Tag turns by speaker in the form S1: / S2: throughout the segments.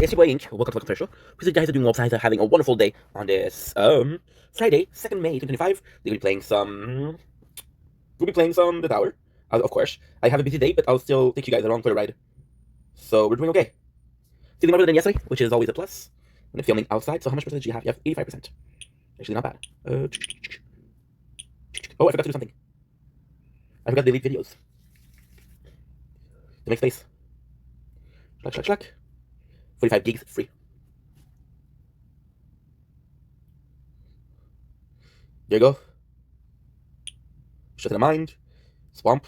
S1: It's your boy Ink. Welcome to the show. Hope you guys are doing well. Guys are having a wonderful day on this Friday, 2nd May 2025. We'll be playing some. We'll be playing some The Tower, of course. I have a busy day, but I'll still take you guys along for the ride. So we're doing okay. Feeling better than yesterday, which is always a plus. When I'm filming outside, so how much percentage do you have? You have 85%. Actually, not bad. Oh, I forgot to do something. I forgot to delete videos. To make space. Schlack. 45 gigs free. There you go. Shut in the mind. Swamp.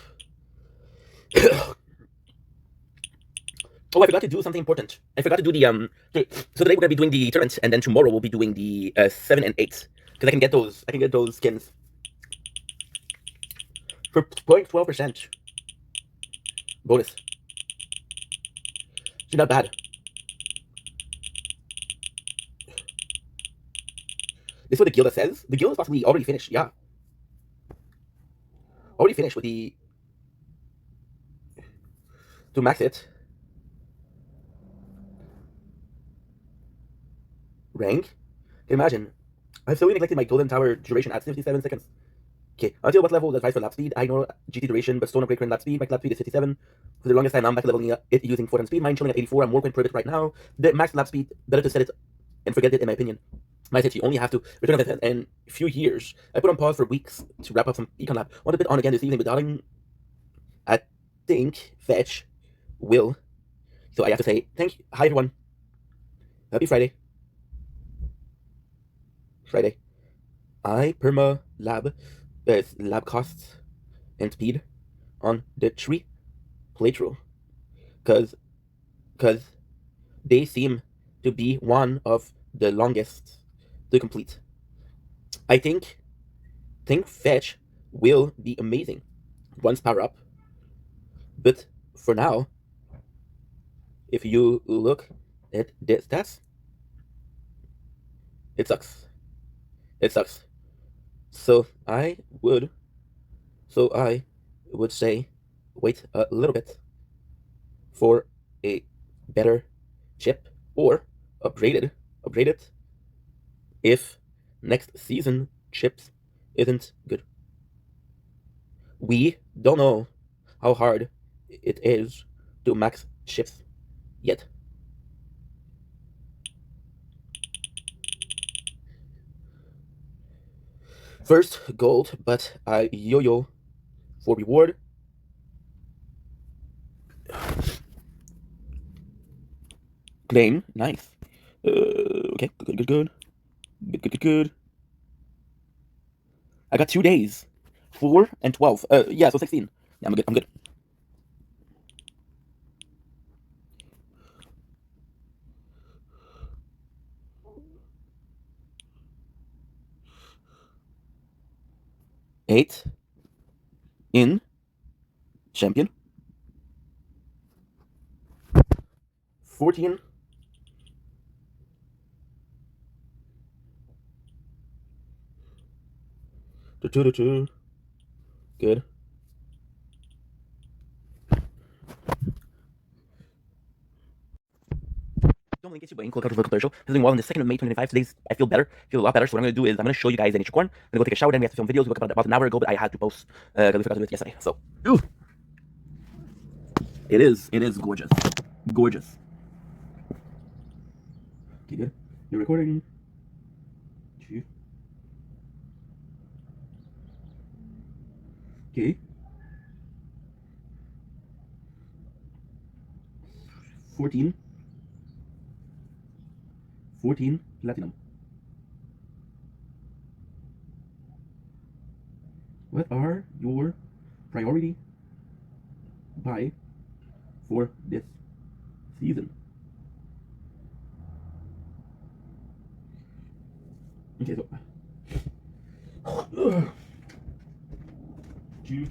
S1: Oh, I forgot to do something important. I forgot to do the so today we're gonna be doing the tournament, and then tomorrow we'll be doing the 7 and 8 because I can get those. I can get those skins for 0.12% bonus. It's not bad. This is what the guild says. The guild is possibly already finished. Yeah, already finished with the to max it. Rank. Can you imagine? I've slowly neglected my golden tower duration at 57 seconds. Okay, until what level is advised for lap speed? I know GT duration, but Stone of Great Current lap speed. My lap speed is 57. For the longest time, I'm back leveling it using 4 times speed. Mine chilling at 84. I'm more going prohibit right now. The max lap speed, better to set it and forget it, in my opinion. My set, you only have to return of it in a few years. I put on pause for weeks to wrap up some Econ Lab. Want to bit on again this evening, but darling, I think Fetch will. So I have to say, hi everyone. Happy Friday. Friday. I perma lab lab costs and speed on the tree playthrough because they seem to be one of the longest to complete. I think Fetch will be amazing once power up, but for now, if you look at the stats, it sucks. It sucks. So I would say wait a little bit for a better chip or upgrade it if next season chips isn't good. We don't know how hard it is to max chips yet. First gold, but I yo-yo for reward. Claim, nice. Okay, good. I got 2 days, 4 and 12. Yeah, so 16. Yeah, I'm good. Eight in champion. 14. Two. Good. Don't link it to Wayne, look out for the commercial. He's doing well on the 2nd of May 2025. Today's, I feel better, feel a lot better. So what I'm going to do is I'm going to show you guys the nature corn. I'm going to go take a shower, then we have to film videos. We got about an hour ago, but I had to post because we forgot to do it yesterday. So, ooh. It is gorgeous. Gorgeous. Okay, good. You're recording. Two. Okay. 14. 14 platinum. What are your priority buy for this season? Okay, so Choo.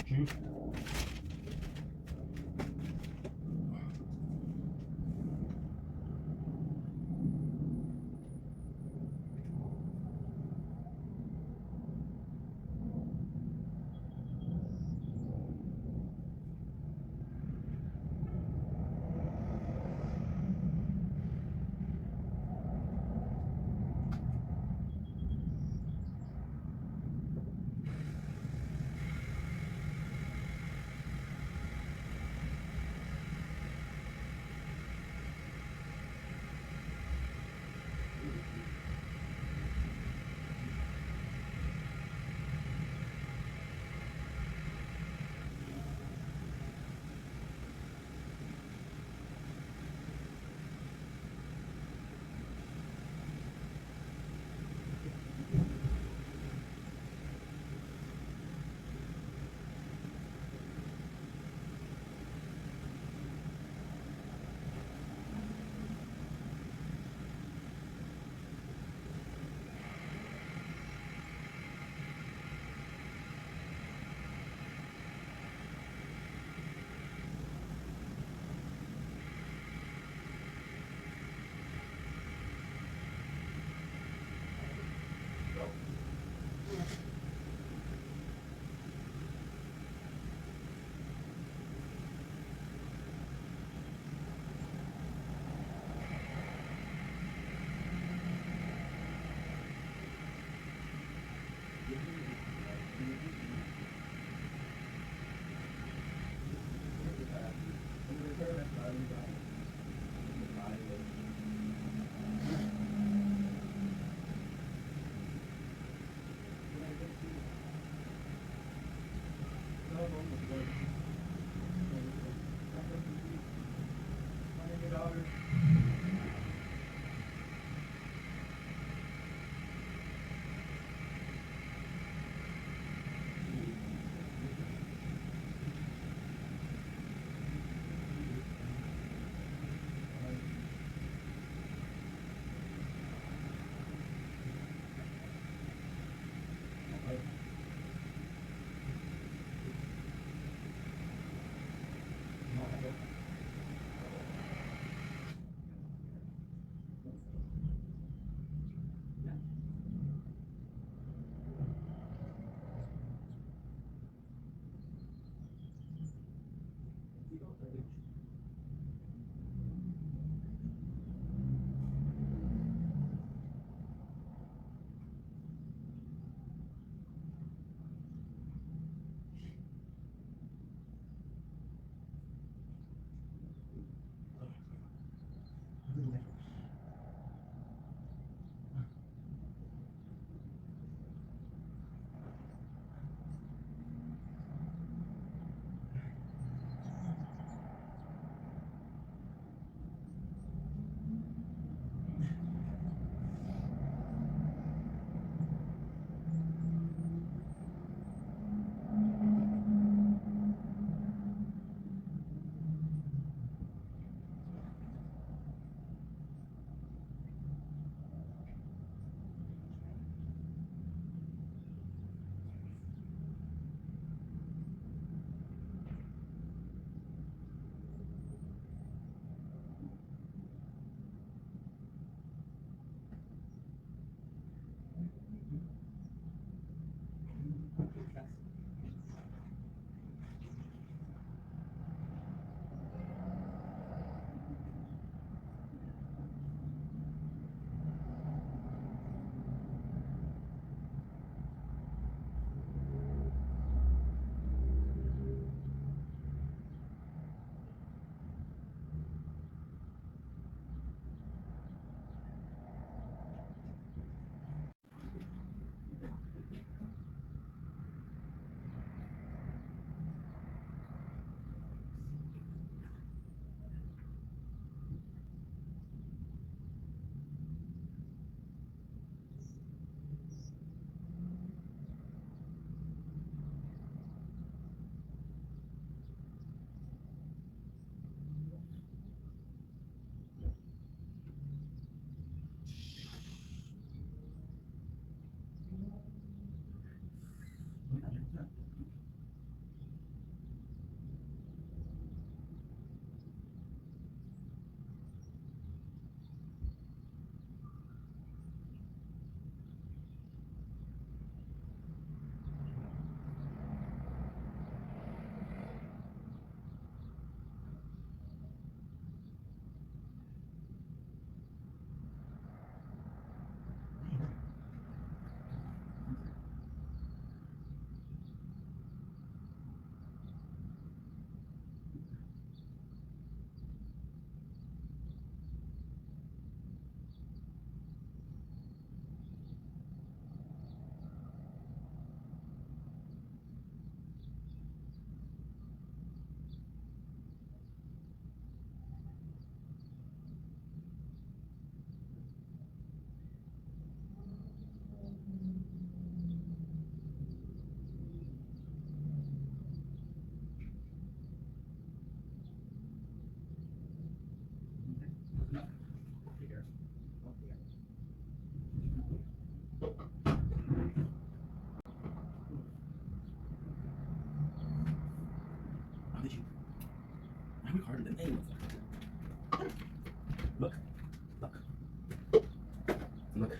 S1: Look.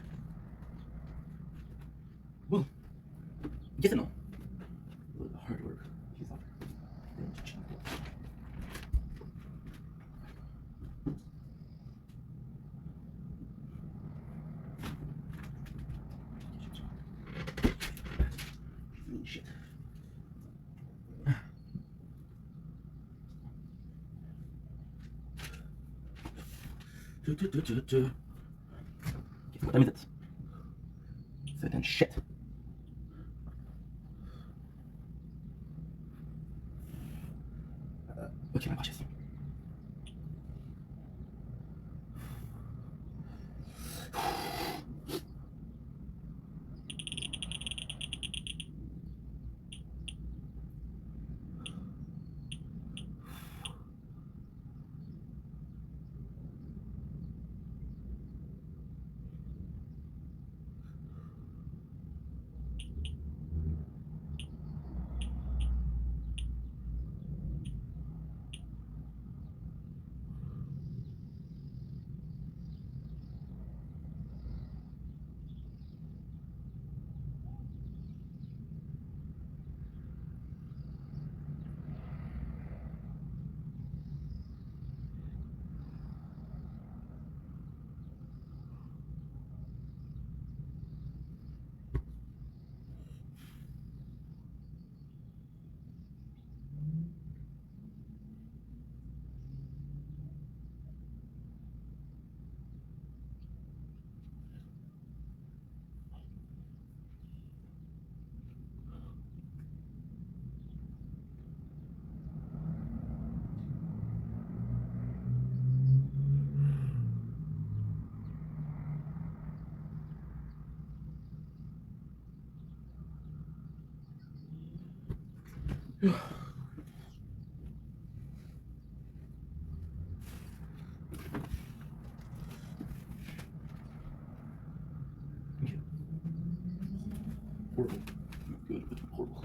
S1: Well, yes and no. A little hard work. She's not. Shit. What time is it? 7 shit. Okay, my watches. Horrible. Good, but horrible.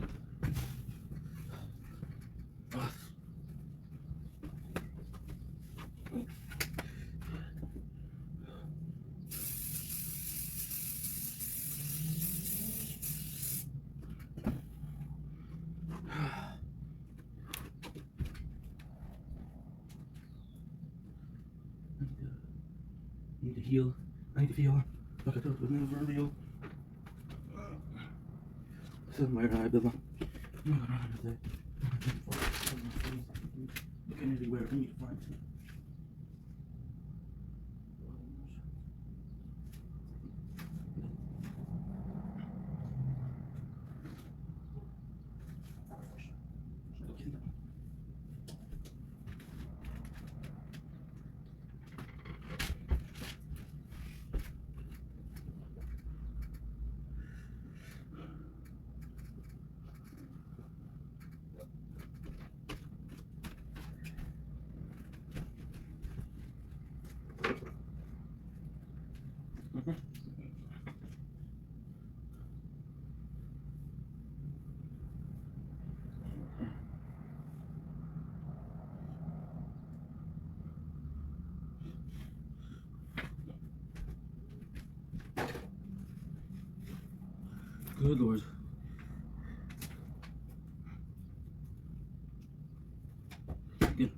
S1: I need to heal. I need to feel like I thought it was never real. Somewhere I belong. I'm not gonna run with that. Looking everywhere, I need to find it. Good Lord. Good.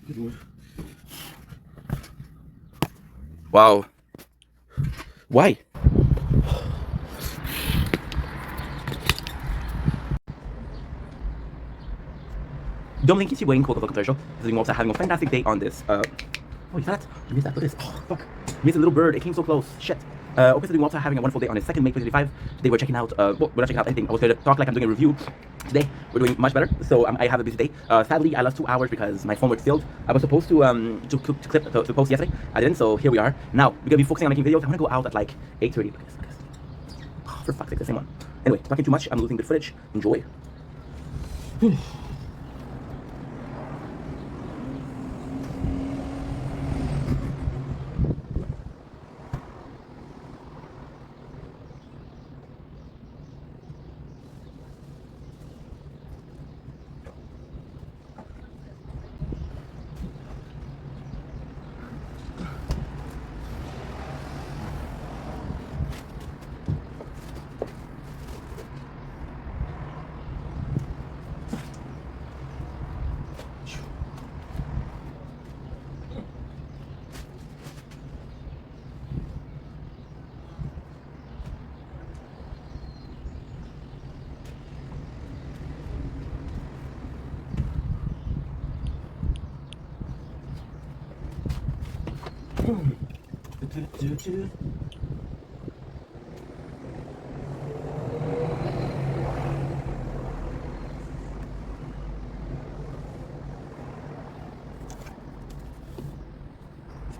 S1: Good Lord. Wow. Why? Dominic, keep waiting. Welcome to the show. This is also having a fantastic day on this. Oh, you saw that? I missed that. Look at this. Oh, fuck. Missed a little bird. It came so close. Shit. Obviously, we're also having a wonderful day on the 2nd May 2025. Today we're checking out, well, we're not checking out anything. I was going to talk like I'm doing a review. Today we're doing much better. So I have a busy day. Sadly, I lost 2 hours because my phone was filled. I was supposed to post yesterday. I didn't, so here we are. Now, we're going to be focusing on making videos. I'm going to go out at like 8:30. Look at this. Oh, for fuck's sake, the same one. Anyway, talking too much. I'm losing good footage. Enjoy. It's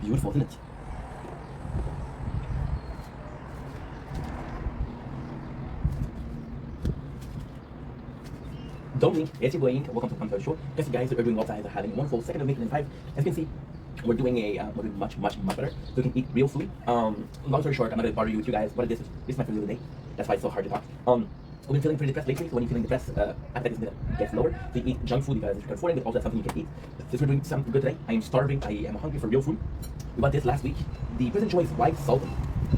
S1: beautiful, isn't it? Dominic, it's your boy, welcome to Come to the Show. Guess you guys are doing well, guys are having a wonderful 2nd of May 2025. As you can see, we're doing much better. So we can eat real food. Long story short, I'm not gonna bother you with you guys. What is this? This is my food of the day. That's why it's so hard to talk. We've been feeling pretty depressed lately, so when you're feeling depressed, appetite gets lower. So you eat junk food because you can afford it, but also something you can eat. Since we're doing something good today, I am starving, I am hungry for real food. We bought this last week. The Prison Choice White Sultan.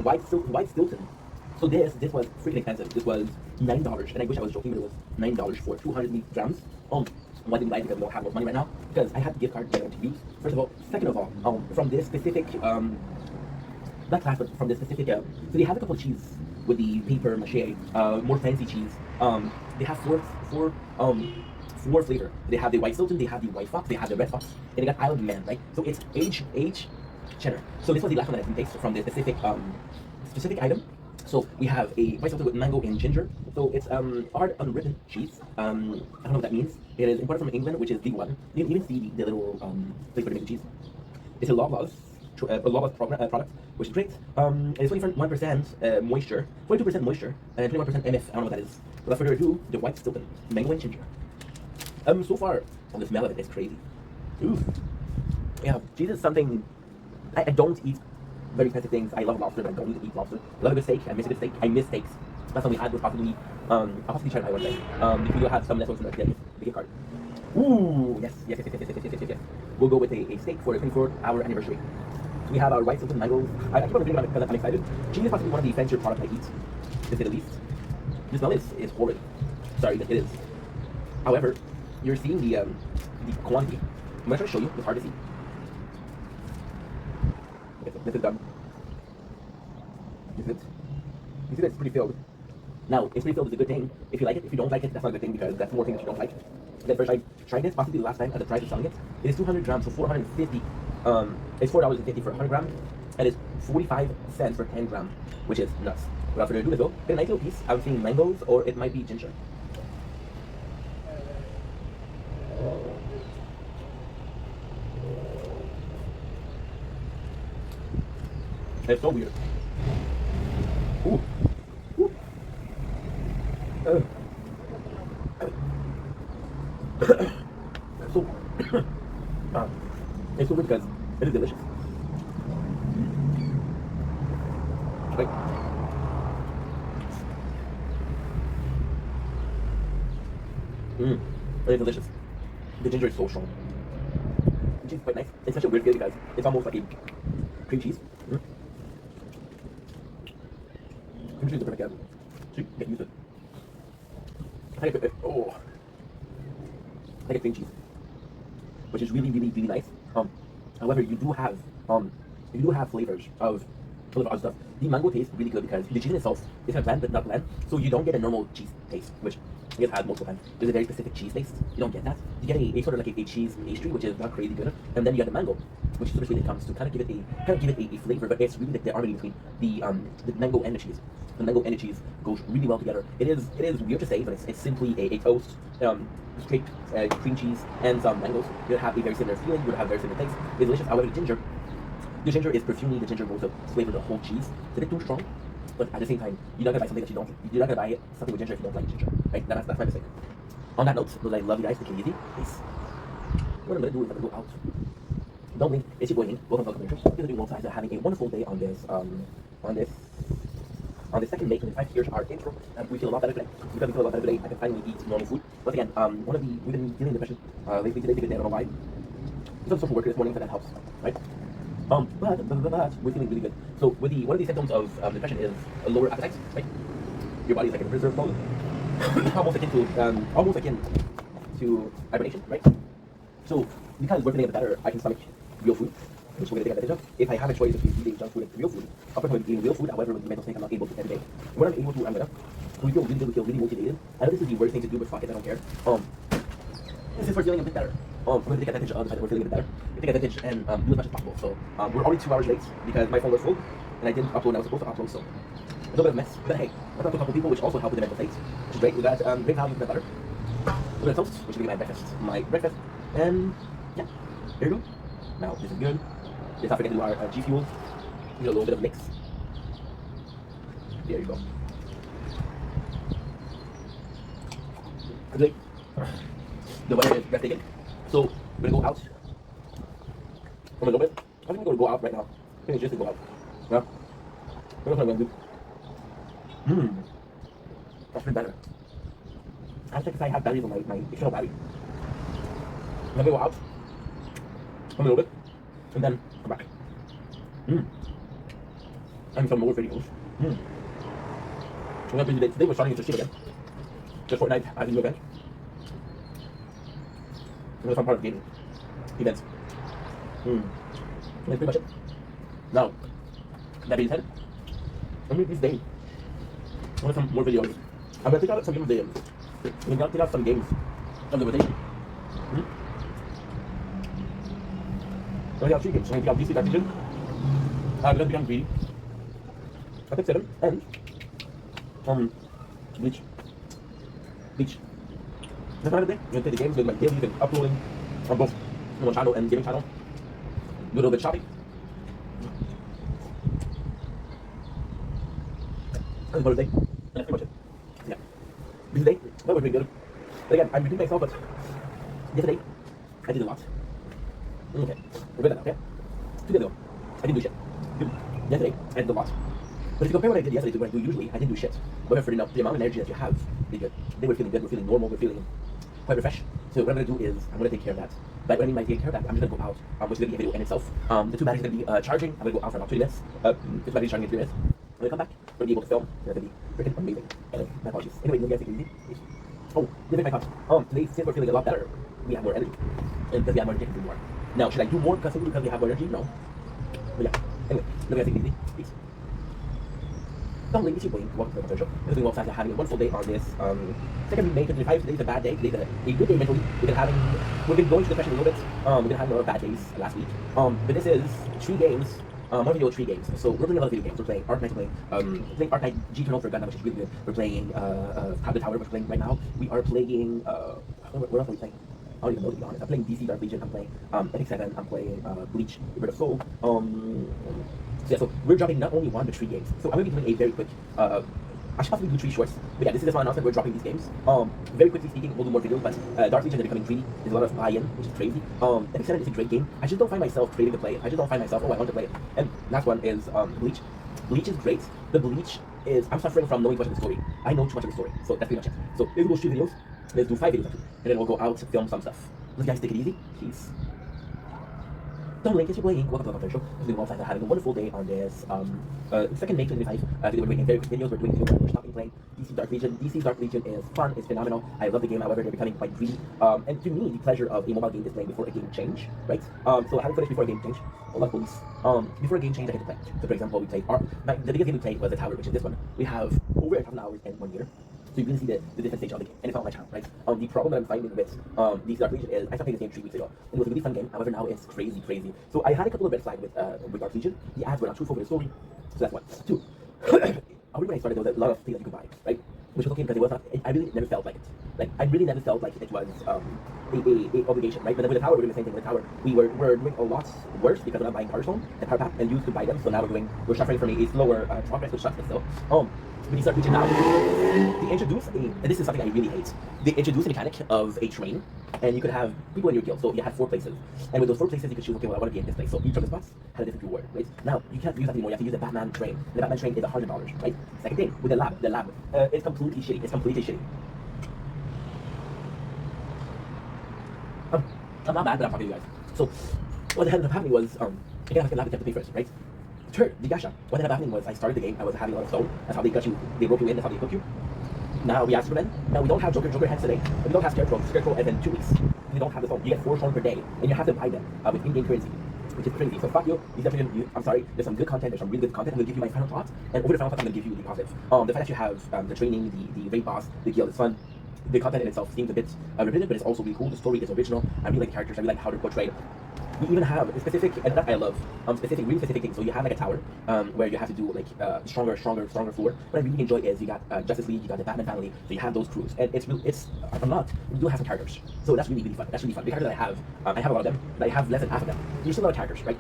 S1: White Stilton. So this was freaking expensive. This was $9, and I wish I was joking, but it was $9 for 200 grams. Why didn't I? Because we don't have more money right now. Because I had the gift card that I want to use. First of all, second of all, from this specific not class, but from this specific so they have a couple of cheese with the paper mache, more fancy cheese. They have four flavor. They have the white Stilton, they have the white fox, they have the red fox, and they got Isle of Man, right? So it's aged cheddar. So this was the last one that I can taste from the specific item. So we have a white Stilton with mango and ginger. So it's hard unwritten cheese. I don't know what that means. It is imported from England, which is the one. You can even see the little place where they make the cheese. It's a lawless product, which is great. It's 21% moisture, 42% moisture, and 21% MF. I don't know what that is. Without further ado, the white Stilton, mango and ginger. So far, the smell of it is crazy. Ooh. Yeah, cheese is something I don't eat very expensive things. I love lobster, but I don't need to eat lobster. I love a good steak. I miss a good steak. I miss steaks. That's something we had. We'll possibly I'll possibly try it one day. If we do have some leftovers from the gift card. Ooh, yes. We'll go with a steak for the 24th anniversary. So we have our white Stilton mangoes. I keep on reading about it because I'm excited. Cheese is possibly one of the fancier products I eat, to say the least. The smell is horrid. Sorry, it is. However, you're seeing the quantity. I'm gonna try to show you. It's hard to see. This is done. You see that it's pretty filled. Now, it's pretty filled is a good thing. If you like it, if you don't like it, that's not a good thing because that's more things that you don't like. Then first I tried this, possibly the last time at the price of selling it. It is 200 grams, so 450. It's $4.50 for 100 grams, and it's 45 cents for 10 grams, which is nuts. Without further ado, let's go. Get a nice little piece. I'm seeing mangoes, or it might be ginger. It's so weird. Ooh. Ooh. So, it's so weird because it is delicious. Like, it is delicious. The ginger is so strong. The cheese is quite nice. It's such a weird feeling because it's almost like a cream cheese. Cream cheese is the perfect so you get used to it. I like cream cheese, which is really nice. However, you do have you do have flavors of other stuff. The mango tastes really good because the cheese in itself is kind of bland but not bland, so you don't get a normal cheese taste, which I guess had multiple times. There's a very specific cheese taste. You don't get that. You get a sort of like a cheese pastry, which is not crazy good, and then you get the mango, which is super sweet. It comes to kind of give it a flavor, but it's really like the harmony between the mango and the cheese. The mango and the cheese goes really well together. It is weird to say, but it's simply a toast, scraped cream cheese and some mangoes. You have a very similar feeling. You have a very similar taste. It's delicious. However, the ginger is perfumey. The ginger goes to flavor the whole cheese. It's a bit too strong, but at the same time, you're not gonna buy something that you don't. You're not gonna buy something with ginger if you don't like ginger. Right? That's my mistake. On that note, those I love you guys. Take it easy. Peace. What I'm gonna do is I'm gonna go out. Don't blink. It's your boy Ying. Welcome to Welcome. We're doing one size. Having a wonderful day on this on the second May 25. Here's our intro. We feel a lot better today. Because we feel a lot better today, I can finally eat normal food. Once again, we've been dealing with depression lately today because I don't know why. We've done social work this morning, so that helps, right? But we're feeling really good. So one of the symptoms of depression is a lower appetite, right? Your body is like in reserve mode, almost akin to hibernation, right? So because we're feeling a bit better, I can stomach real food, which we're gonna take advantage of. If I have a choice between eating junk food and real food, I'll prefer eating real food. However, with the mental state, I'm not able to every day. When I'm able to, I'm gonna. So we feel really good. We feel really motivated. I know this is the worst thing to do, but fuck it, I don't care. Since we're feeling a bit better, we're gonna take advantage of the fact that we're feeling a bit better. We take advantage and do as much as possible. So we're already 2 hours late because my phone was full and I didn't upload. I was supposed to upload, so a little bit of a mess. But hey, I talked to a couple people, which also helped with the mental state, which is great. We got great value for the butter. We're gonna toast, which is gonna be my breakfast, and yeah, there you go. Now this is good. Let's not forget to do our G Fuel. Use a little bit of mix. There you go. Today, the weather is breathtaking. So we're gonna go out a little bit. I think we're gonna go out right now. I think it's just to go out. Yeah. What else am I gonna do? That's been better. I have to check if I have batteries on my external battery. I'm gonna go out a little bit and then come back. And some more videos. We're gonna be today we're starting to shit again. Just Fortnite as a new event. It's gonna be a fun part of gaming events. That's pretty much it. Now, that being said, I'm gonna this day. I want some more videos. I'm gonna take out some games of the I'm gonna take out some games of the rotation. I'm gonna take out 3 games. I'm gonna take out DC Dark Vision. I'm gonna become greedy. I picked 7 and Bleach. That's another day. I'm gonna take the games with my daily and uploading on both one channel and gaming channel. Do a little bit of shopping. That's about a day. And that's pretty much it. Yeah. This day, that was pretty good. But again, I'm repeating myself, but yesterday, I did a lot. Okay. Remember that, okay? 2 days ago, I didn't do shit. Yesterday, I did a lot. But if you compare what I did yesterday to what I do usually, I didn't do shit. But for the amount of energy that you have, they were feeling good, we're feeling normal, we're feeling quite refreshed. So what I'm gonna do is, I'm gonna take care of that. But when I mean by taking care of that, I'm just gonna go out, which is gonna be a video in itself. The 2 batteries are gonna be charging. I'm gonna go out for about 20 minutes. This battery's charging in 3 minutes. When I come back, I'm gonna be able to film. It's gonna be freaking amazing. Anyway, my apologies. Anyway, you guys take it easy. Oh, this is my thought. Today, since we're feeling a lot better, we have more energy. And because we have more energy, I can do more. Now, should I do more because we have more energy? No. But yeah. Anyway, you guys take it easy. Peace. Don't leave me waiting. Welcome to the show. This is well after having a wonderful day on this second May 25. Today's a bad day. Today's a good day mentally. We've been going through depression a little bit. We've been having a lot of bad days last week. But this is 3 games. One video, 3 games. So we're playing a lot of video games. We're playing Arknight, playing Arknight G Turtle for Gundam, which is really good. We're playing Top the Tower, which we're playing right now. We are playing what else are we playing? I don't even know, to be honest. I'm playing DC Dark Legion. I'm playing Epic 7. I'm playing Bleach, Rebirth of Soul. So yeah, so we're dropping not only 1 but 3 games. So I'm going to be doing a very quick, I should possibly do 3 shorts. But yeah, this is the final announcement. We're dropping these games. Very quickly speaking, we'll do more videos, but Dark Legion is becoming greedy. There's a lot of buy-in, which is crazy. Epic 7 is a great game. I just don't find myself craving to play it. I just don't find myself, oh, I want to play it. And last one is Bleach. Bleach is great. The Bleach is, I'm suffering from knowing much of the story. I know too much of the story. So that's pretty much it. So let's do 3 videos. Let's do 5 videos actually. And then we'll go out, film some stuff. Let's guys take it easy. Peace. Don't link, it's your boy Ink. Welcome to the Content Show. This is the Walls. Having a wonderful day on this 2nd May 2025. Today we're doing very quick videos. We're doing video where we're stopping playing DC Dark Legion. DC Dark Legion is fun, it's phenomenal. I love the game, however, they're becoming quite greedy. And to me, the pleasure of a mobile game is playing before a game change, right? So having footage before a game change, a lot of police. Before a game change, I get to play. So for example, we played the biggest game we played was the Tower, which is this one. We have over 1,000 hours in 1 year. So you really see the different stage of the game, and it's not my channel, right? The problem that I'm finding with DC Dark Legion is I started playing this game 3 weeks ago. It was a really fun game, however now it's crazy. So I had a couple of red flags with Dark Legion. The ads were not truthful with the story, so that's one. Two, already when I started there was a lot of things that you could buy, right? Which was okay because it was not, I really never felt like it. Like, I really never felt like it was a obligation, right? But then with the Tower, we're doing the same thing with the Tower. We're doing a lot worse because we're not buying Power and Power Pack and used to buy them, so now we're suffering from a slower progress with shots, but still. When you start reaching out, they introduce and this is something I really hate, they introduce a mechanic of a train, and you could have people in your guild, so you have 4 places, and with those 4 places you could choose, okay, well, I want to be in this place, so each of the spots had a different reward, right? Now, you can't use that anymore, you have to use the Batman train. The Batman train is $100, right? Second thing, with the lab, it's completely shitty, I'm not mad, but I'm talking to you guys. So, what ended up happening was, again, I have to pay first, right? Third, the gacha. What ended up happening was I started the game, I was having a lot of stone. That's how they got you, they rope you in, that's how they hook you. Now we have Superman. Now we don't have Joker heads today. We don't have Scarecrow, and then 2 weeks. We don't have the stone. You get 4 stone per day, and you have to buy them with in-game currency, which is crazy. So fuck you. I'm sorry. There's some good content. There's some really good content. I'm gonna give you my final thoughts, and over the final thoughts, I'm gonna give you the positives. The fact that you have the training, the raid boss, the guild is fun. The content in itself seems a bit repetitive, but it's also really cool. The story is original. I really like the characters. I really like how they're portrayed. We even have a specific, and that I love, really specific things. So you have like a tower, where you have to do like stronger floor. What I really enjoy is you got Justice League, you got the Batman family, so you have those crews, and we do have some characters. So that's really fun. The characters that I have a lot of them, but I have less than half of them. There's still a lot of characters, right?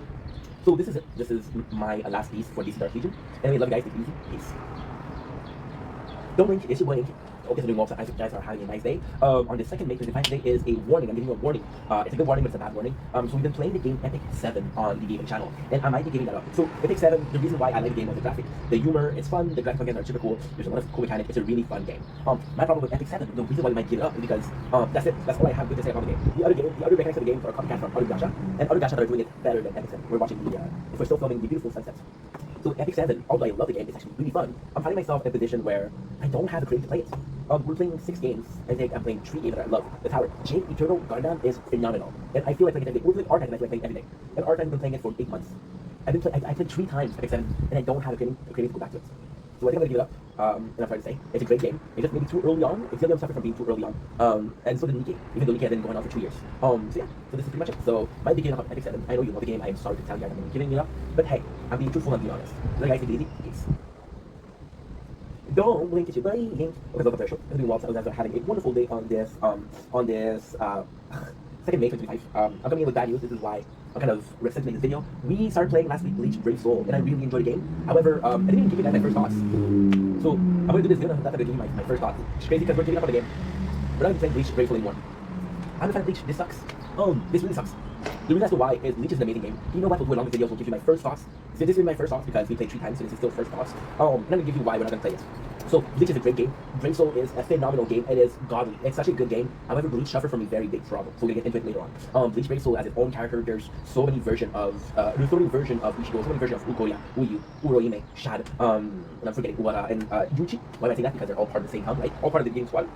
S1: So this is it. This is my last piece for DC Dark Legion. Anyway, love you guys. Take it easy. Peace. Don't blink. It's your boy Ink. Okay, so doing well, so I hope you guys are having a nice day. On the 2nd May 25 today is a warning. I'm giving you a warning. It's a good warning, but it's a bad warning. So we've been playing the game Epic 7 on the gaming channel, and I might be giving that up. So Epic 7, the reason why I like the game was the graphic. The humor, it's fun, the graphics again are super cool, there's a lot of cool mechanics, it's a really fun game. My problem with Epic 7, the reason why we might give it up is because that's it. That's all I have good to say about the game. The other mechanics of the game are copycat from other gacha, and other gacha that are doing it better than Epic 7. We're watching if we're still filming the beautiful sunsets. So Epic 7, although I love the game, it's actually really fun. I'm finding myself in a position where I don't have the creative to play it. We're playing 6 games. I think I'm playing 3 games that I love. The Tower, Jade Eternal Guardian is phenomenal, and I feel like playing it every day. We're playing Archive, and I feel like playing every day. And Archive, I've been playing it for 8 months. I played 3 times Epic 7, and I don't have a creative to go back to it. So I think I'm gonna give it up. And I'm sorry to say, it's a great game. It's just maybe too early on. It's the other suffer from being too early on. And so did Nikki, even though Nikki had been going on for 2 years. So yeah, so this is pretty much it. So might be giving up on Epic 7. I know you love the game. I'm sorry to tell you guys I'm giving it up, but hey, I'm being truthful and being honest. So guys, take it easy. Peace. Don't blink, it's your buddy. Okay, so welcome to the show. I'm doing well, so you guys are having a wonderful day on this 2nd May 2025. I'm coming in with bad news. This is why I'm kind of resistant to make this video. We started playing last week Bleach Brave Soul, and I really enjoyed the game. However, I didn't even give you guys my first thoughts. So I'm going to do this video, I'm going to give you my first thoughts. It's crazy because we're giving up on the game. We're not even playing Bleach Brave Soul anymore. I'm a fan of Bleach. This sucks. This really sucks. The reason as to why is Bleach is an amazing game. You know what? We'll do along with videos. We'll give you my first thoughts. So this is my first thoughts because we played 3 times, so this is still first thoughts. And I'm going to give you why we're not going to play it. So Bleach is a great game. Brave Soul is a phenomenal game. It is godly. It's such a good game. However, Bleach suffered from a very big problem. So we're gonna get into it later on. Bleach Brave Soul has its own character. There's so many versions of Ichigo, so many versions of Ukoya, Uyu, Urohime, Shad, and I'm forgetting Uwara and Yuchi. Why am I saying that? Because they're all part of the same town, right? All part of the game squad.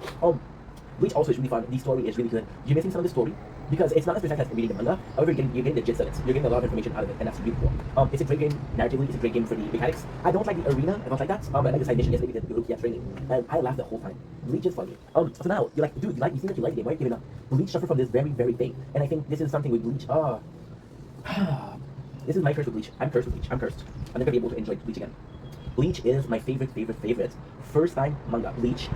S1: Bleach also is really fun. The story is really good. You're missing some of the story because it's not as precise as reading the manga. However, you're getting the gist of it. You're getting a lot of information out of it, and that's really cool. It's a great game narratively. It's a great game for the mechanics. I don't like the arena. I don't like that. I like the side mission yesterday because we did the training, and I laughed the whole time. Bleach is funny. So now you're like, dude, you seem like you like the game. Why are you giving up? Bleach suffered from this very thing, and I think this is something with Bleach. This is my curse with Bleach. I'm cursed with Bleach. I'm cursed. I'm never gonna be able to enjoy Bleach again. Bleach is my favorite first time manga. Bleach.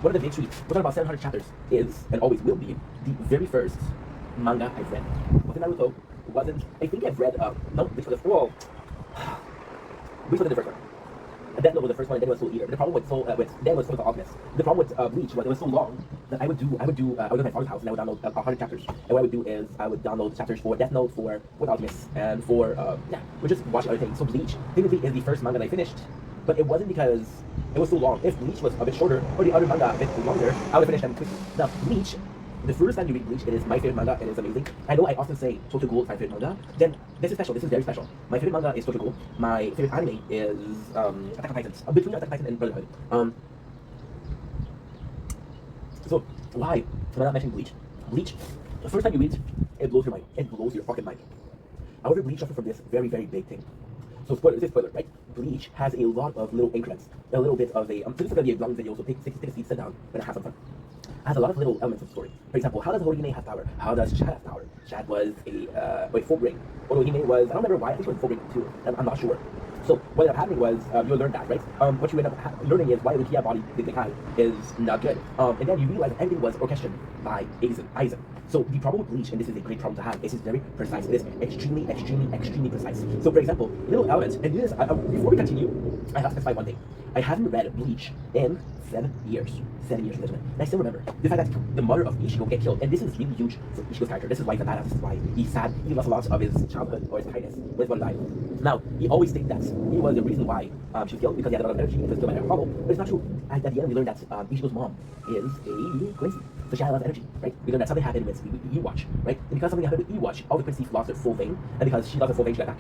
S1: One of the big 3. We're talking about 700 chapters. Is and always will be the very first manga I've read. Wasn't Naruto? Wasn't? I think I've read. No, which was the first one? Death Note was the first one, and then it was Soul Eater. But the problem with then was Full of the Alchemist. The problem with Bleach was it was so long that I would go to my father's house and I would download 100 chapters. And what I would do is I would download chapters for Death Note, for the Alchemist, and for we'd just watch other things. So Bleach technically is the first manga that I finished, but it wasn't because it was so long. If Bleach was a bit shorter or the other manga a bit longer, I would have finished them quickly. Now Bleach. The first time you read Bleach, it is my favorite manga, and it's amazing. I know I often say Tokyo Ghoul is my favorite manga. Then this is special. This is very special. My favorite manga is Shoujo. My favorite anime is Attack on Titan. Between Attack on Titan and Brotherhood. So why am I not mentioning Bleach? Bleach, the first time you read, it blows your mind. It blows your fucking mind. However, Bleach suffers from this very, very big thing. So spoiler, this is spoiler, right? Bleach has a lot of little increments, a little bit of a, so this is going to be a long video, so take a seat, sit down, and have some fun. Has a lot of little elements of the story. For example, how does Horihime have power? How does Chad have power? Chad was a full ring. Horihime was, I don't remember why, I think he was full ring too, I'm not sure. So what ended up happening was, you learn that, right? What you end up learning is why the Rukia body, the Kai, is not good. And then you realize that everything was orchestrated by Aizen. So the problem with Bleach, and this is a great problem to have, is it's very precise. It is extremely, extremely, extremely precise. So for example, little elements, and this, before we continue, I have to specify one thing. I haven't read Bleach in 7 years. 7 years from this one. And I still remember the fact that the mother of Ichigo get killed, and this is really huge for Ichigo's character. This is why he's a badass. This is why he's sad. He lost a lot of his childhood or his kindness when his mother died. Now, he always thinks that he was the reason why she was killed, because he had a lot of energy and was killed by Apollo, but it's not true. At the end, we learned that Ichigo's mom is a Quincy. So she had a lot of energy, right? We learned that something happened with Ewatch, right? And because something happened with Ewatch, all the Quincy's lost their full vein, and because she lost her full vein, she got back.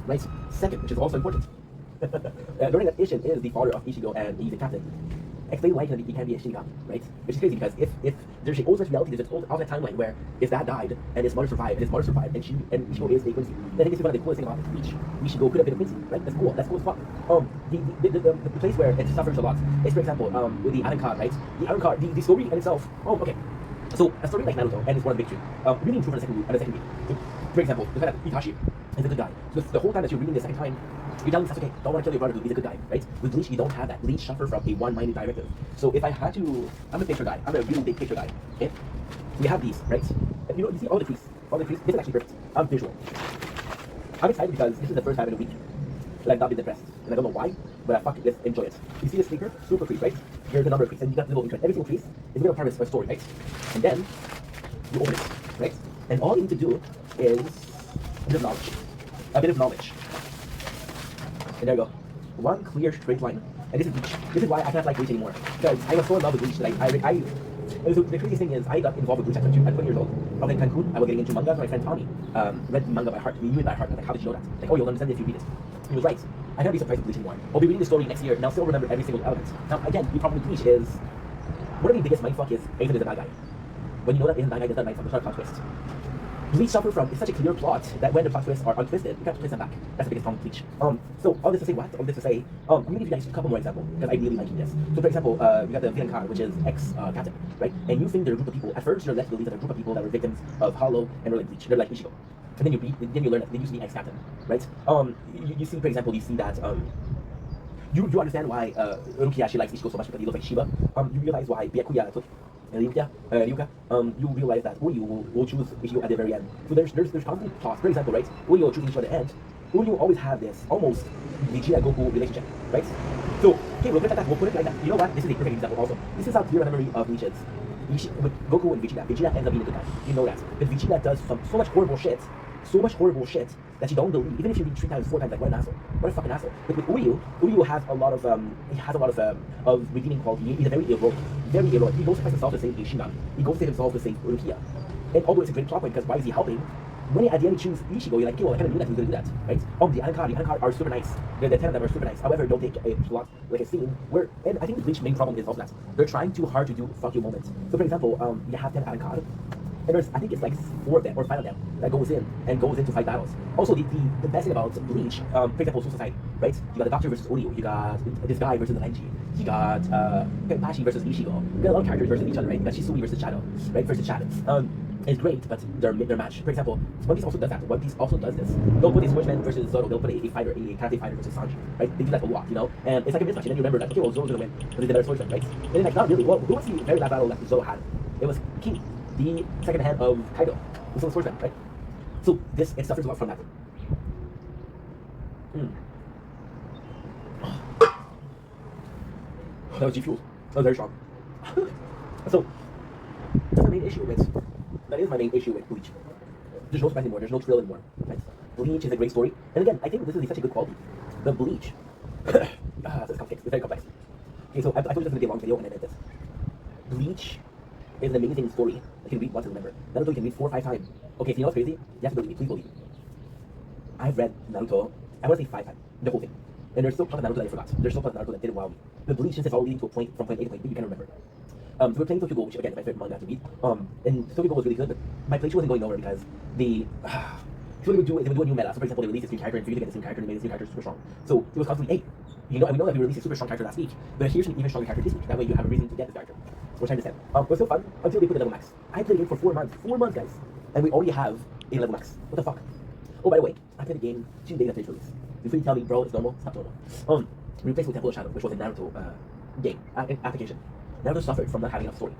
S1: Right? Second, which is also important, learning that Ishin is the father of Ichigo and he's a captain. Explain why he can be a Shinigami, right? Which is crazy because if there's an alternate reality, there's an alternate timeline where his dad died and his mother survived, and Ichigo is a Quincy. Then I think this is one of the coolest things about Bleach. Ichigo could have been a Quincy, right? That's cool. That's cool as fuck. The place where it suffers a lot is, for example, with the Arrancar, right? The Arrancar, the story in itself. Okay. So a story like Naruto, and it's one of the big three, really improved on the second read. For example, the fact that Itachi is a good guy. So the whole time that you're reading the second time, you're telling Sasuke, don't want to kill your brother, dude, he's a good guy, right? With Bleach, you don't have that. Bleach suffer from a one-minded directive. So if I had to, I'm a picture guy. I'm a really big picture guy, okay? So we have these, right? And you see all the crease. This is actually perfect. I'm visual. I'm excited because this is the first time in a week that I've not been depressed. And I don't know why, but I fucking just enjoy it. You see this sneaker? Super crease, right? Here's the number of crease, and you got little interest. Every single crease is a bit of part of a story, right? And then you open it, right? And all you need to do is a bit of knowledge. A bit of knowledge. And there you go. One clear straight line. And this is Bleach. This is why I cannot like Bleach anymore. Because I was so in love with Bleach that so the craziest thing is I got involved with Bleach at 20 years old. I was in Cancun. I was getting into manga. My friend Tommy read manga by heart. He knew it by heart. I was like, how did you know that? Like, oh, you'll understand it if you read it. He was right. I can't be surprised with Bleach anymore. I'll be reading the story next year and I'll still remember every single element. Now, again, the problem with Bleach is one of the biggest mindfuck is Aizen is a bad guy. When you know that Aizen is a bad guy, that's not a mindfuck. It's not a plot twist. Bleach suffer from, it's such a clear plot that when the plot twists are untwisted, you can't twist them back. That's the biggest problem with Bleach. So all this to say what? All this to say, I'm gonna give you guys a couple more examples, because I really like this. So for example, we got the Villain Car, which is ex-captain, right? And you think they're a group of people, at first you're led to believe that they're a group of people that were victims of Hollow and were like Bleach. They're like Ichigo. And then you learn that they used to be ex-captain, right? You see, for example, you see that, you understand why Rukia actually likes Ichigo so much because he looks like Shiba. You realize why Byakuya took Ryuka, you realize that Uryu will choose Ichigo at the very end. So there's constant talks. For example, right? Uryu will choose Ichigo at the end. Uryu always have this almost Vegeta Goku relationship, right? So, okay, we'll put it like that. We'll put it like that. You know what? This is a perfect example also. This is how clear a memory of Bleach is. With Goku and Vegeta ends up being a good guy. You know that. But Vegeta does so much horrible shit that you don't believe, even if you read 3 times, 4 times, like what an asshole, what a fucking asshole. But with Uryu has a lot of redeeming quality. He's a very heroic. He goes to himself to save Shinran. He goes to himself to save Rukia. And although it's a great plot point because why is he helping? When at the end he chooses Ichigo, you're like, yo, I kind of knew that he was gonna do that, right? The Arrancar are super nice. The 10 of them are super nice. However, don't take a plot like a scene where, and I think the Bleach's main problem is also that they're trying too hard to do fuck you moments. So for example, you have 10 Arrancar. And there's, I think it's like 4 of them or 5 of them that goes in to fight battles. Also, the best thing about Bleach, for example, Soul Society, right? You got the Doctor versus Uryu, you got this guy versus the Renji, you got Kenpachi versus Ichigo. You got a lot of characters versus each other, right? You got Shisui versus Shadow, right? Versus Shadow. It's great, but their match. For example, One Piece also does that. One Piece also does this. They'll put a Switchman versus Zoro. They'll put a karate fighter versus Sanji, right? They do that a lot, you know? And it's like a mismatch, and then you remember that, okay, well, Zoro's gonna win, but he's the better swordsman, right? And then like, not really. Well, who was the very last battle that Zoro had? It was King, the second hand of Kaido. He's the swordsman, right? So it suffers a lot from that. That was G Fuel. That was very strong. So that's my main issue with. That is my main issue with Bleach. There's no spice anymore. There's no thrill anymore. Right? Bleach is a great story, and again, I think this is such a good quality. The Bleach. It's complex. It's very complex. Okay, so I thought this was gonna be a long video, and I did this. Bleach is an amazing story. I can read once and remember. Naruto you can read 4 or 5 times. Okay, so you know what's crazy? You have to believe me. Please believe me. I've read Naruto, I want to say 5 times, the whole thing. And there's still parts of Naruto that I forgot. There's still parts of Naruto that didn't wow me. The Bleach, since it's all leading to a point, from point A to point B, you can't remember. So we're playing Tokyo Ghoul, which again is my favorite manga to read. And Tokyo Ghoul was really good, but my playthrough wasn't going nowhere because so they would do a new meta. So for example, they released this new character, and for you to get this new character, they made this new character super strong. So it was constantly, hey, you know, we know that we released a super strong character last week, but here's an even stronger character this week. That way you have a reason to get this character. Which I understand. It was so fun until they put the level max. I played the game for 4 months. 4 months, guys. And we already have a level max. What the fuck? Oh, by the way, I played the game 2 days after its release. Before you tell me, bro, it's normal, it's not normal. We replaced with Temple of Shadow, which was a Naruto game, application. Naruto suffered from not having enough story.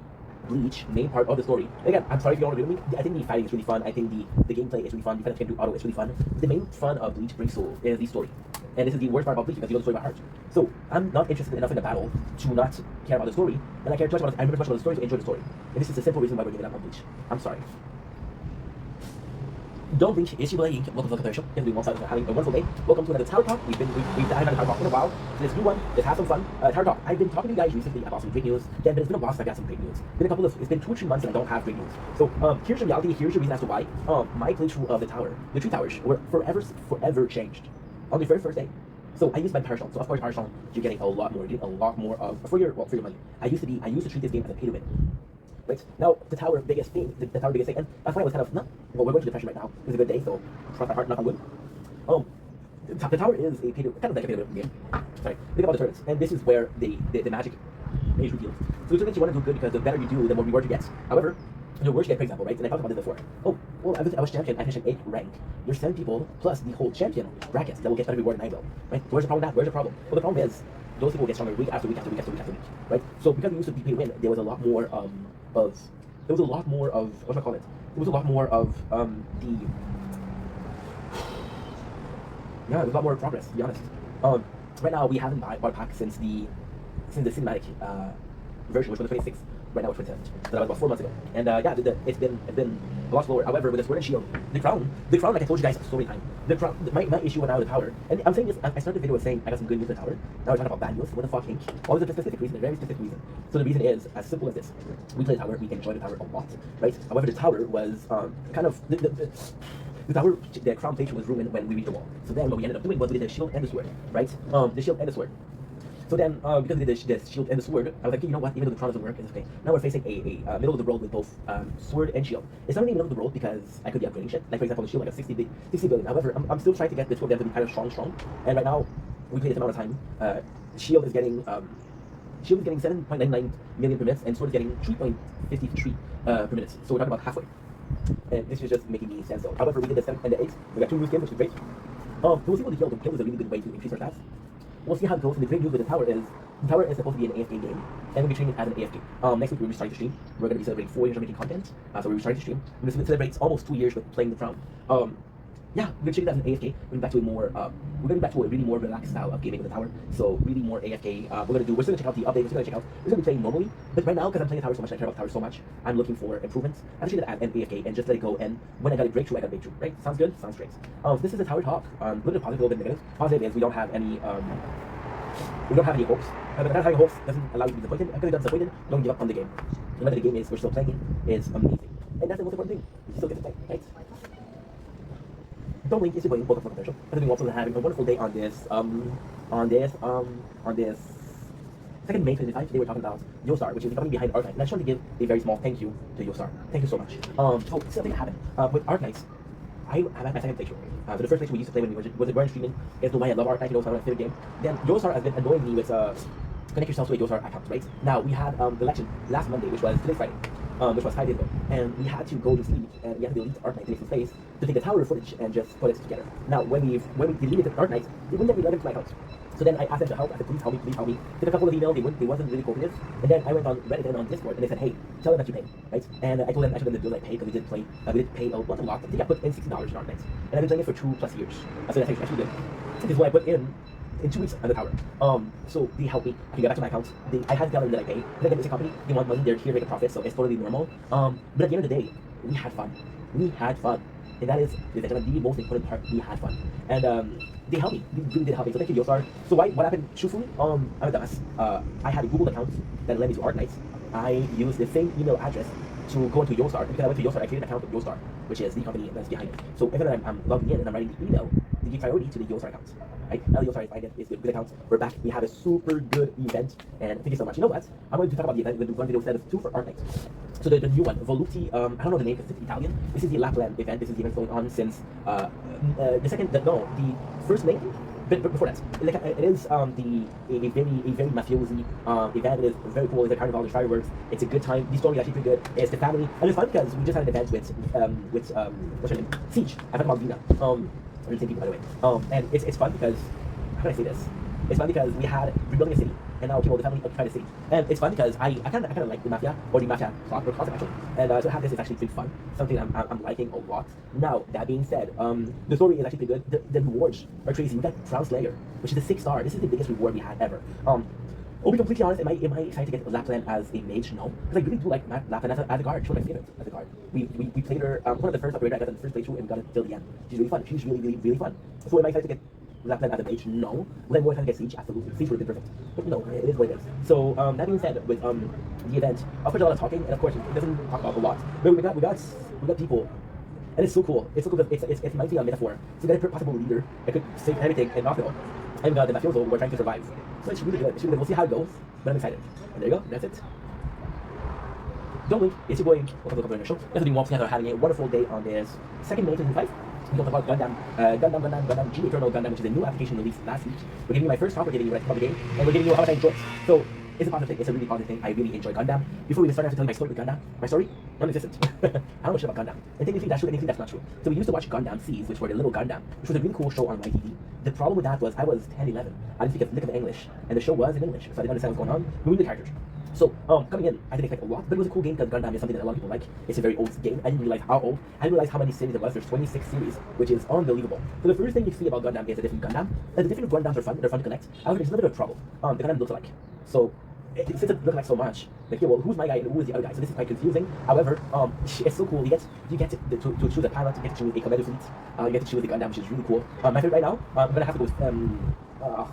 S1: Bleach, main part of the story. Again, I'm sorry if you don't agree with me. I think the fighting is really fun. I think the gameplay is really fun. You can do auto, it's really fun. The main fun of Bleach Brings Soul is the story. And this is the worst part about Bleach because you know the story by heart. So I'm not interested enough in the battle to not care about the story. And I care too much about I remember too much about the story to enjoy the story. And this is the simple reason why we're giving up on Bleach. I'm sorry. Don't blink, it's your Inc. Welcome to the show. It's been one side having a wonderful day. Welcome to another Tower Talk. We've had a Tower Talk in a while. So let's do one. Let's have some fun. Tower Talk. I've been talking to you guys recently about some great news. Then it's been a while since I got some great news. It's been 2 or 3 months and I don't have great news. So here's the reality. Here's the reason as to why my playthrough of the 3 towers were forever changed on the very first day. So I used my Parashon. So of course Parashon, you're getting a lot more. You're getting a lot more of for your money. I used to treat this game as a pay to win. Right? Now, the tower biggest thing, and that's why I was kind of, no, well, we're going to depression right now. It's a good day, so cross my heart, knock on wood. The tower is a kind of like a pay-to-win game. Sorry, think about the turrets, and this is where the magic is revealed. So the turrets you want to do good because the better you do, the more reward you get. However, the worse you get, for example, right? And I talked about this before. Oh, well, I was champion, I finished an 8th rank. There's 7 people plus the whole champion bracket that will get better reward than I will, right? So where's the problem with that? Where's the problem? Well, the problem is, those people get stronger week after week after week after week after week, right? So because we used to be pay to win, there was a lot more of what do I call it? There was a lot more of there was a lot more progress, to be honest. Right now we haven't bought a pack since the cinematic version, which was the 26th. Right now it's 27th. So that was about 4 months ago. And it's been a lot slower. However, with the Sword and Shield, the crown, like I told you guys so many times, the crown, my issue now with the tower, and I'm saying this, I started the video with saying I got some good news with the tower. Now we're talking about bad news. What the fuck, Hank? Well, there's a specific reason, a very specific reason. So the reason is as simple as this: we play the tower, we enjoy the tower a lot, right? However, the tower was kind of the tower, the crown playthrough was ruined when we reached the wall. So then what we ended up doing was we did the shield and the sword, right? The shield and the sword. So then, because we did the shield and the sword, I was like, you know what, even though the crown doesn't work, it's okay. Now we're facing a middle of the road with both sword and shield. It's not really middle of the road because I could be upgrading shit. Like for example, the shield like a 60 billion. However, I'm still trying to get the 2 of them to be kind of strong. And right now, we play this amount of time. Shield is getting 7.99 million per minute, and sword is getting 3.53 per minute. So we're talking about halfway. And this is just making me stand still. However, we did the 7th and the 8th. We got 2 new skins, which is great. So we'll see what the guild is a really good way to increase our stats. We'll see how it goes. And the great news with the tower is supposed to be an AFK game, and we'll be treating it as an AFK. Next week we're restarting the stream. We're going to be celebrating 4 years of making content, so we're restarting the stream. We're going to celebrate almost 2 years with playing the crown. We're going to treat it as an AFK. We're going back to a really more relaxed style of gaming with the tower. So really more AFK. We're still going to check out the update. We're going to be playing normally, but right now because I'm playing the tower so much, I care about the tower so much, I'm looking for improvements. I'm treating it as an AFK and just let it go. And when I got a breakthrough, I got a breakthrough. Right? Sounds good. Sounds great. This is a tower talk. A little bit positive, a little bit negative. Positive is we don't have any hopes. But not having hopes doesn't allow you to be disappointed. Because you're not disappointed, don't give up on the game. No matter the game is, we're still playing it, is amazing. And that's the most important thing. You still get to play, right? Don't blink, it's your boy, welcome to the commercial. I'm also having a wonderful day on this 2nd May 2025. Today we're talking about Yosar, which is the company behind Arknight. And I just want to give a very small thank you to Yosar. Thank you so much. So something happened. With Arknight, I'm at my 2nd playthrough. So the first playthrough we used to play when we weren't streaming. You guys know why I love Arknight, you know, it's my favorite game. Then Yosar has been annoying me with connect yourself to a Yosar account, right? Now we had the election last Monday, which was today's Friday. Which was 5 days ago, and we had to go to sleep, and we had to delete Arknight to make some space to take the tower footage and just put it together. Now, when we deleted Arknight, it wouldn't let me log into my account. So then I asked them to help. I said, please help me. Did a couple of emails, they wasn't really cooperative. And then I went on Reddit and on Discord, and they said, hey, tell them that you pay, right? And I told them the bill I pay, because we did pay a lot. I think I put in $60 in Arknight, and I've been playing it for 2+ years. So that's actually good. This is what I put in 2 weeks on the tower. So they helped me. I can get back to my account. I had to tell them that I pay. But again, it's a company. They want money. They're here to make a profit, so it's totally normal. But at the end of the day, we had fun. And that is the most important part. We had fun. And they helped me. They really did help me. So thank you, Yosar. So what happened? Truthfully, I'm a dumbass. I had a Google account that led me to Arknight. I used the same email address to go into Yostar. Because I went to Yostar, I created an account with Yostar, which is the company that's behind it. So every time I'm logging in and I'm writing the email, they give priority to the Yostar account. Right? Now the Yostar is behind it. It's a good account. We're back. We have a super good event, and thank you so much. You know what? I'm going to talk about the event with one video instead of two for Art Night. So the new one, Voluti, I don't know the name because it's Italian. This is the Lapland event. This is the event going on since the first May. But before that, it is a very mafiosi event. It is very cool. It's a carnival. There's fireworks. It's a good time. The story is actually pretty good. It's the family, and it's fun because we just had an event with what's her name? Siege. I forgot about Vina. I'm the same people by the way. And it's fun because how can I say this? It's fun because we had rebuilding a city, and now people, the family occupied the city. And it's fun because I kind of like the mafia or the mafia plot or concept actually. And so to have this is actually pretty fun. Something I'm liking a lot. Now that being said, the story is actually pretty good. The rewards are crazy. We got Crown Slayer, which is a 6-star. This is the biggest reward we had ever. I'll be completely honest, am I excited to get Lapland as a mage? No. Because I really do like Lapland as a guard. She's my favorite as a guard. We played her, one of the first operator I got in the first playthrough, and we got it till the end. She's really fun. She's really fun. So am I excited to get Lapland as a mage? No. Will I more excited to get Siege? Absolutely. Siege would have been perfect. But no, it is what it is. So that being said, with the event, of course a lot of talking, and of course it doesn't talk about a lot. But we got people. And it's so cool. It's so cool because it might be a metaphor. So you got a possible leader that could save everything in Knoxville. And we got the mafioso who are trying to survive. So it's really good. It's really good. We'll see how it goes. But I'm excited. And there you go. That's it. Don't wink. It's your boy Ink. Welcome to the Company Show. Yesterday, we are having a wonderful day on this 2nd May 2025. We talked about Gundam G Eternal Gundam, which is a new application released last week. We're giving you my first talk. We're giving you about the game. And we're giving you how much I enjoy it. So it's a positive thing. It's a really positive thing. I really enjoy Gundam. Before we even start, I have to tell you my story with Gundam. My story? Non-existent. I don't know shit about Gundam. And technically that's true, and anything that's not true. So we used to watch Gundam Seas, which were the little Gundam, which was a really cool show on YTV. The problem with that was I was 10, 11. I didn't speak a lick of English, and the show was in English, so I didn't understand what's going on. We knew the characters. So, coming in, I didn't expect a lot, but it was a cool game because Gundam is something that a lot of people like. It's a very old game. I didn't realize how old. I didn't realize how many series there was. There's 26 series, which is unbelievable. So the first thing you see about Gundam is a different Gundam. And the different Gundams are fun. They're fun to connect. However, there's a little bit of trouble. The Gundam looks alike. So, since it looks like so much, like, yeah, well, who's my guy and who is the other guy? So this is quite confusing. However, it's so cool. You get to choose a pilot, you get to choose a commando fleet, you get to choose the Gundam, which is really cool. My favorite right now, I'm gonna have to go with, I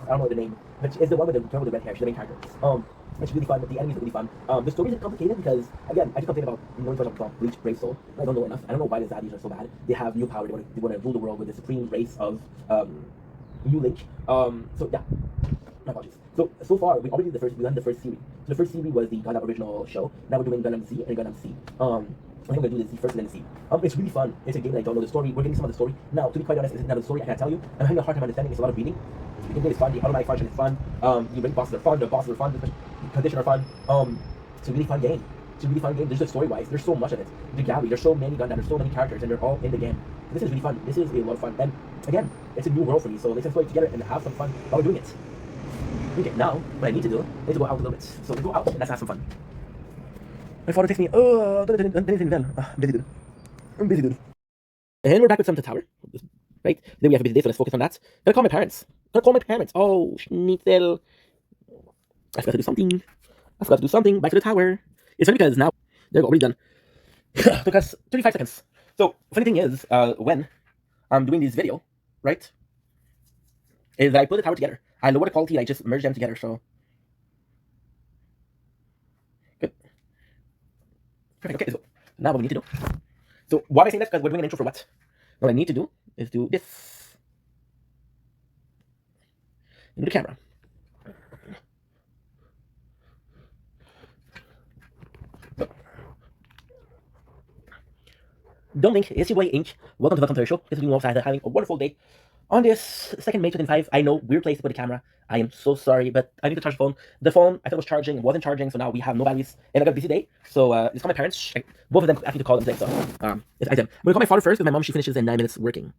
S1: don't know the name, but it's the one with the girl with the red hair. She's the main character. It's really fun. The enemies are really fun. The story isn't complicated because, again, I just complain about knowing so much about Bleach, Brave Soul. I don't know enough. I don't know why the Zaddies are so bad. They have new power. They want to rule the world with the supreme race of New Link. So yeah. My apologies. So far, we already did we done the first series. So the first series was the Gundam original show. Now we're doing Gundam Z and Gundam C. I think I'm gonna do the Z first and then the C. It's really fun. It's a game that I don't know the story. We're getting some of the story. Now, to be quite honest, it's another story I can't tell you. I'm having a hard time understanding. It's a lot of reading. The game is fun. The automatic function is fun. The rank bosses are fun. The bosses are fun. The condition are fun. It's a really fun game. It's a really fun game. There's just story-wise. There's so much of it. The gallery. There's so many Gundam. There's so many characters, and they're all in the game. This is really fun. This is a lot of fun. And again, it's a new world for me. So let's explore it together and have some fun while we're doing it. Okay, now what I need to do is to go out a little bit. So we go out and let's have some fun. My father takes me. Oh, I'm busy dude. I'm busy dude. And we're back with some tower. Right? Then we have a busy day, so let's focus on that. Gotta call my parents. Oh, Schnitzel. I forgot to do something. Back to the tower. It's funny because now they're already done. Took us 35 seconds. So funny thing is, when I'm doing this video, right, is that I put the tower together. I lower the quality. I just merge them together. So good. Perfect. Okay. So now what we need to do. So why am I saying that? Because we're doing an intro for what? What I need to do is do this. Into the camera. Don't think, it's your boy Ink. Welcome to the show. This is Wolf having a wonderful day. On this 2nd May 2025, I know weird place to put the camera. I am so sorry, but I need to charge the phone. The phone, I thought was charging, it wasn't charging, so now we have no batteries. And I got a busy day, so just call my parents. Both of them asked me to call them today, so it's item. I'm gonna call my father first, because my mom, she finishes in 9 minutes working.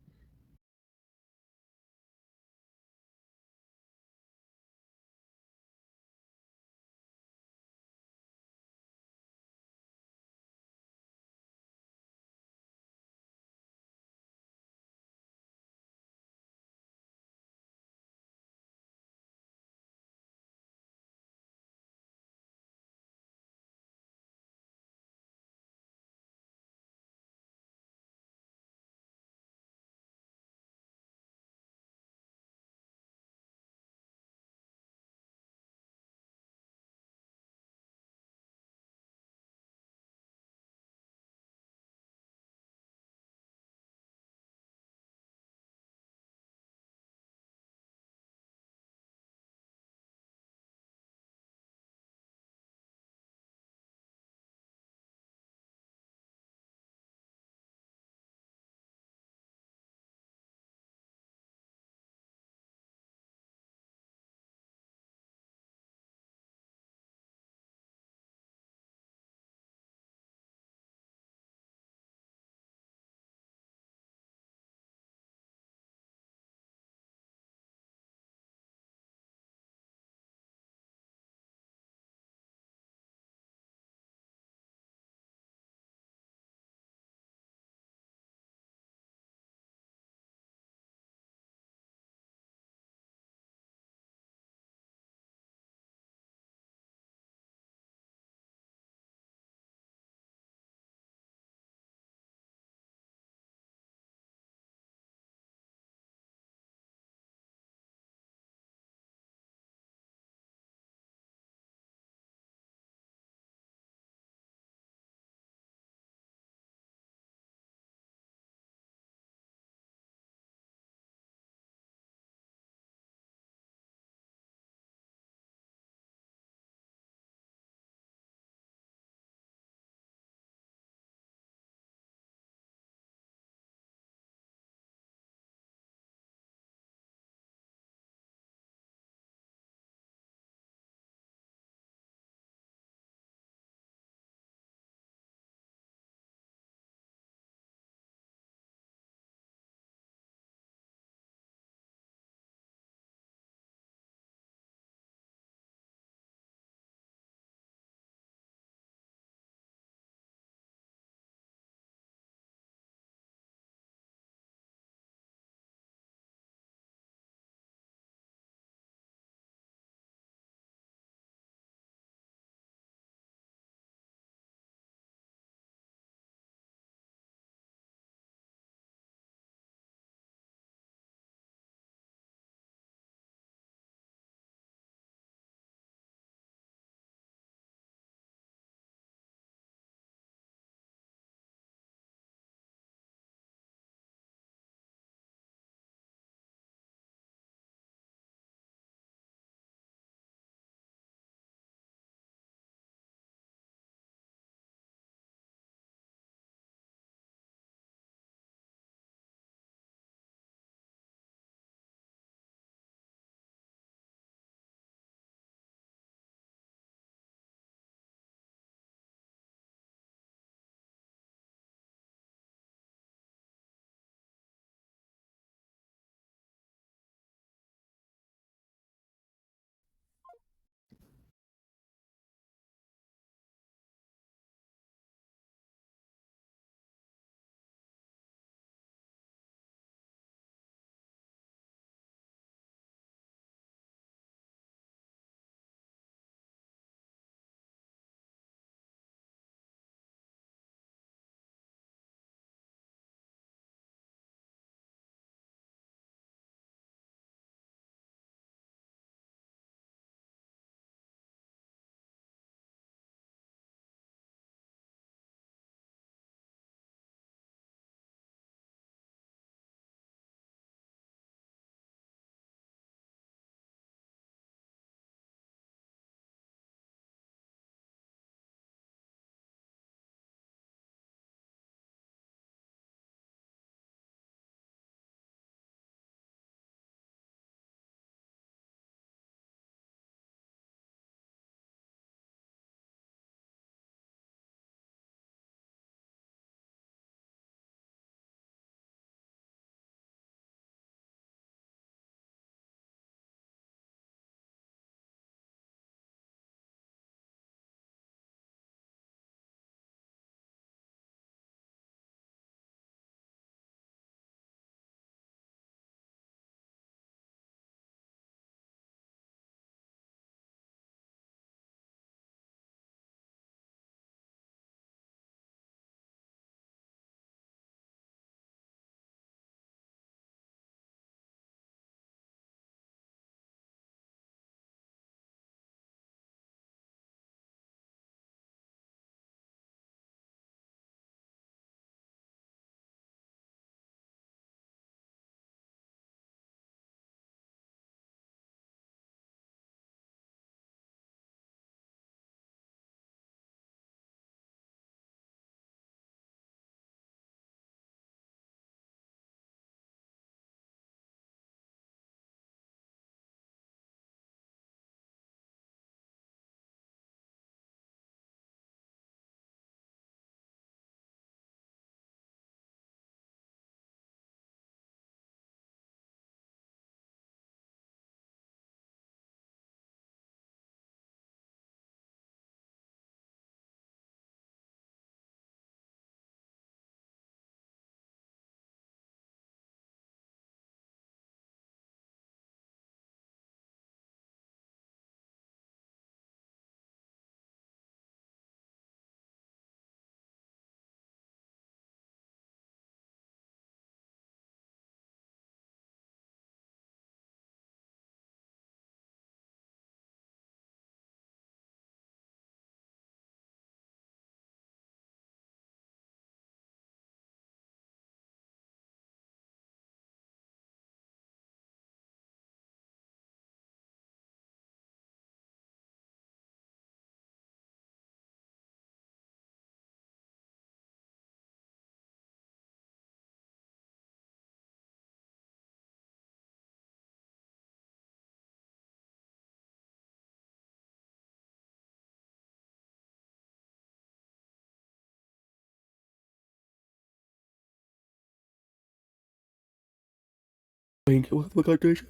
S1: morning. Look like this.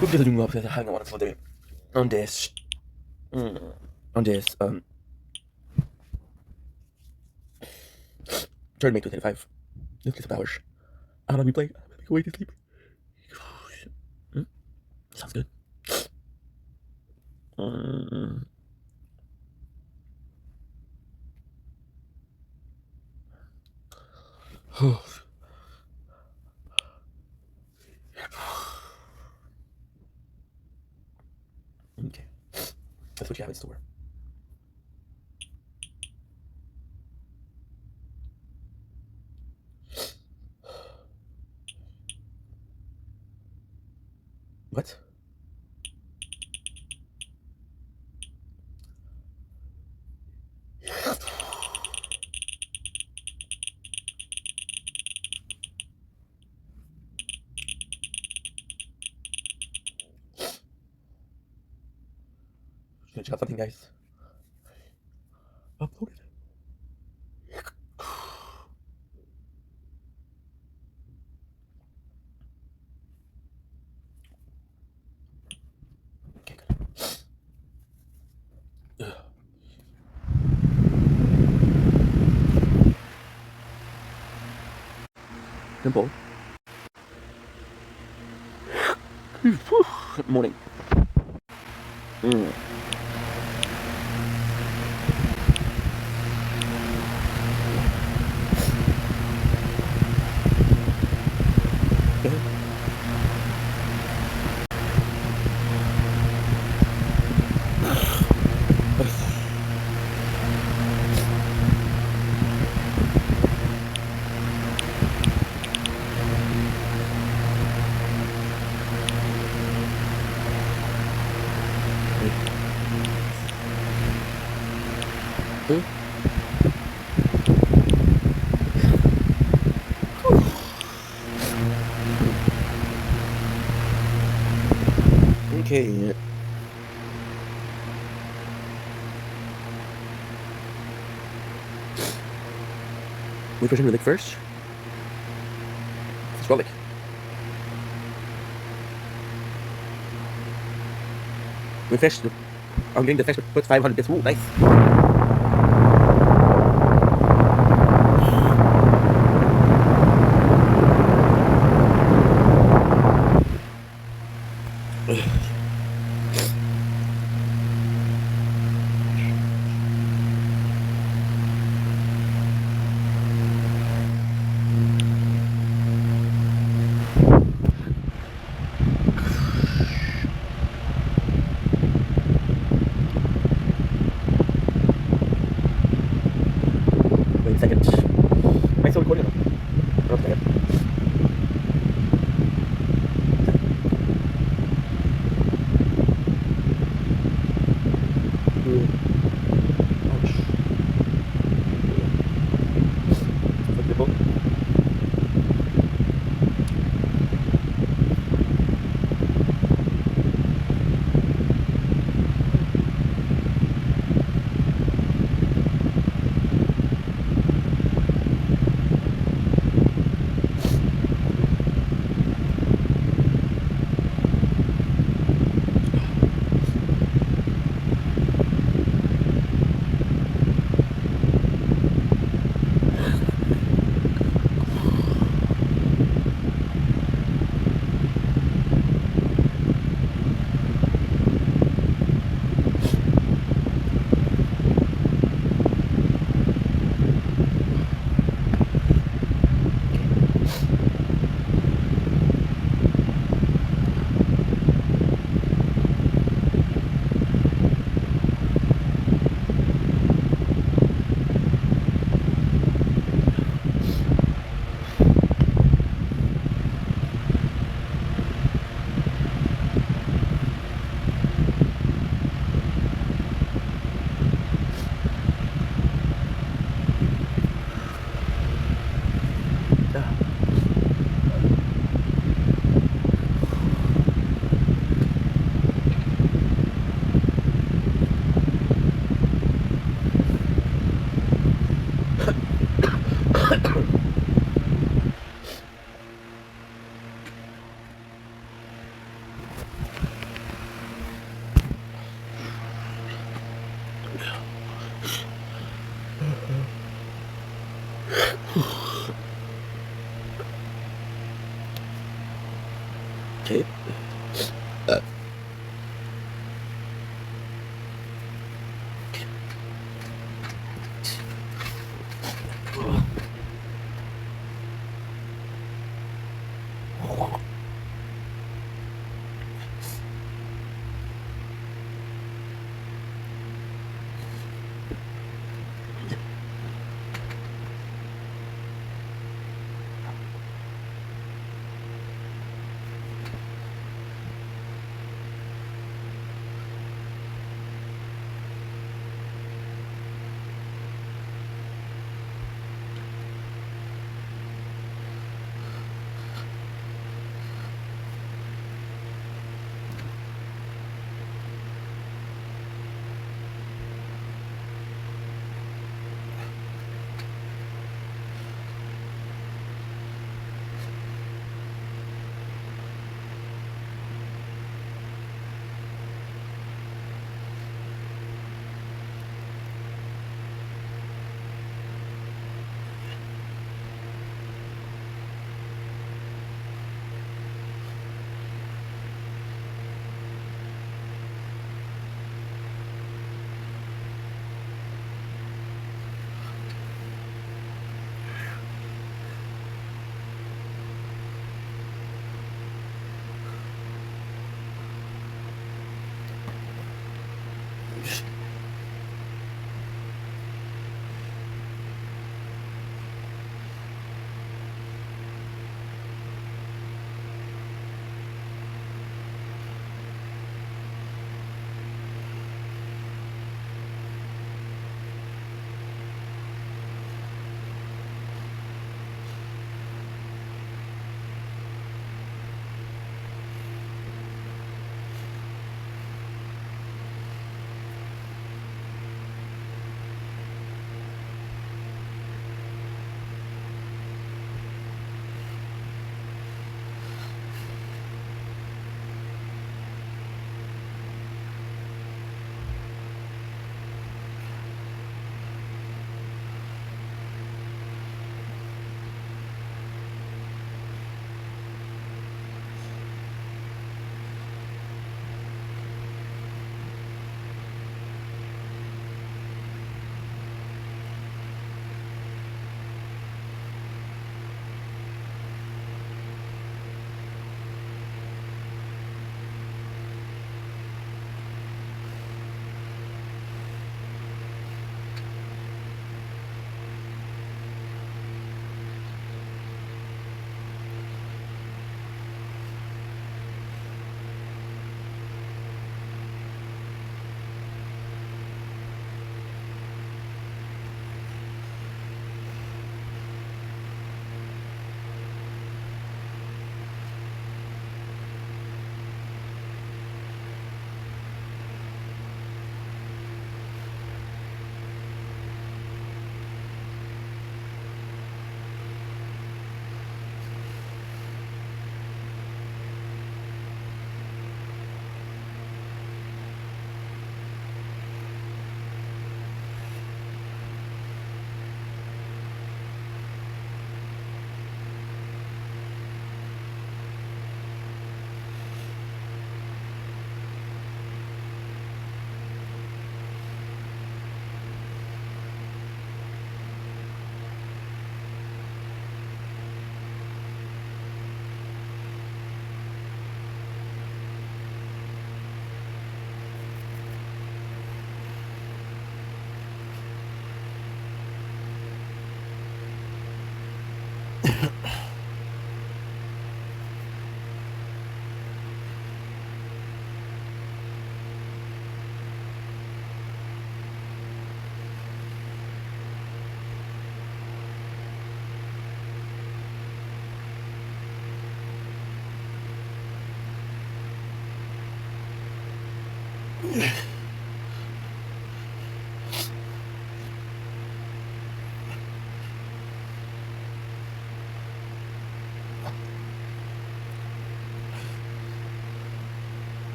S1: Look at the new upstairs. Hang on for the on this. On this. Turn me to 35. Let's get some hours. I'm gonna be playing. I'm gonna be way to sleep. Sounds good. Okay. That's what you have in store. What? Gonna check out something, guys. Upload it. Okay, good. Simple. Morning. Okay. Which version we lick first? It's garlic. We fish. I'm getting the fish with 500 bits. Ooh, nice. Wait a second. Am I still recording? Okay.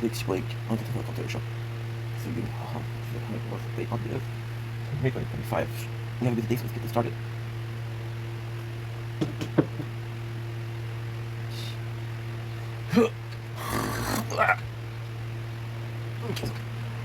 S1: Weeks break, anche se conto show. So you was they on the May 2025. We have a busy day, so let's get this started. Okay. Okay.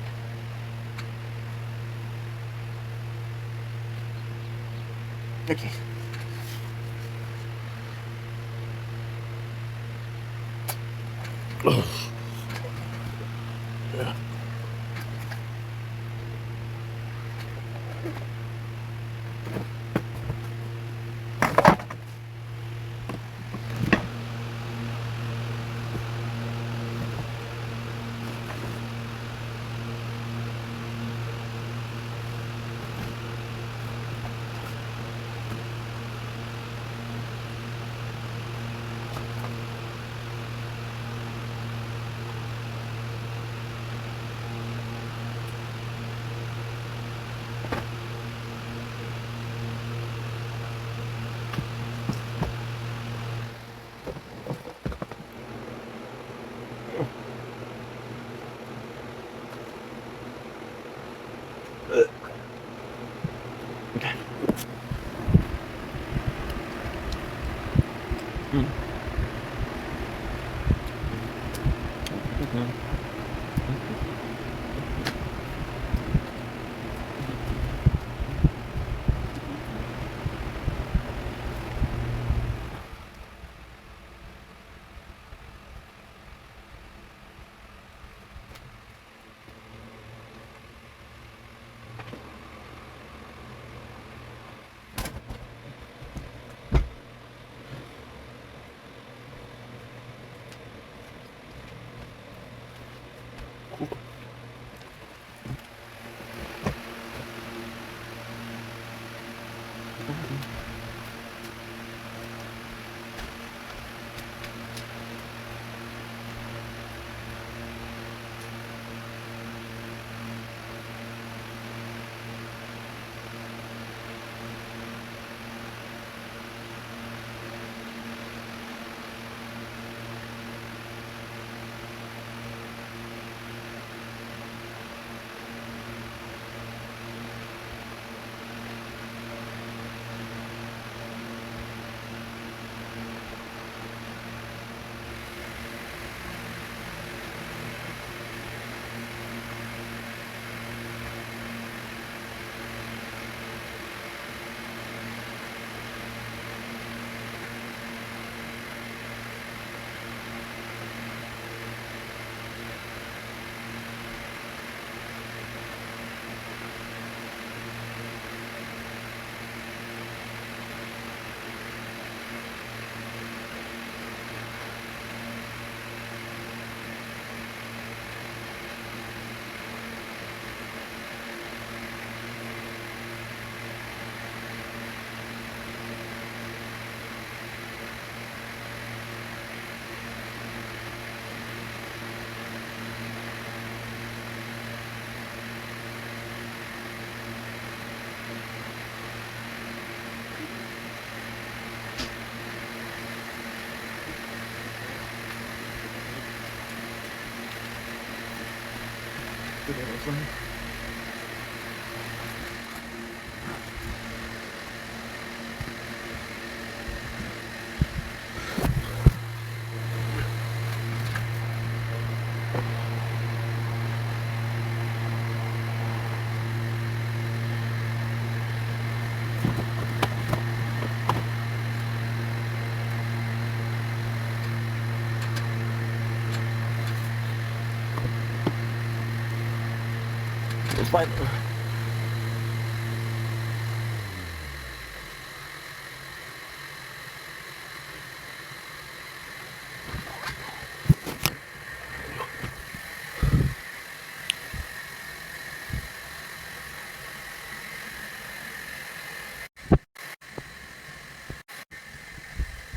S1: It's fine.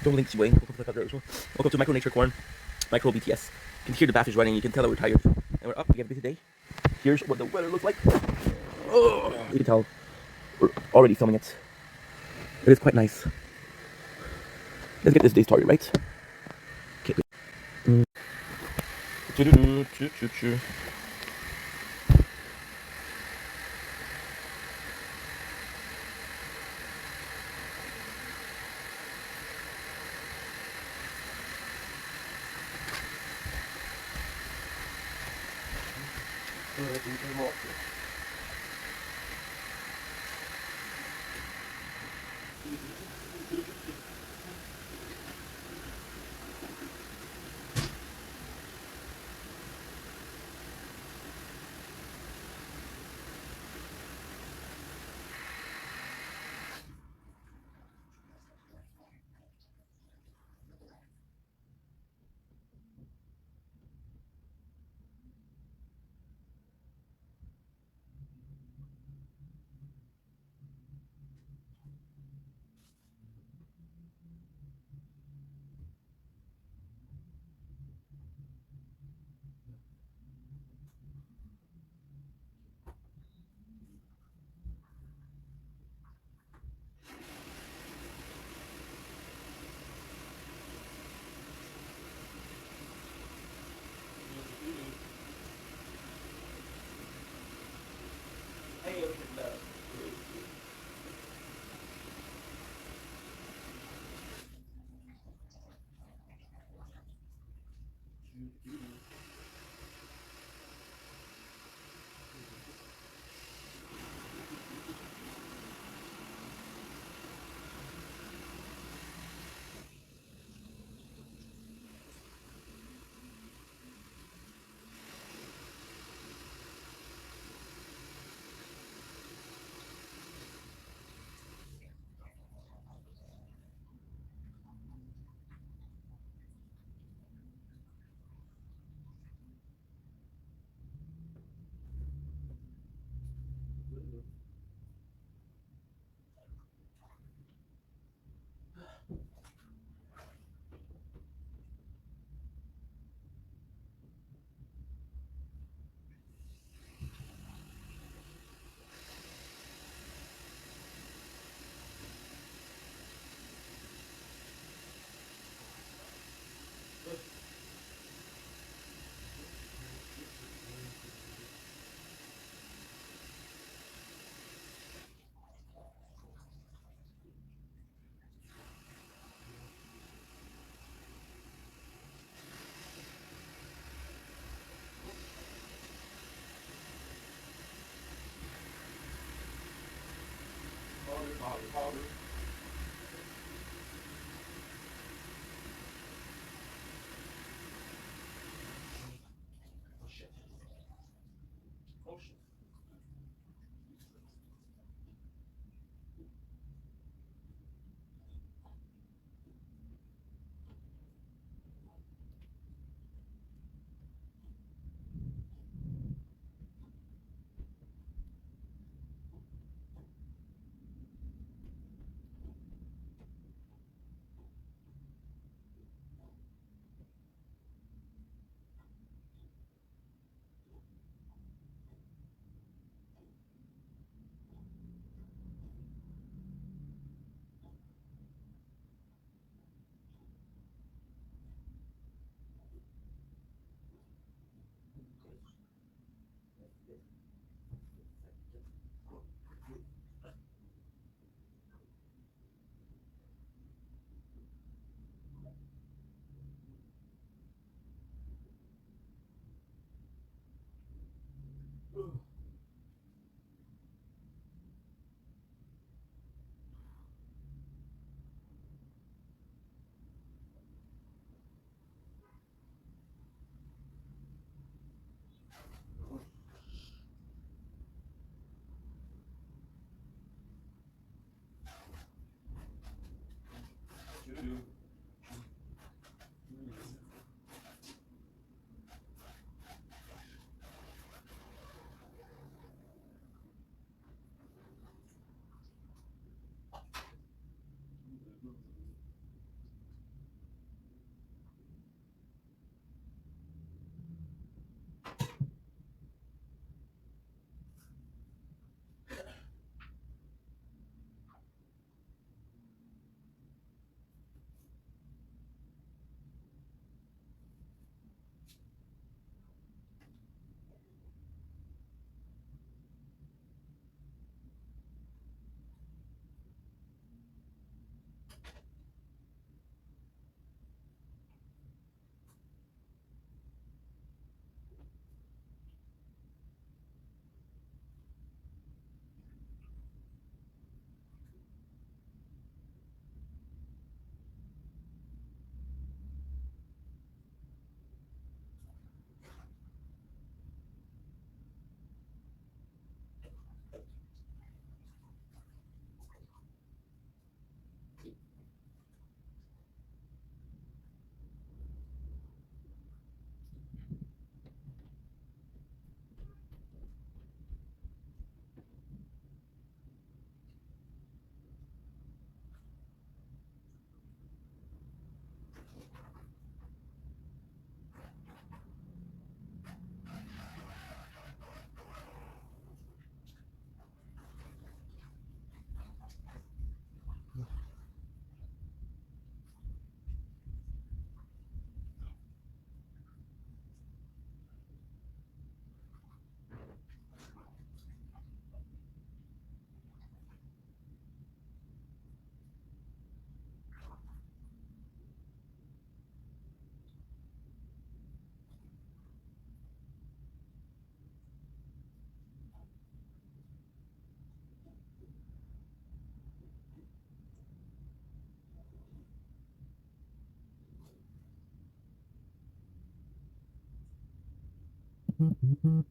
S1: Don't link Wayne. Welcome to the Cutler as well. Welcome to Micro Nature Corn, Micro BTS. You can hear the bath is running. You can tell that we're tired. And we're up. We have a busy day. Here's what the weather looks like. Oh, you can tell we're already filming it. It is quite nice. Let's get this day started, right? Okay. Choo-choo-choo-choo-choo. Okay.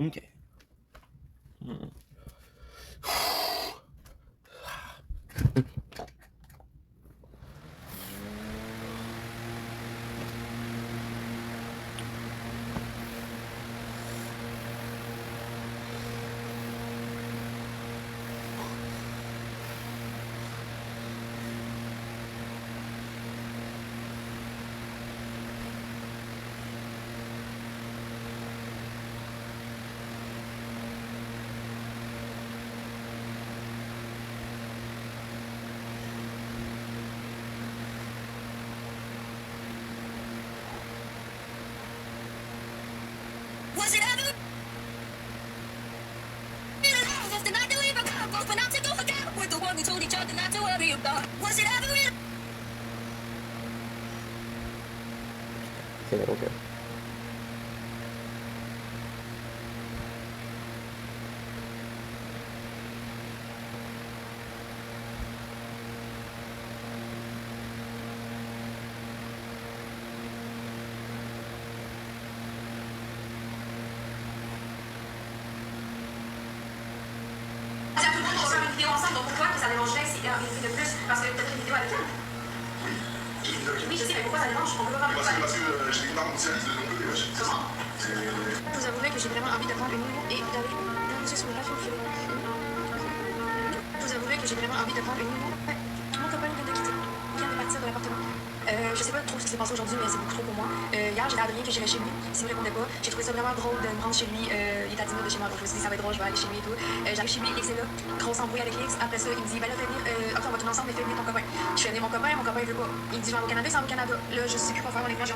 S1: Okay. nothing not to worry about. Was it ever real? Sing, I don't care.
S2: Ensemble, donc pourquoi que ça dérangerait s'il y a une fille de plus? Parce que peut-être une vidéo avec elle. Oui, je sais, mais pourquoi ça dérange? On peut pas parler.
S3: Parce que j'ai une marque aussi à de l'autre côté, wesh.
S2: Comment? Vous avouerez que j'ai vraiment envie de prendre une nuit et d'aller danser sur la fille. Vous avouerez que j'ai vraiment envie de prendre une nuit. Mon copain vient de quitter. Il vient de partir de l'appartement. Je sais pas trop ce qui s'est passé aujourd'hui, mais c'est beaucoup trop pour moi. Hier, j'ai dit à Adrien que j'irais chez lui. S'il me répondait pas, j'ai trouvé ça vraiment drôle de me rendre chez lui. Il est à 10 minutes de chez moi, donc je me suis dit, ça va être drôle, je vais aller chez lui et tout. J'arrive chez lui, X est là. Grosse embrouille avec X. Après ça, il me dit, ben là, fais venir. Ok, on va tout ensemble, mais fais venir ton copain. Je fais venir mon copain il veut pas. Il me dit, je vais au Canada, il s'en va au Canada. Là, je sais plus quoi faire, honnêtement, j'ai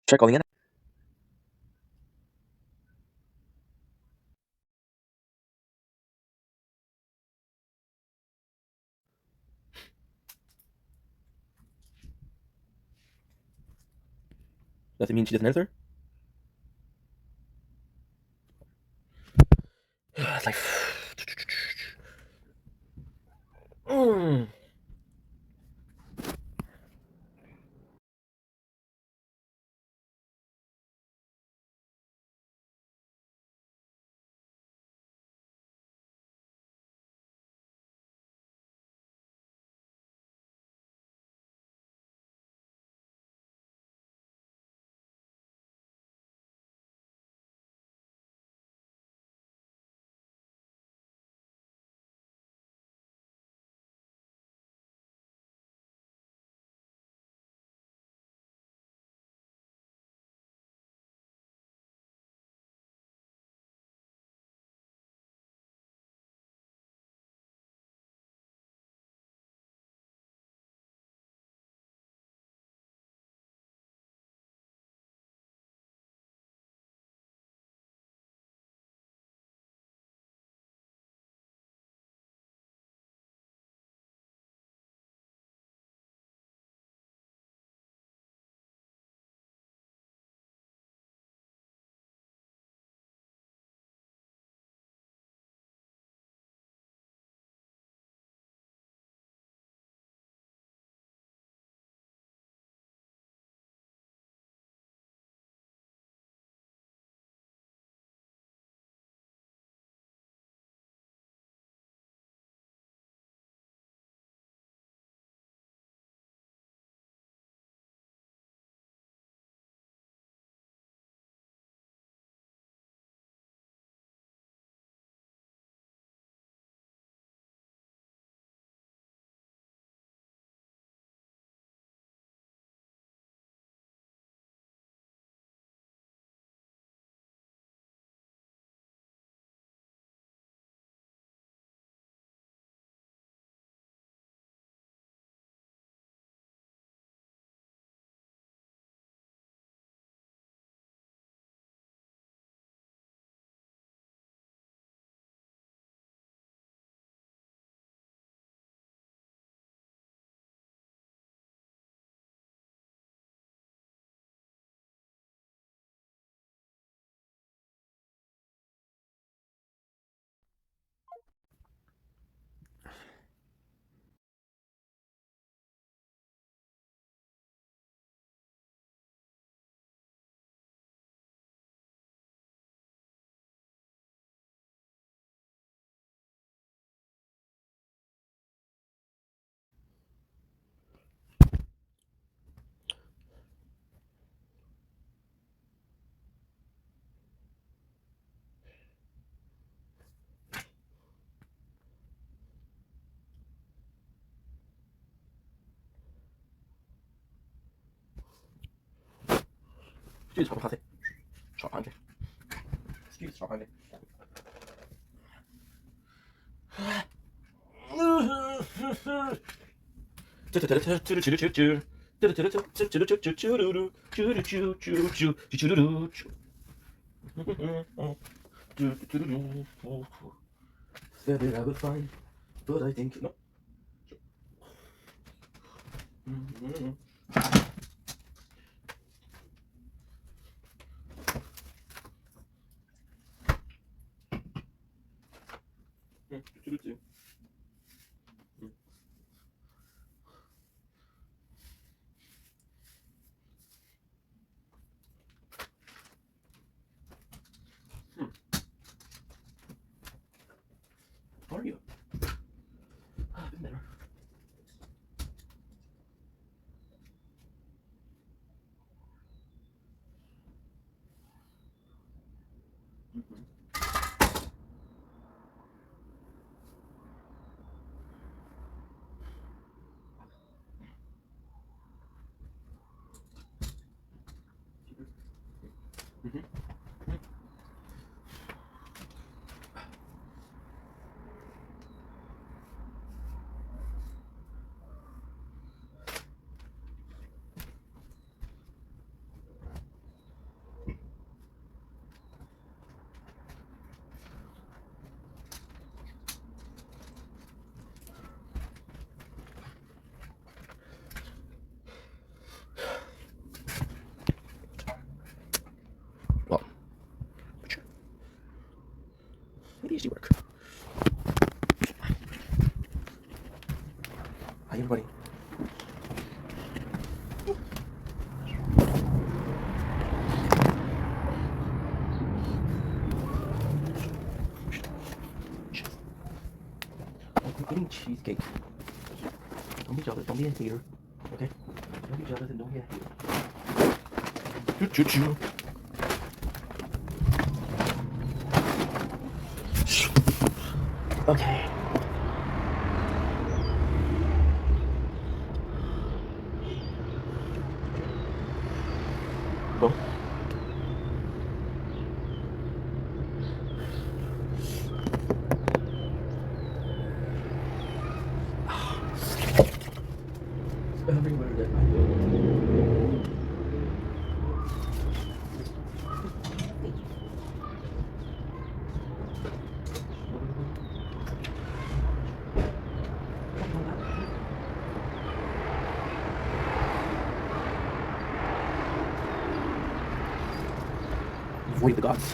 S1: Try calling in. Does it mean she doesn't answer? It's like. Excuse, je parle pas français. Je parle anglais. Excuse, je parle anglais. Said that I would find, but I think no. How are you? I've been better. Well, sure. Maybe it work. Hi, everybody. I'm eating cheesecake. Don't be jealous. Don't be a hater. Okay? Don't be jealous and don't be a hater. Choo-choo-choo. Okay. Bon. Everywhere that I go. Avoid the gods.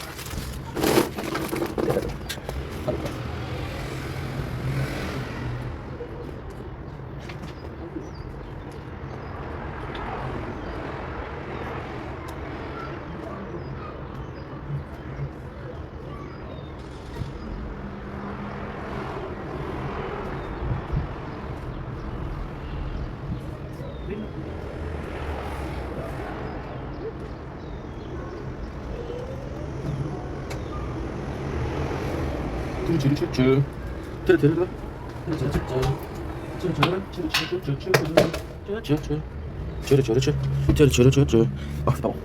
S1: Oh, c'est pas bon.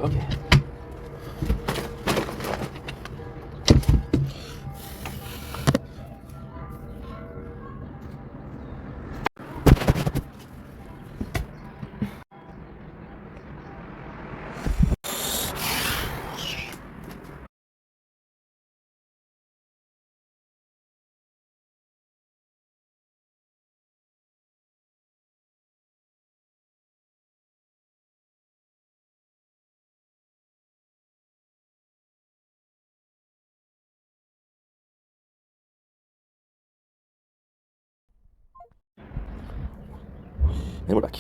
S1: Okay. And we're back.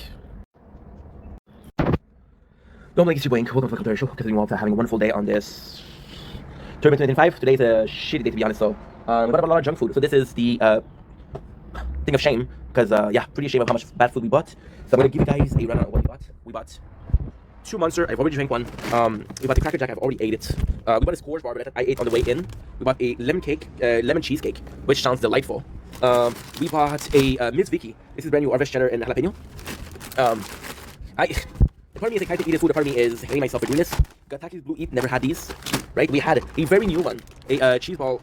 S1: Normally it's your Wayne, welcome to the Commentary Show, because you all for having a wonderful day on this Tournament 2005. Today's a shitty day, to be honest, so we got a lot of junk food. So this is the thing of shame, because yeah, pretty ashamed of how much bad food we bought. So I'm going to give you guys a rundown of what we bought. We bought 2 Monster, I've already drank one. We bought the Cracker Jack, I've already ate it. We bought a S'mores bar, but I ate on the way in. We bought a lemon cheesecake, which sounds delightful. We bought a Miss Vicky. This is brand new Arvest cheddar and jalapeno. The part of me is excited to eat this food. The part of me is hating myself for doing this. Gataki's Blue Eat never had these, right? We had a very new one, a cheese ball,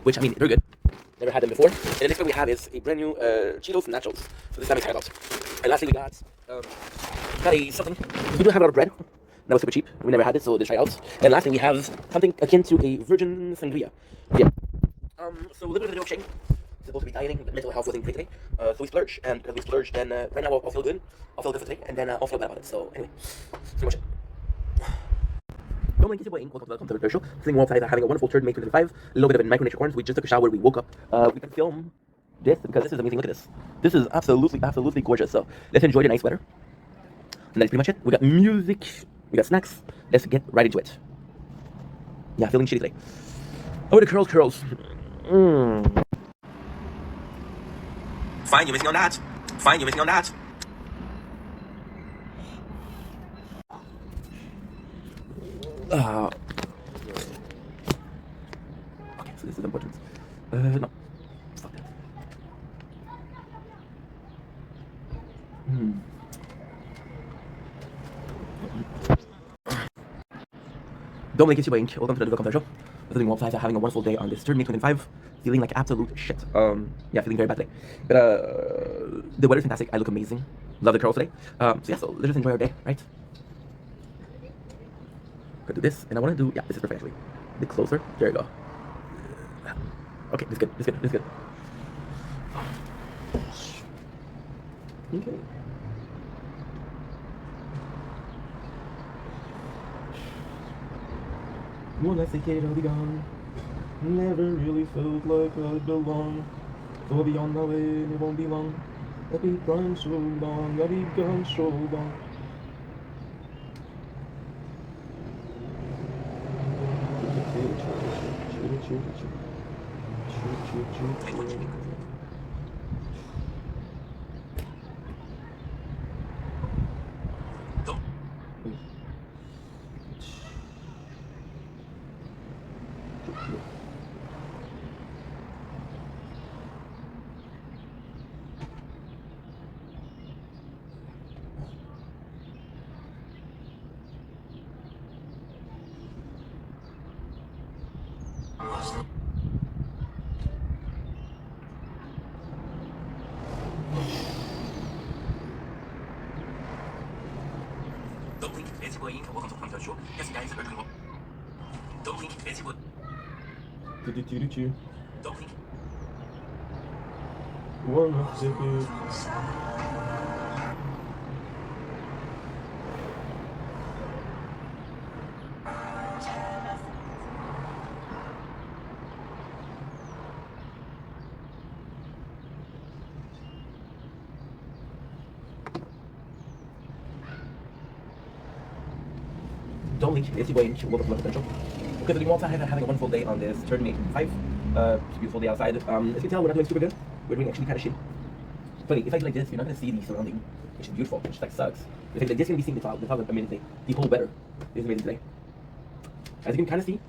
S1: which I mean they're good. Never had them before. And the next one we have is a brand new Cheetos and Nachos. So this is what I'm excited about. And lastly we got a something. We don't have a lot of bread. That was super cheap. We never had it, so let's try it out. And lastly we have something akin to a virgin sangria. Yeah. So a little bit of a milkshake. Supposed to be dieting, but mental health wasn't great today. So we splurged, and because we splurged, then right now I'll feel good. I'll feel good for today, and then I'll feel bad about it. So anyway, so much. Don't mind your boy Ink. Welcome to the Third Show. Sitting alongside having a wonderful third May 2025. A little bit of a micro nature corners. We just took a shower. We woke up. We can film this because this is amazing. Look at this. This is absolutely gorgeous. So let's enjoy the nice weather. And that's pretty much it. We got music. We got snacks. Let's get right into it. Yeah, feeling shitty today. Oh, the curls. Fine, you're missing on that. Fine, you're missing on that. Okay, so this is important. No. Fuck that. Don't make it your ink. Welcome to the Welcome Show. Feeling outside, having a wonderful day on this 3rd May 2025. Feeling like absolute shit. Yeah, feeling very bad today. But the weather's fantastic. I look amazing. Love the curls today. So yeah, so let's just enjoy our day, right? Gonna do this, and I want to do, yeah, this is perfect actually. A bit closer. There you go. Okay, this is good. Okay. When I say Kate, I'll be gone. Never really felt like I belong. So I'll be on my way, and it won't be long. I'll be gone so long, I'll be gone so long. Don't blink, it's your boy Ink. Welcome to the Third Show. Yes, you guys are doing well. Don't blink, it's your boy. Don't blink. One second. Don't leak, it's your boy Ink. Welcome to the Third Show. Okay, so we're outside having a wonderful day on this 3rd May 2025. It's a beautiful day outside. As you can tell, we're not doing super good. We're doing actually kind of shit. Funny, if I do like this, you're not going to see the surrounding, which is beautiful, which like sucks. If I do like this, you're going to be seeing the clouds amazing. The whole weather is amazing today. As you can kind of see,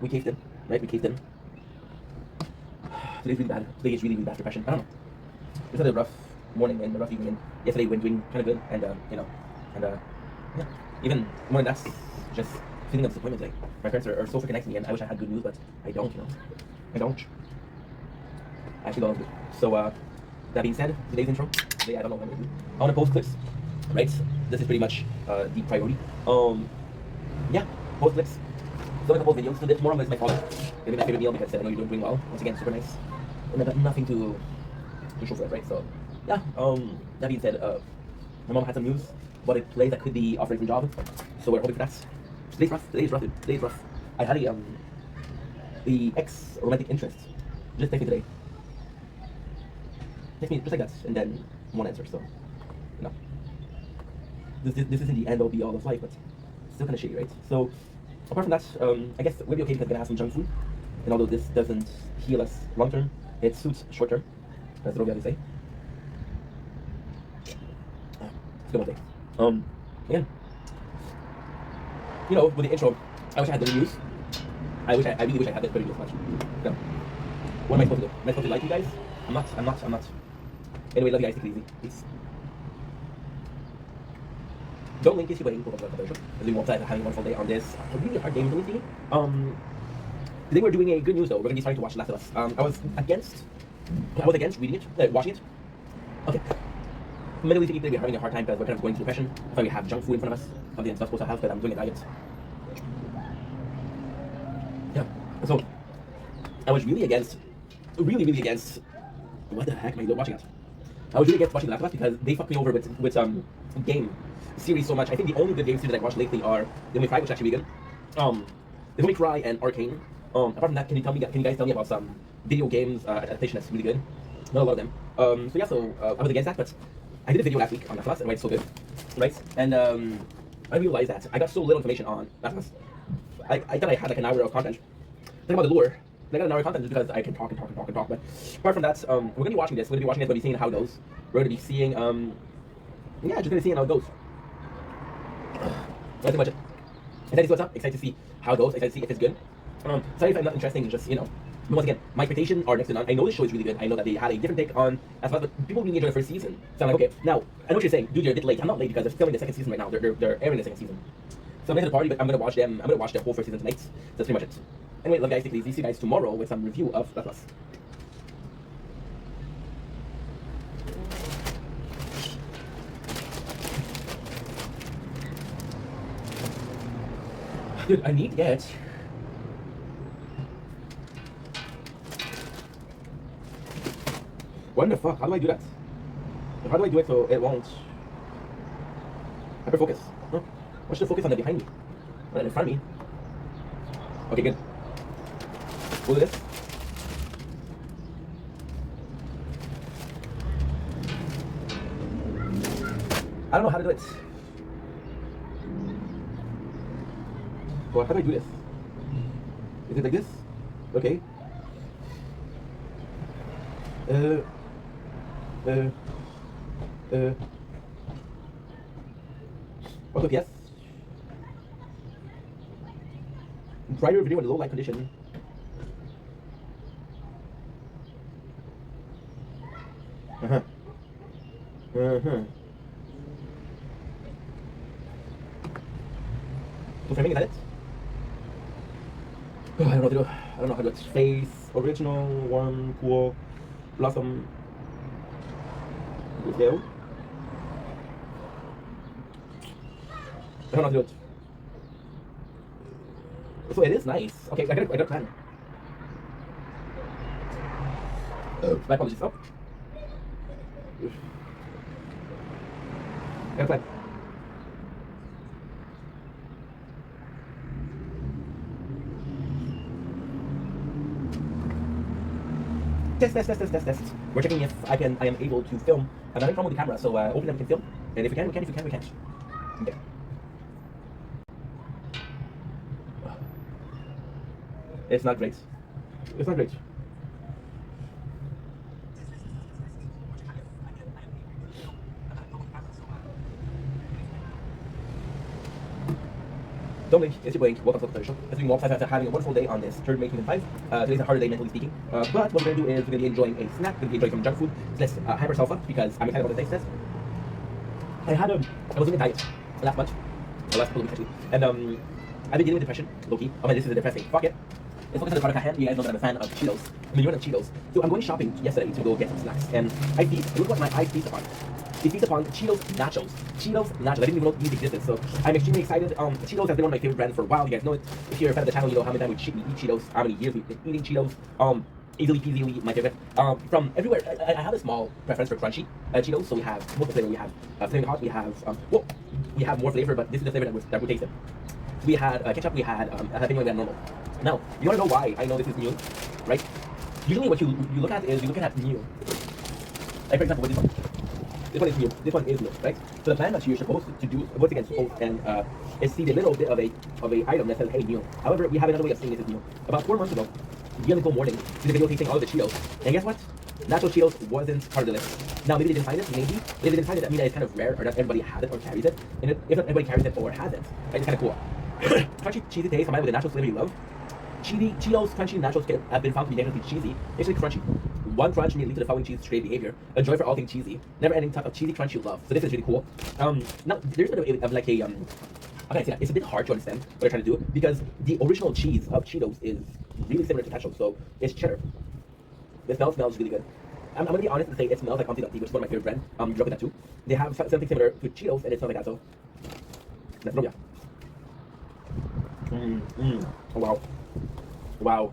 S1: we caved in, right? We caved in. Today's really bad. Today is really bad depression. I don't know. It's had a rough morning and a rough evening. And yesterday we went doing kind of good, and yeah. Even more than that's just feeling of disappointment today. My parents are so freaking nice to me, and I wish I had good news, but I don't, I don't. I actually don't. So, that being said, today's intro, today I don't know what I'm gonna do. I wanna post clips, right? This is pretty much the priority. Yeah, post clips. So I'm gonna post videos. So tomorrow is my father. Gonna be my favorite meal because I know you're doing well. Once again, super nice. And I got nothing to show for it, right? So, yeah. That being said, my mom had some news about a place that could be offering some job. So we're hoping for that. Today's rough. I had the ex-romantic interest just text me today. Text me just like that, and then won't answer. So, this isn't the end all be all of life, but it's still kind of shitty, right? So, apart from that, I guess we'll be okay because we're gonna have some junk food. And although this doesn't heal us long term, it suits short term. That's what we have to say. It's a good one day. again, you know, with the intro, I wish I had the reviews. I really wish I had the reviews much. So, what am I supposed to do? Am I supposed to lie to you guys? I'm not. Anyway, love you guys, take it easy. Peace. Don't link is waiting for the commercial. As we won't having a wonderful day on this really hard game doing TV. Today we're doing a good news though. We're gonna be starting to watch Last of Us. I was against reading it, watching it. Okay. Mentally speaking, we're having a hard time because we're kind of going through depression. I thought we have junk food in front of us. Something that's not supposed to have, but I'm doing a diet. Yeah. So I was really against. What the heck am I watching it? I was really against watching Last of Us because they fucked me over with game series so much. I think the only good game series that I watched lately are Devil May Cry, which is actually vegan. Devil May Cry and Arcane. Apart from that, can you guys tell me about some video games adaptation that's really good? Not a lot of them. I was against that, but I did a video last week on Last of Us, and it's so good, right? And I realized that I got so little information on Last of Us. I thought I had like an hour of content. Think about the lore. I got an hour of content just because I can talk. But apart from that, we're gonna be watching this. We're gonna be seeing how it goes. We're gonna be seeing, just gonna see how it goes. That's pretty much it. Excited to see what's up. Excited to see how it goes. Excited to see if it's good. Sorry if I'm not interesting. Just but once again, my expectations are next to none. I know this show is really good. I know that they had a different take on as well, but people really enjoyed the first season. So I'm like, okay, now I know what you're saying, dude. You're a bit late. I'm not late because they're filming the second season right now. They're airing the second season. So I'm late to the party, but I'm gonna watch them. I'm gonna watch the whole first season tonight. So that's pretty much it. Anyway, love you guys. Take it easy. See you guys tomorrow with some review of Last of Us. Dude, I need to get. What in the fuck? How do I do that? How do I do it so it won't hyperfocus? No. Why should it focus on the behind me? Not in front of me. Okay, good. We'll do this. I don't know how to do it. So how do I do this? Is it like this? Okay. Auto PS. Try your video in low light condition. So framing, is that it? Oh, I don't know what to do. I don't know how to do it. Face, original, warm, cool, blossom, detail. I don't know how to do it. So it is nice. Okay, I got a plan. My apologies. Oh. I got a plan. Test. We're checking if I am able to film. I'm having problem with the camera, so open that we can film. And if we can, we can. If we can't, we can't. Okay. It's not great. It's not great. Dominic, it's your Blake. Welcome to the show. As we walk after having a wonderful day on this third May 2005. Today's a harder day mentally speaking. But what we're going to do is we're going to be enjoying a snack. We're going to be enjoying some junk food. So let's hype ourselves up because I'm excited about the taste test. I was doing a diet last month. Or last couple of weeks actually. And I've been dealing with depression, low-key. Oh man, this is depressing. Fuck it. Let's focus on the product at hand. You guys know that I'm a fan of Cheetos. I'm a fan of Cheetos. So I'm going shopping yesterday to go get some snacks. And look what my eyes feast upon. It feeds upon Cheetos Nachos. I didn't even know these existed, so I'm extremely excited. Cheetos has been one of my favorite brands for a while. You guys know it. If you're a fan of the channel, you know how many times we eat Cheetos, how many years we've been eating Cheetos. Easily peasy, my favorite. From everywhere, I have a small preference for crunchy Cheetos. So we have multiple flavor. We have flaming hot. We have more flavor, but this is the flavor that we tasted. We had ketchup. We had jalapeno. We had normal. Now, you want to know why I know this is new, right? Usually, what you look at is you look at new. Like for example, with this one. This one is new. This one is new, right? So the plan that you're supposed to do, once again, is see the little bit of a item that says, hey, new. However, we have another way of saying this is new. About 4 months ago, Giannico Morning did a video tasting all of the Cheetos, and guess what? Nacho Cheetos wasn't part of the list. Now, maybe they didn't find it, maybe. But if they didn't find it, that means that it's kind of rare, or not everybody has it or carries it. And if not everybody carries it or has it, it's kind of cool. Crunchy, cheesy taste combined with the nacho flavor you love. Cheetos, crunchy nachos have been found to be dangerously cheesy. Actually crunchy. One crunch may lead to the following cheese trade behavior. A joy for all things cheesy. Never ending type of cheesy crunch you love. So this is really cool. Now, there's a bit of like a, okay, see, it's a bit hard to understand what they're trying to do because the original cheese of Cheetos is really similar to nachos, so it's cheddar. The smell smells really good. I'm gonna be honest and say it smells like Humpty Dumpty, which is one of my favorite brands. You grew up with that too. They have something similar to Cheetos, and it smells like that. So let's go, yeah. Oh, wow. Wow.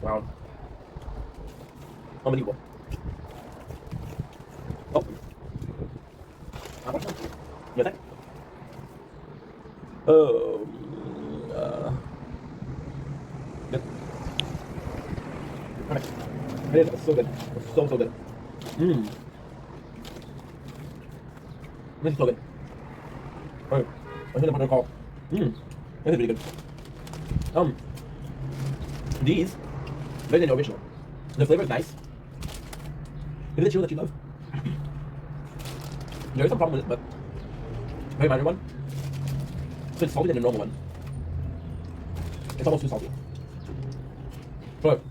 S1: Wow. Unbelievable. Oh. You got that? Good. Alright. It is so good. So good. This is so good. Alright. I think I'm gonna call. This is really good. These, better than the original. The flavor is nice. Is it the Cheetos that you love? There is some problem with it, but very minor one. So it's saltier than the normal one. It's almost too salty. But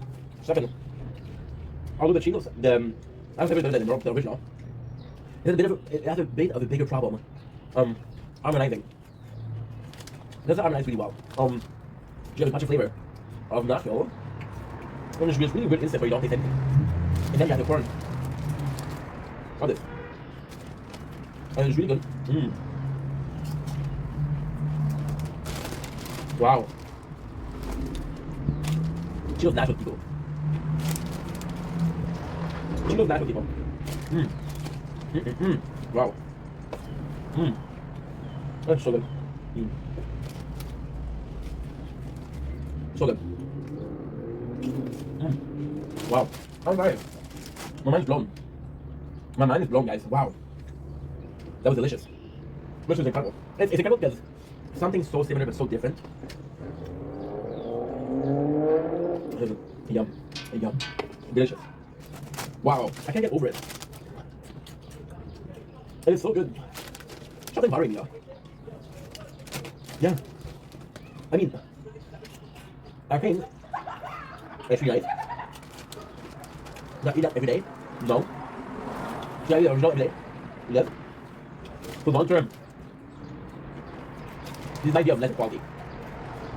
S1: second, although the Cheetos, I was better than the original. It has a bit of a bigger problem. Harmonizing. It doesn't harmonize really well. You have a bunch of flavor of nacho, and it's really good instant where you don't taste anything. And then you have the corn. All this. And it's really good. Wow. Cheetos nacho people. Cheetos nacho people. Wow. That's so good. So good. Wow. All right. My mind's blown. My mind is blown, guys. Wow. That was delicious. Which is incredible. It's incredible because something so similar but so different. Yum. Yum. Delicious. Wow. I can't get over it. It is so good. Something bothering me though. Yeah. I mean, I think it's really nice. Not eat that every day. No. Should I eat the original every day? Yes. For long term. This is the idea of less quality.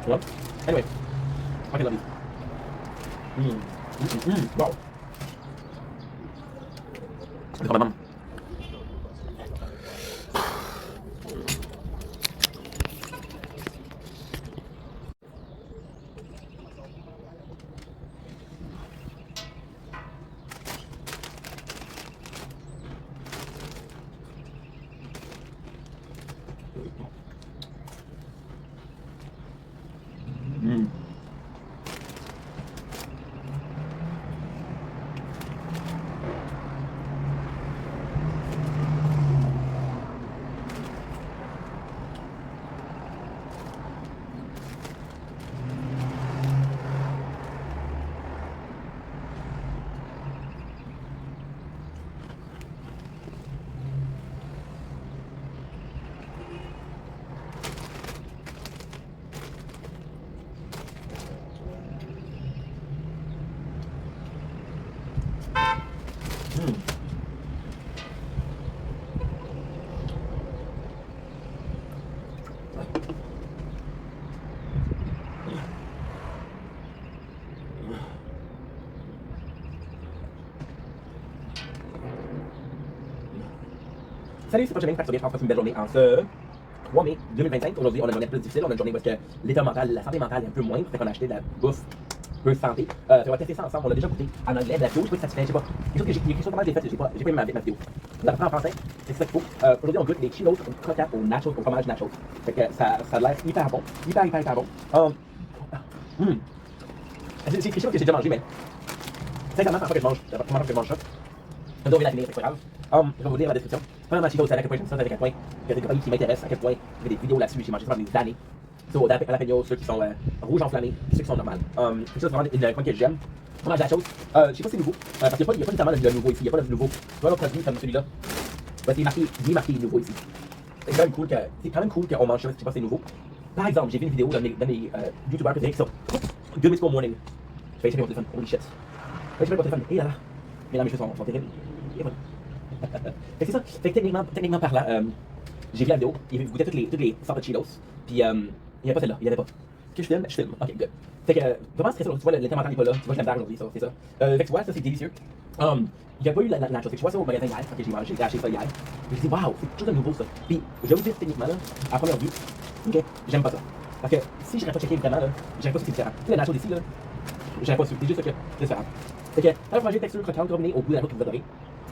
S1: You know? Anyway, I can love these. Wow. Let's call my mom. Salut, c'est pas Janine, ça bien, je pense que c'est une belle journée en ce 3 mai 2025. Aujourd'hui, on a une journée plus difficile, on a une journée où l'état mental, la santé mentale est un peu moindre, fait qu'on a acheté de la bouffe peu santé. On va tester ça ensemble, on l'a déjà goûté en anglais, de la vidéo, je sais pas si ça se fait, je sais pas. Il y a quelque chose pas mal fait, j'ai pas aimé ma vidéo. Vous apprend en français, c'est ça qu'il faut. Aujourd'hui, on goûte les Cheetos croquettes aux nachos, au fromage nachos. Fait que ça a l'air hyper bon, hyper bon. C'est quelque chose que j'ai déjà mangé, mais sincèrement, c'est la première fois que je mange ça. Je vais la finir, c'est pas grave. Je vais vous lire la description. Premièrement, Cheetos, c'est à quel point j'aime ça, c'est à quel point il y a des compagnies qui m'intéressent, à quel point il y a des vidéos là-dessus, j'ai mangé ça pendant des années. So, jalapeno, ceux qui sont rouges enflammés, ceux qui sont normales. C'est vraiment une compagnie que j'aime. Fromage nachos. Je sais pas si c'est nouveau. Parce qu'il n'y a pas nécessairement le nouveau ici. Il n'y a pas le nouveau. Tu vois, l'autre produit comme celui-là. Ben, c'est marqué, bien marqué nouveau ici. C'est quand même cool qu'on mange ça, je sais pas si c'est nouveau. Par exemple, j'ai vu une vidéo d'un de mes youtubeurs préférés qui sont Good Mythical Morning. Je vais échapper mon téléphone, holy shit. Je vais échapper mon téléphone, et là là. Mais là, mes cheveux sont terribles. Et voilà. Fait que c'est ça. Fait que techniquement parlant, j'ai vu la vidéo, il goûtait toutes les sortes de Cheetos. Puis il n'y avait pas celle-là, il n'y avait pas. Que je filme? Je filme. Ok, good. Fait que vraiment stressé, tu vois, l'interventeur n'est pas là, tu vois, je l'aime aujourd'hui, ça, c'est ça. Fait que tu vois, ça c'est délicieux. Il n'y a pas eu la nacho. Fait que je vois ça au magasin hier, quand j'ai mangé, j'ai acheté ça hier. Je me dis, waouh, c'est quelque chose de nouveau ça. Puis je vais vous dire techniquement, là, à première vue, ok, j'aime pas ça. Parce que si j'aurais pas checké vraiment, là, j'aurais pas su que c'est différent. Tu sais, la nacho d'ici, là, j'aurais pas su. C'est juste ça que c'est différent. Fait que, un fromage texture croquante combiné au goût de la route que vous adorez.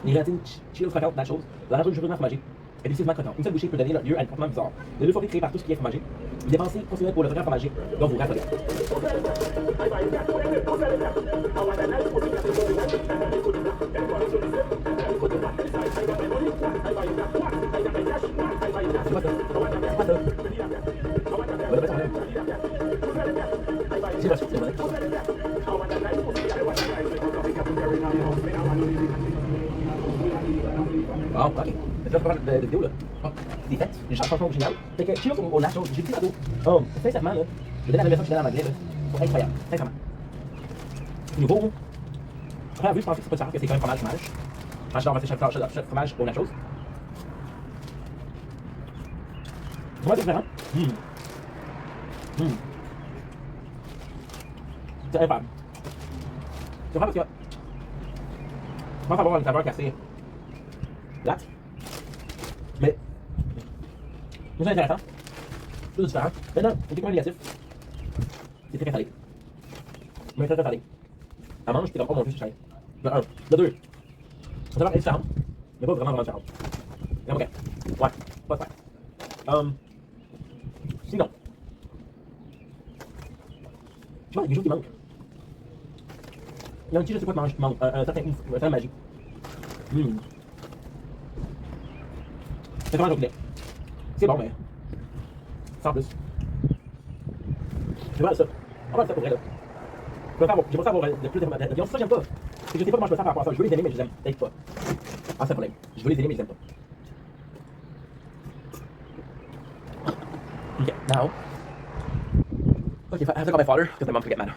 S1: Les racines Cheetos croquantes nachos, la nacho jurement fromagée. Et définitivement croquante. Une seule bouchée peut donner lieu à un comportement bizarre. Le lieu créé par tout ce qui est fromager. Vous dépensez continuellement pour le fromage fromager, dont vous raffolez. C'est quoi ça? C'est quoi ça? On va mettre ça en même. J'ai reçu, c'est vrai. Wow, ok. C'est là pas mal de vidéos là. Oh, c'est fait. Une chanson originale. Fait que Cheetos au nachos, j'ai dit cadeau. Oh, sincèrement là, je donne la version que je donne en anglais là. C'est incroyable, sincèrement. Nouveau. Après, vu, je pensais que c'est pas différent que c'est quand même fromage. Quand je dois chaque fromage aux nachos. Comment c'est différent? C'est incroyable. C'est vrai parce que je pense avoir une saveur cassée. Plate. Mais c'est intéressant. C'est différent. Maintenant, côté point négatif, c'est très salé. Mais très salé. À manger, c'est comme pas mon plus cher. De un. De deux. La saveur est différente, mais pas vraiment différente. Ok. Ouais, pas de sinon, je pense qu'il y a quelque chose qui manque. Il y a un petit je sais quoi qui manque. Un certain magie. C'est vraiment un poulet. C'est bon, mais sans plus. C'est vrai ça. On va le faire pour vrai là. J'aimerais savoir de plus d'informations. Ça, j'aime pas. C'est que je sais pas comment je peux faire par rapport à ça. Je veux les aimer, mais je les aime peut-être pas. Ah, c'est le problème. Je veux les aimer, mais je les aime pas. Ok, now. Ok, have to call my father, because my mom could get mad.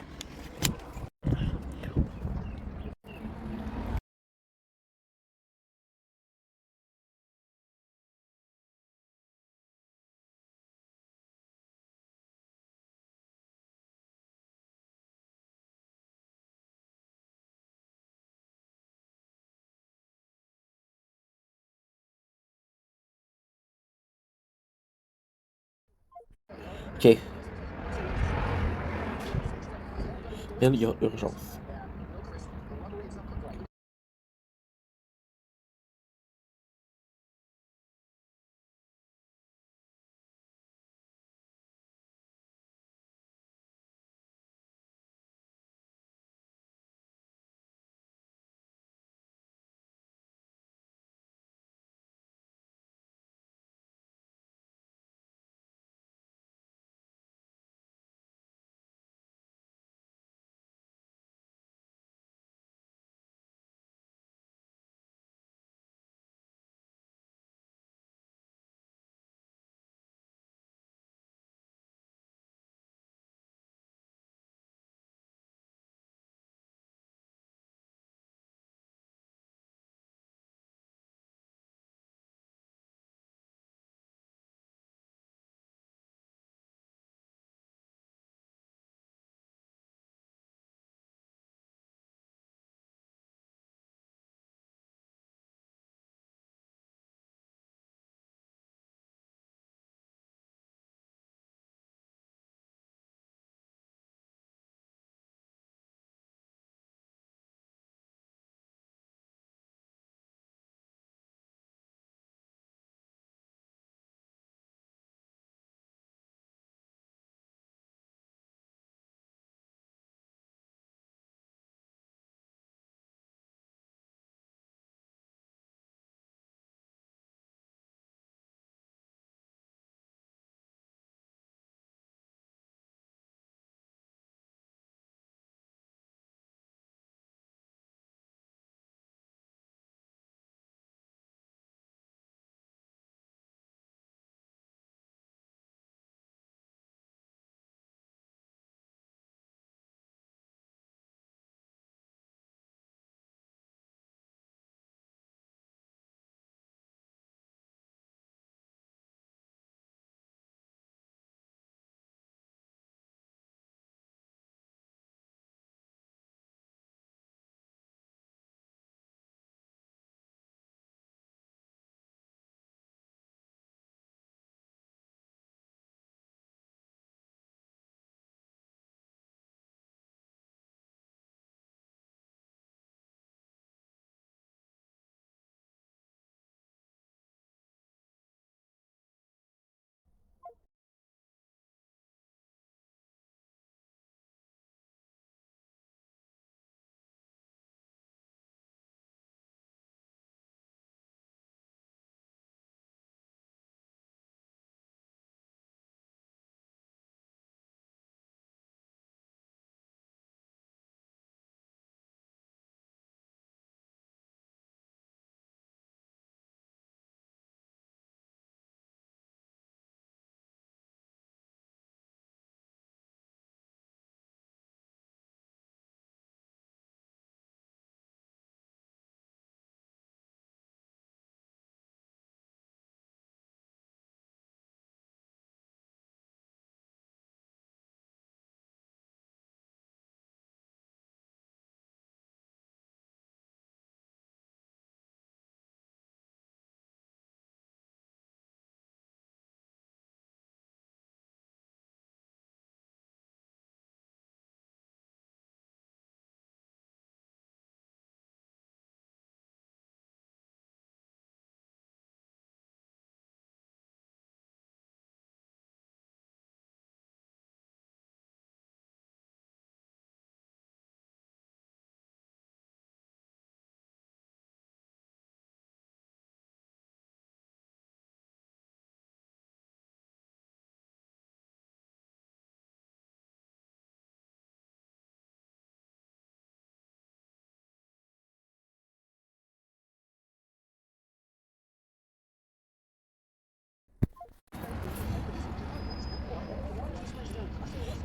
S1: Ok. Il y a urgence.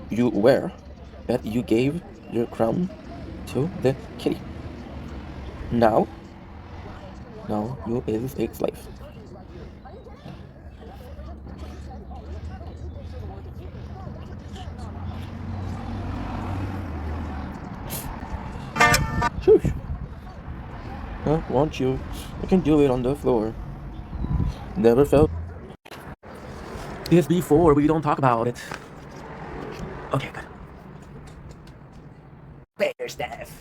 S1: you wear that you gave your crown to the kitty. Now you is a slave. Shush. I want you. You can do it on the floor. Never felt this before. We don't talk about it. Okay, good. Bear Steph.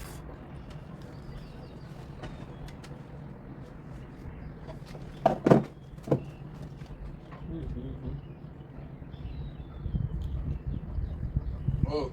S3: Oh.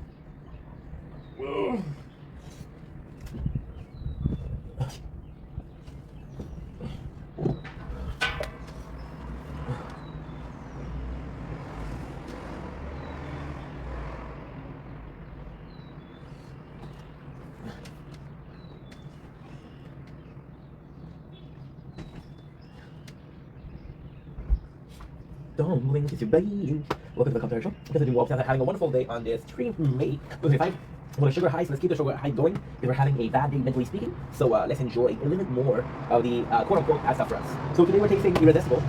S1: Don't blink, it's your brain. Welcome to the Commentary Show. Because we're doing well, having a wonderful day on this stream from May. Okay, fine. We're on a sugar high, so let's keep the sugar high going. Because we're having a bad day mentally speaking. So let's enjoy a little bit more of the quote-unquote bad stuff for us. So today we're tasting Irresistible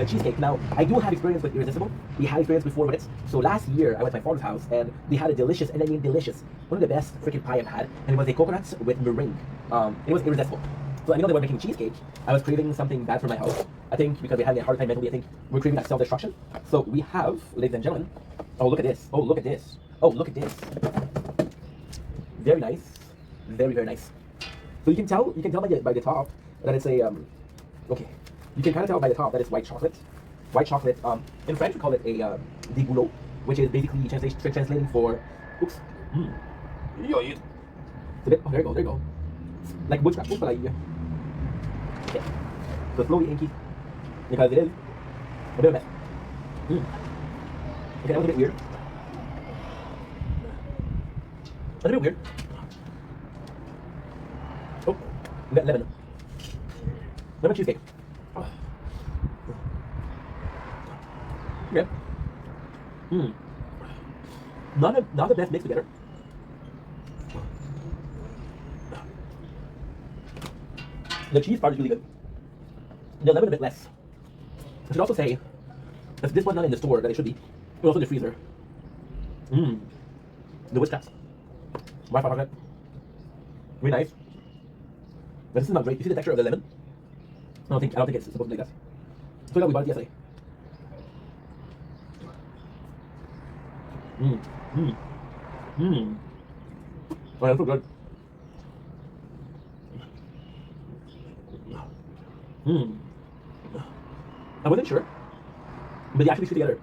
S1: cheesecake. Now, I do have experience with Irresistible. We had experience before with it. So last year, I went to my father's house, and they had a delicious, and I mean delicious, one of the best freaking pie I've had. And it was a coconut with meringue. It was Irresistible. So I know they were making cheesecake. I was craving something bad for my health. I think because we're having a hard time mentally, I think we're craving that self-destruction. So we have, ladies and gentlemen, oh look at this. Oh look at this. Oh look at this. Very nice. Very, very nice. So you can tell by the top that it's a okay. You can kind of tell by the top that it's white chocolate. White chocolate. In French we call it a des goulots, which is basically translating for oops. It's a bit, oh there you go, there you go. Like wood scrap, okay. So slowly inky, because it is a bit of a mess. Okay, that was a bit weird. That's a bit weird. Oh, we got lemon. Lemon cheesecake. Okay. Not the best mix together. The cheese part is really good. The lemon a bit less. I should also say, if this was not in the store, that it should be. It was also in the freezer. The wood scraps. My favorite. Really nice. But this is not great. You see the texture of the lemon? I don't think it's supposed to be like that. So yeah, we bought it yesterday. Oh, that's so good. I wasn't sure, but they actually fit together.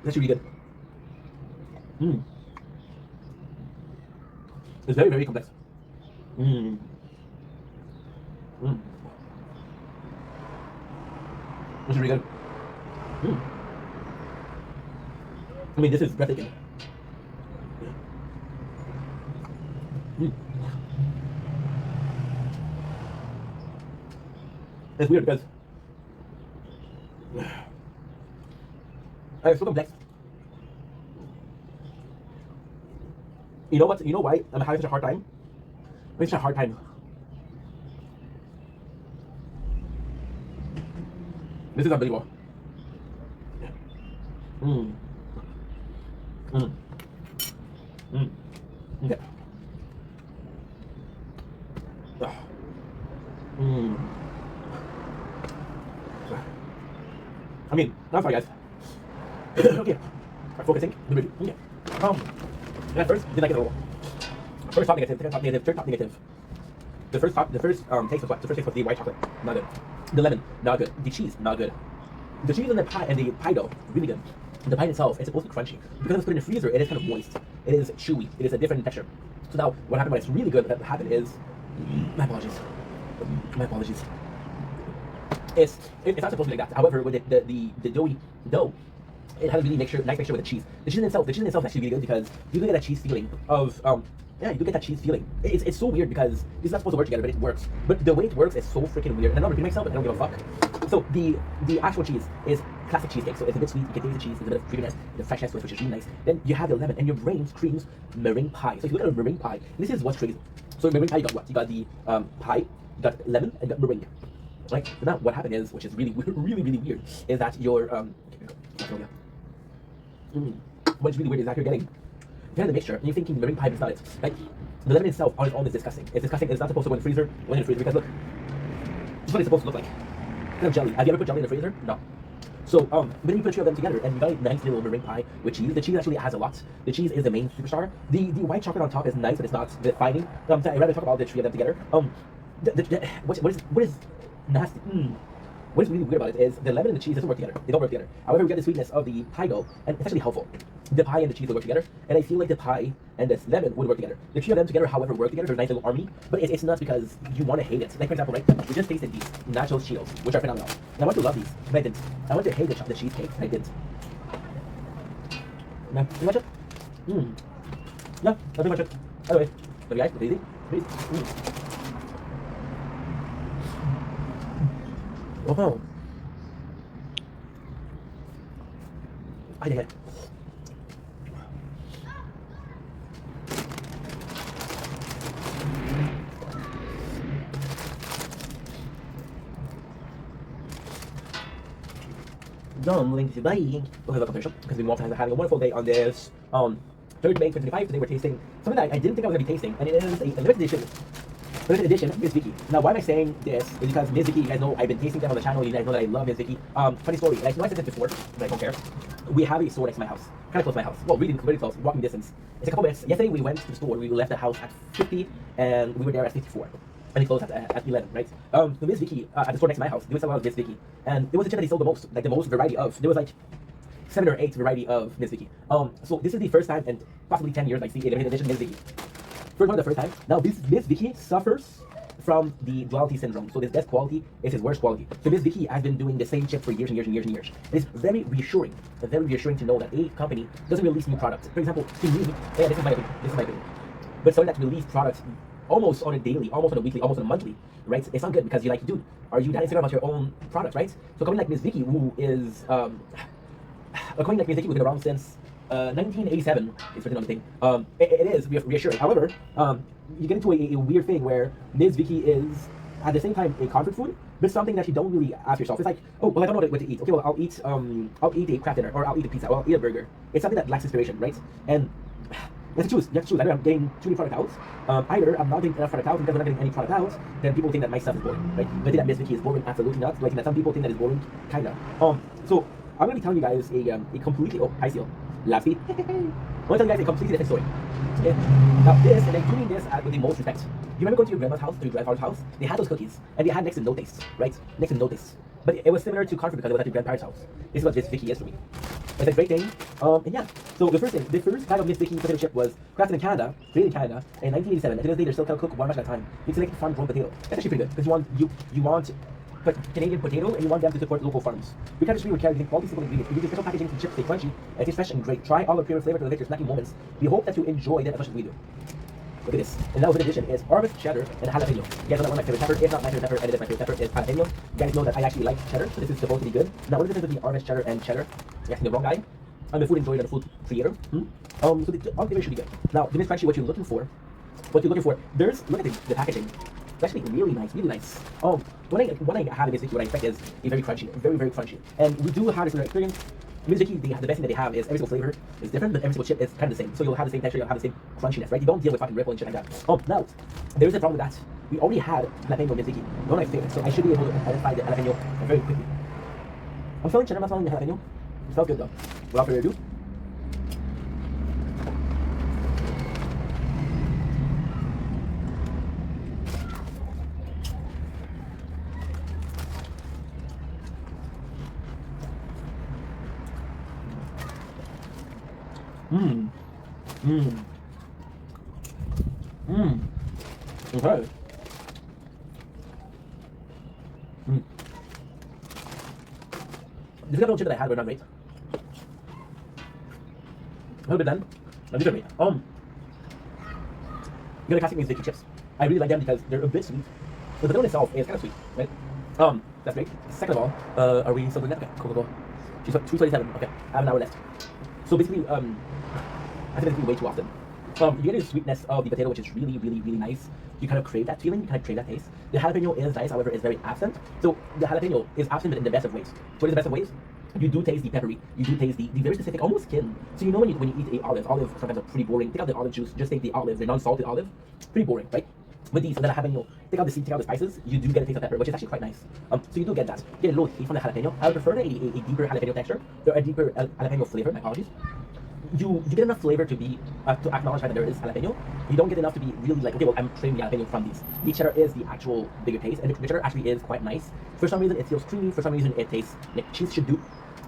S1: That's really good. It's very, very complex. This is really good. I mean, this is breathtaking. It's weird because it's so complex. You know what? You know why I'm having such a hard time? I'm having such a hard time. This is unbelievable. Okay. I mean, I'm sorry guys. Okay. Focusing. Okay. At first, didn't like it at all. First top negative, second top negative, third top negative. The first taste was what? The first taste was the white chocolate, not good. The lemon, not good. The cheese, not good. The cheese and the pie dough, really good. The pie itself is supposed to be crunchy. Because it's put in the freezer, it is kind of moist. It is chewy. It is a different texture. So now, what happened when it's really good, what happened is, my apologies. My apologies. It's not supposed to be like that. However, with the doughy dough, it has a really nice mixture with the cheese. The cheese in itself is actually really good because you can get that cheese feeling of Yeah, you do get that cheese feeling. It's so weird because it's not supposed to work together, but it works. But the way it works is so freaking weird. And I'm not repeating myself, but I don't give a fuck. So the actual cheese is classic cheesecake. So it's a bit sweet, you get the cheese, there's a bit of creaminess, the freshness to it, which is really nice. Then you have the lemon, and your brain screams meringue pie. So if you look at a meringue pie, this is what's crazy. So meringue pie, you got what? You got the pie, you got lemon, and you got meringue. Right? So now what happened is, which is really, really, really weird, is that your what's really weird is that you're getting the mixture, and you're thinking meringue pie, but it's not it. Like, the lemon itself on its own is disgusting. It's disgusting. It's not supposed to go in the freezer. When in the freezer, because look, this is what it's supposed to look like. Kind of jelly. Have you ever put jelly in the freezer? No. So when you put two of them together, and you got a nice little meringue pie with cheese. The cheese actually has a lot. The cheese is the main superstar. The white chocolate on top is nice, but it's not defining. I'd rather talk about the three of them together. What is nasty? What is really weird about it is the lemon and the cheese doesn't work together. They don't work together. However, we get the sweetness of the pie dough, and it's actually helpful. The pie and the cheese will work together, and I feel like the pie and this lemon would work together. The three of them together, however, work together. They're a nice little army, but it's not because you want to hate it. Like, for example, right? We just tasted these Nachos Cheetos, which are phenomenal. And I want to love these, but I didn't. I want to hate the cheesecake, and I didn't. No, pretty much it. No, that's pretty much it. Anyway, but guys, it's easy. Please. Oh. I did it. I'm moving to Bali. We'll have a conversation because we want to having a wonderful day on this 3rd May 2025. Today we're tasting something that I didn't think I was going to be tasting, and it is a limited edition. Limited edition, Miss Vicky. Now, why am I saying this? Is because Miss Vicky, you guys know I've been tasting them on the channel. You guys know that I love Miss Vicky. Funny story. Like, I said this before, but I don't care. We have a store next to my house, kind of close to my house. Well, really close, walking distance. It's a couple minutes. Yesterday we went to the store. We left the house at 50, and we were there at 54. And it closed at 11, right? The Miss Vicky at the store next to my house, they would sell a lot of Miss Vicky, and it was the chip that they sold the most, like the most variety of. There was like 7 or 8 variety of Miss Vicky. So this is the first time in possibly 10 years I see a limited edition Miss Vicky. First one, the first time. Now this Miss Vicky suffers from the duality syndrome. So this best quality is his worst quality. So Miss Vicky has been doing the same chip for years and years and years and years. It's very reassuring to know that a company doesn't release new products. For example, to me, yeah, this is my opinion. But someone that release products almost on a daily, almost on a weekly, almost on a monthly, right? It's not good because you're like, dude, are you that insecure about your own product, right? So coming like Miss Vicky, who is according like Miss Vicky, who's been around since 1987, is written on the thing. It is reassuring. However, you get into a weird thing where Miss Vicky is at the same time a comfort food, but something that you don't really ask yourself. It's like, oh, well, I don't know what to eat. Okay, well, I'll eat a crab dinner, or I'll eat a pizza, or I'll eat a burger. It's something that lacks inspiration, right? And you have to choose. You have to choose. Either I'm getting too many product out, either I'm not getting enough product out, and because I'm not getting any product out, then people think that my stuff is boring, right? Do I think that Miss Vicky is boring? Absolutely not. Do I think that some people think that it's boring? Kinda. So I'm gonna be telling you guys a completely hi seal. Lab speed. I'm gonna tell you guys a completely different story. Okay? Now this, and I'm doing this with the most respect. You remember going to your grandma's house or your grandfather's house? They had those cookies, and they had next to no taste, right? Next to no taste. But it was similar to comfort because it was at your grandparents' house. This is what Miss Vicky is for me. It's a great thing. And yeah. So the first bag of Miss Vicky potato chip was crafted in Canada, created in Canada in 1987. And to this day, they're still cooked one much at a time. You select farm-grown potato. That's actually pretty good because you want Canadian potato, and you want them to support local farms. We can't just be carrying quality simple ingredients. We use special packaging to chips stay crunchy and taste fresh and great. Try all the pure flavor to elevate your snacking moments. We hope that you enjoy them as much as we do. Look at this. And now, in addition, is harvest cheddar and jalapeno. You guys know that one of my favorite peppers. If not my favorite pepper, and it is my favorite pepper, is jalapeno. You guys know that I actually like cheddar, so this is supposed to be good. Now, what is the difference between harvest cheddar and cheddar? You're asking the wrong guy. I'm a food enjoyer and a food creator. So the flavor should be good. Now, the Miss Crunchy, what you're looking for, look at the packaging. It's actually really nice, really nice. When I have a Miss Vicky, what I expect is a very crunchy, very crunchy. And we do have this experience. Miss Vicky, the best thing that they have is every single flavor is different, but every single chip is kind of the same. So you'll have the same texture, you'll have the same crunchiness, right? You don't deal with fucking ripple and shit like that. Now, there is a problem with that. We already had jalapeno Miss Vicky, one of my favorites, so I should be able to identify the jalapeno very quickly. I'm smelling cheddar, I'm not smelling the jalapeno. It smells good though. Without further ado, Okay. The little chip that I had were not great. A little bit then. A different meat. You know, the classic Mizuki chips. I really like them because they're a bit sweet. The potato itself is kind of sweet, right? That's great. Second of all, are we still doing that? Okay, cool. She's got 2:27. Okay, I have an hour left. So basically, I think it's way too often. You get the sweetness of the potato, which is really, really, really nice. You kind of crave that feeling, you kind of crave that taste. The jalapeno is nice, however, is very absent. So the jalapeno is absent in the best of ways. So in the best of ways, you do taste the peppery, you do taste the very specific, almost skin. So you know when you eat a olive sometimes are pretty boring. Take out the olive juice, just take the olive, the non-salted olive, pretty boring, right? With these, instead of having, take out the seed, take out the spices, you do get a taste of pepper, which is actually quite nice. So you do get that. Get a little taste from the jalapeno. I would prefer a deeper jalapeno texture, or a deeper jalapeno flavor, my apologies. You get enough flavor to be to acknowledge that there is jalapeno. You don't get enough to be really like, okay, well, I'm craving the jalapeno from these. The cheddar is the actual bigger taste, and the cheddar actually is quite nice. For some reason, it feels creamy. For some reason, it tastes like cheese should do.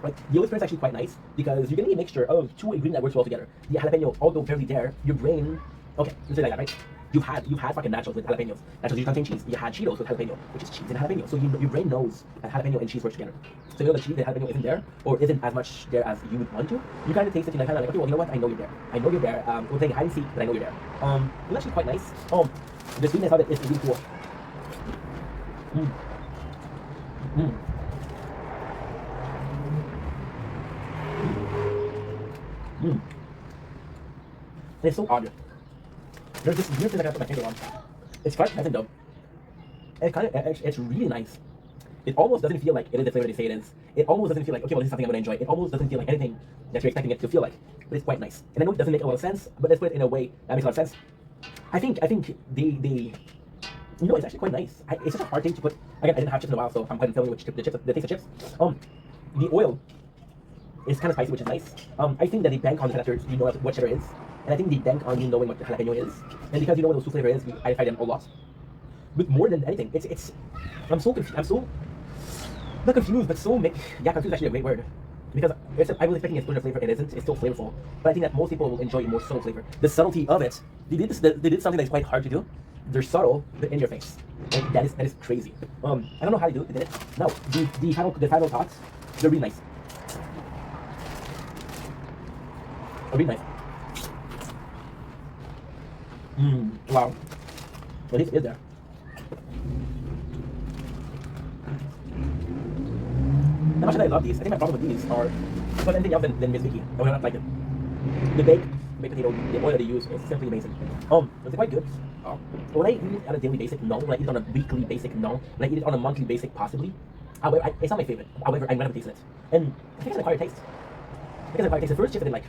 S1: Right? The oil experience is actually quite nice because you're getting a mixture of two ingredients that works well together. The jalapeno, although barely there, your brain, okay, let's say like that, right? You've had fucking nachos with jalapenos. Nachos usually contain cheese. You had Cheetos with jalapeno, which is cheese and jalapeno. So your brain knows that jalapeno and cheese work together. So you know the cheese and jalapeno isn't there, or isn't as much there as you would want to. You kind of taste it, and kind of like, okay, well, you know what? I know you're there. I know you're there. We're playing hide and seek, but I know you're there. It's actually quite nice. The sweetness of it is really cool. And it's so odd. There's this weird thing that I put my finger on. It's quite pleasant though. It's really nice. It almost doesn't feel like it is the flavor they say it is. It almost doesn't feel like, okay, well, this is something I'm going to enjoy. It almost doesn't feel like anything that you're expecting it to feel like. But it's quite nice. And I know it doesn't make a lot of sense, but let's put it in a way that makes a lot of sense. I think they you know, it's actually quite nice. It's such a hard thing to put. Again, I didn't have chips in a while, so I'm quite familiar with the taste of chips. The oil is kind of spicy, which is nice. I think that they bank on the fact that you know what cheddar is. And I think they bank on you knowing what the jalapeno is. And because you know what those two flavor is, I find them a lot. But more than anything, I'm so confused. I'm so, not confused, but so, yeah, confused is actually a great word. Because I was expecting a sweeter flavor, it isn't. It's still flavorful. But I think that most people will enjoy a more subtle flavor. The subtlety of it, they did something that's quite hard to do. They're subtle, but in your face. And that is crazy. I don't know how to do it, they did it. No, the final thoughts, they're really nice. They're really nice. Wow. Well, this is there. How much did I love these? I think my problem with these are not anything else than Mizuki. I would not like it. The baked potato, the oil that they use is simply amazing. It's quite good. When I eat it on a daily basis, no. When I eat it on a weekly basis, no. When I eat it on a monthly basis, possibly. However, it's not my favorite. However, I'm gonna taste it. And I think it's an acquired taste. The first chip I didn't like.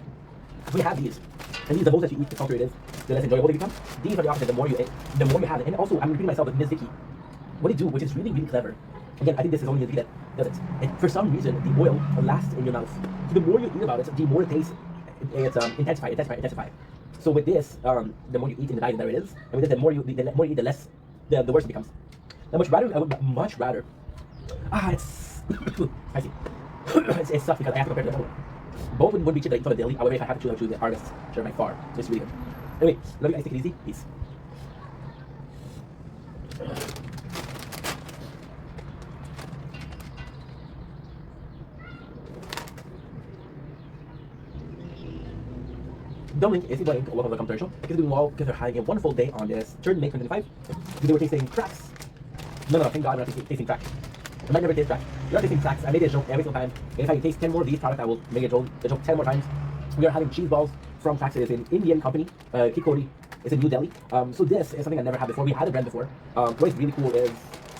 S1: We have these. And these, the most that you eat, the saltier it is, the less enjoyable they become. These are the opposite. The more you eat, the more you have it. And also, I'm repeating myself with Mizuki. What they do, which is really, really clever. Again, I think this is only Mizuki that does it. And for some reason, the oil lasts in your mouth. So the more you eat about it, the more it tastes. It's intensify. So with this, the more you eat in the diet, there it is. And with this, the more you eat, the less, the worse it becomes. Now, I would much rather. It's spicy. It sucks because I have to compare to the other one. Both would be cheap like for the daily. However, if I have to choose, I would choose the Argus cheddar by far. So it's really good. Anyway, love you guys. Take it easy. Peace. Dumpling is the link. Welcome to the show. Because doing well because they're having a wonderful day on this 3rd May 2025. They were tasting cracks. No, thank God I'm not tasting crack. I might never taste crack. You're not tasting cracks. I made a joke every single time. And if I can taste 10 more of these products, I will make the joke 10 more times. We are having cheese balls from Cracks. It is an Indian company. Kikori. It's in New Delhi. So this is something I never had before. We had the brand before. What is really cool is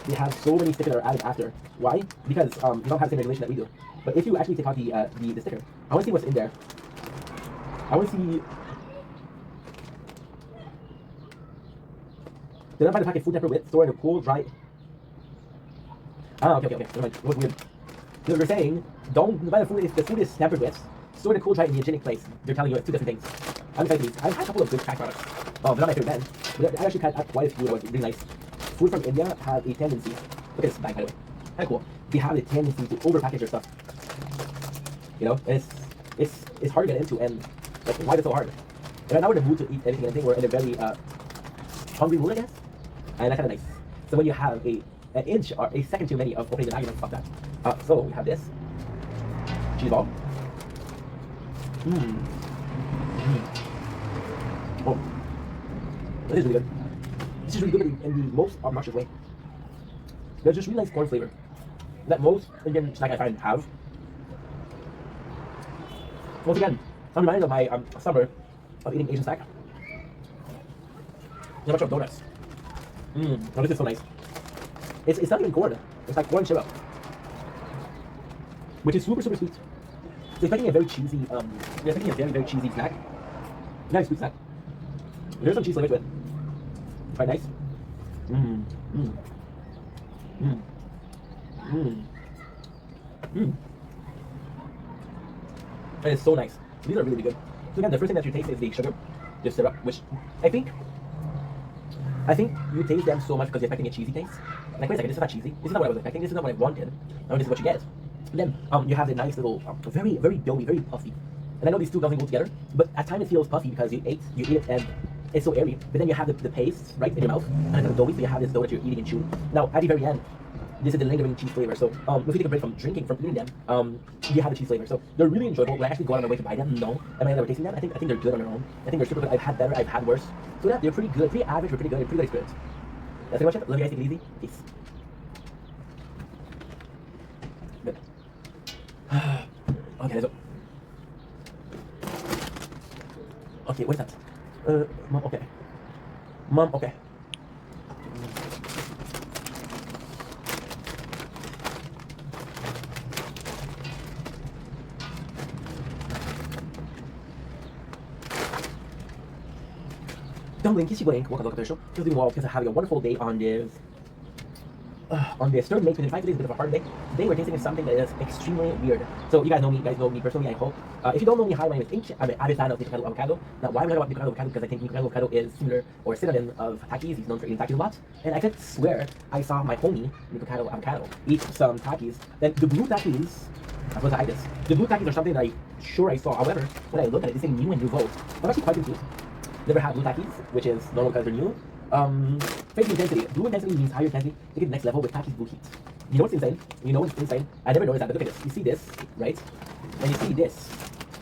S1: they have so many stickers that are added after. Why? Because you don't have the same regulation that we do. But if you actually take out the sticker, I want to see what's in there. I want to see. They don't buy the packet food temper with, store in a cool, dry. Okay. Never mind. It was weird. So they're saying, don't buy the food if the food is tampered with. Store in a cool, dry, and hygienic place. They're telling you it's two different things. I'm excited for these. I've had a couple of good crack products. They're not my favorite band. But I actually had quite a few that was really nice. Food from India have a tendency. Look at this bag, by the way. Kind of cool. They have a tendency to overpackage their stuff. You know, and it's hard to get into, and like, why is it so hard? And right now we're in the mood to eat everything, and I think we're in a very hungry mood, I guess. And that's kind of nice. So when you have an inch or a second too many of opening the bag, you don't fuck that. So we have this cheese ball. Oh, This is really good. This is really good in the most obnoxious way. There's just really nice corn flavor that most Indian snack I find have. Once again, I'm reminded of my summer of eating Asian snack. There's a bunch of donuts. Oh, this is so nice. It's not even corn. It's like corn syrup, which is super sweet. So it's making a very cheesy. It's making a very cheesy snack. Nice sweet snack. There's some cheese flavor to it. Quite nice. And it's so nice. These are really good. So again, the first thing that you taste is the sugar, the syrup, which I think you taste them so much because you're expecting a cheesy taste. Like, wait a second, this is not cheesy. This is not what I was expecting. This is not what I wanted. No, this is what you get. And then you have the nice little, very doughy, very puffy. And I know these two doesn't go together, but at times it feels puffy because you eat it and it's so airy. But then you have the paste right in your mouth, and it's kind of doughy, so you have this dough that you're eating and chewing. Now, at the very end, this is the lingering cheese flavor. So if you take a break from drinking, from eating them, you have the cheese flavor. So they're really enjoyable. Will I actually go out of my way to buy them? No. Am I ever tasting them? I think they're good on their own. I think they're super good. I've had better, I've had worse. So yeah, they're pretty good, pretty average, but pretty good, pretty good experience. That's pretty much it. Love you guys, take it easy. Peace. Good. Okay, let's go. Okay, what is that? Mom, okay. Mom, okay. Dumpling, Kissy Blank, welcome to the show. Just doing well because I'm having a wonderful day on this third May 2025. Today is a bit of a hard day. Today we're tasting something that is extremely weird. So you guys know me personally, I hope. If you don't know me, hi, my name is Inch. I'm an avid fan of Nico Avocado. Now, why am I talking about Nico Avocado? Because I think Nico Avocado is similar or synonym of Takis. He's known for eating Takis a lot. And I could swear I saw my homie, Nico Avocado, eat some Takis. Then the blue Takis, I'm supposed to hide this. The blue Takis are something that I saw. However, when I look at it, they say new and nouveau. I'm actually quite confused. Never had blue Takis, which is normal because they're new. Face intensity. Blue intensity means higher intensity. Take it to the next level with Takis blue heat. You know what's insane? I never noticed that, but look at this. You see this, right? And you see this.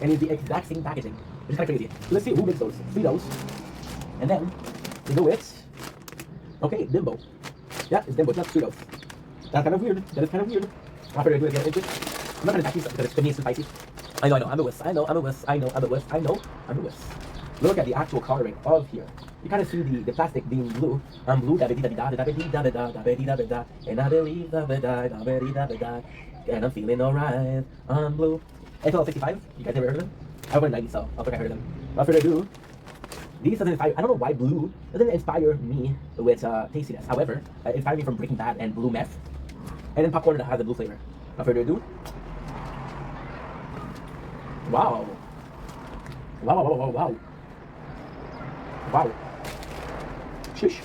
S1: And it's the exact same packaging. It's kind of crazy. So let's see who makes those. Fritos. And then we go with, okay, Bimbo. Yeah, it's Bimbo, it's not Fritos. That's kind of weird. That is kind of weird. After I do it again, I'm not going to Takis because it's too spicy. I know, I'm a wuss. I'm a wuss. Look at the actual coloring of here. You kind of see the plastic being blue. I'm blue, da da da da da da da da da da da, and I believe da da da da da da, and I'm feeling alright. I'm blue. XL 65. You guys ever heard of them? I went 90, so I think I heard of them. Without further ado, these doesn't inspire. I don't know why blue doesn't inspire me with tastiness. However, it inspired me from Breaking Bad and Blue Meth, and then popcorn that has the blue flavor. Without further ado, wow. Wow. Shish.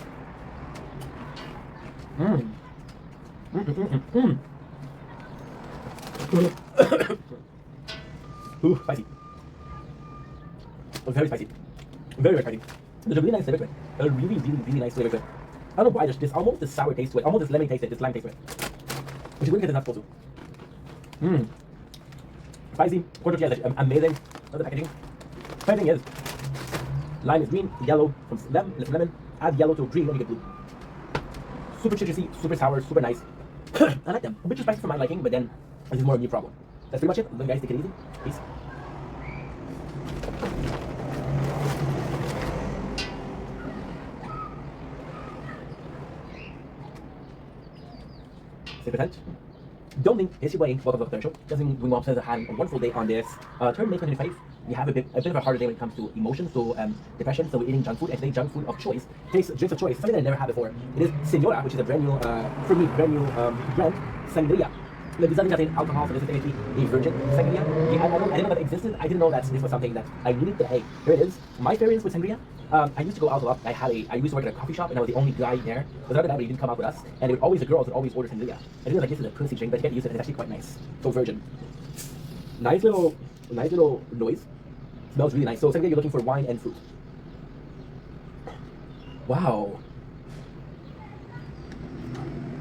S1: Ooh, spicy. Very spicy. Very spicy. There's a really nice flavor to it. A really nice flavor to it. I don't know why there's this almost this sour taste to it. Almost this lemon taste to it. This lime taste to it. Which is weird because it's not supposed to. Spicy. Corn tortilla is amazing. Look at the packaging. Funny thing is, lime is green, yellow from lemon, add yellow to green, and you get blue. Super citrusy, super sour, super nice. I like them. A bit too spicy for my liking, but then this is more a new problem. That's pretty much it. Love you guys, take it easy. Peace. Percent. Don't think it's your way. Welcome to the show. Doesn't we want to have a wonderful day on this third May 2025. We have a bit of a harder day when it comes to emotions, so depression. So we're eating junk food, and today junk food of choice, drinks of choice, something that I never had before. It is Senora, which is a brand new, for me, brand new brand, sangria. It doesn't contain alcohol, so this is technically a virgin sangria. I didn't know that it existed. I didn't know that this was something that I needed. But hey, here it is. My experience with sangria. I used to go out a lot. I used to work at a coffee shop, and I was the only guy there. But other than that, he didn't come out with us, and the girls would always order sangria. I think like this is a pussy drink, but you get used to it, and it's actually quite nice. So virgin. Nice little noise. Smells really nice. So sangria, you're looking for wine and fruit. Wow.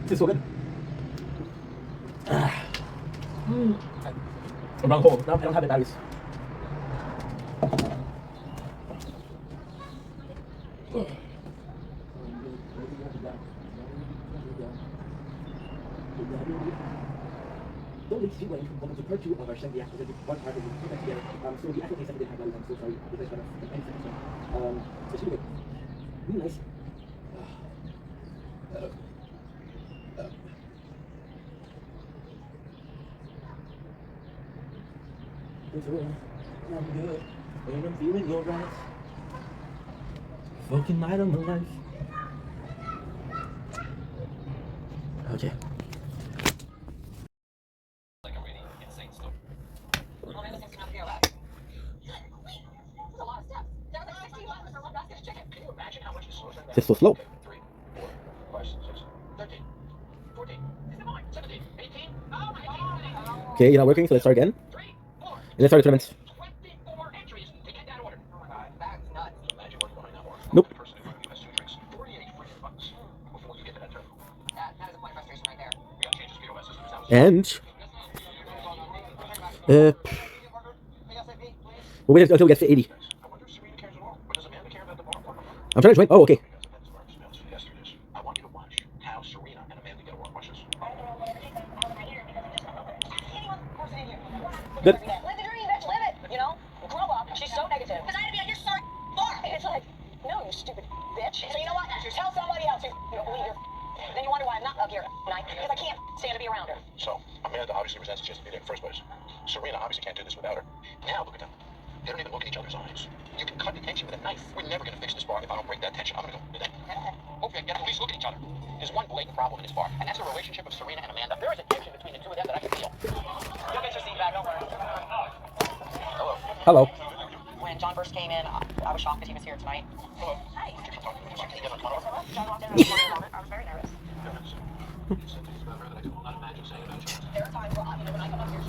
S1: This is so good. Wrong hole. No, I don't have the batteries. Don't leave too late. Welcome to part 2 of our Shanghai Act. We're going to do one part and we'll put that together. So the actual case study didn't have value. I'm so sorry. I guess that's 10 seconds. So it should be good. Really nice. It's all I'm good, and I'm feeling alright. Fucking night of my life. Okay.
S4: Like a really insane story. Can you imagine how much slower than that?
S1: Just so slow.
S4: 3, 4, 5, 6, 13, 14, 17, 18. Oh my God!
S1: Okay, you're not working, so let's start again.
S4: 3, 4,
S1: And let's start the tournament.
S4: 24 entries to get that order. Oh my God, that's nuts. Imagine working behind that order.
S1: Nope.
S4: The person in front of you has 2 drinks, 48 freaking bucks before you get to that turn. That is a point of frustration right there. We got to change this POS system.
S1: And we'll wait until we get to 80.
S4: I wonder if Serena cares at all. Or does Amanda care about the bar?
S1: I'm trying to join. Oh, okay.
S4: I want you to watch how Serena and Amanda get to work. Watch this.
S1: Good.
S5: Live the dream, bitch, live it. You know, grow up. She's so negative. Because I had to be like, you're sorry, bar. And it's like, no, you stupid bitch. So you know what? Tell somebody else you don't believe her. Then you wonder why I'm not up here tonight because I can't stand to be around her.
S4: So, Amanda obviously resents the chance to be there in the first place. Serena obviously can't do this without her. Now look at them. They don't even look in each other's eyes. You can cut the tension with a knife. We're never going to fix this bar if I don't break that tension. I'm going to go. Hopefully I can get them at least look at each other. There's one blatant problem in this bar, and that's the relationship of Serena and Amanda. There is a tension between the two of them that I can feel. You'll get your seat back, don't worry. Hello.
S1: Hello.
S5: When John first came in, I was shocked that he was here tonight.
S4: Hello.
S5: Hi.
S4: John
S5: walked in I was very nervous. There are times where, when I come up here,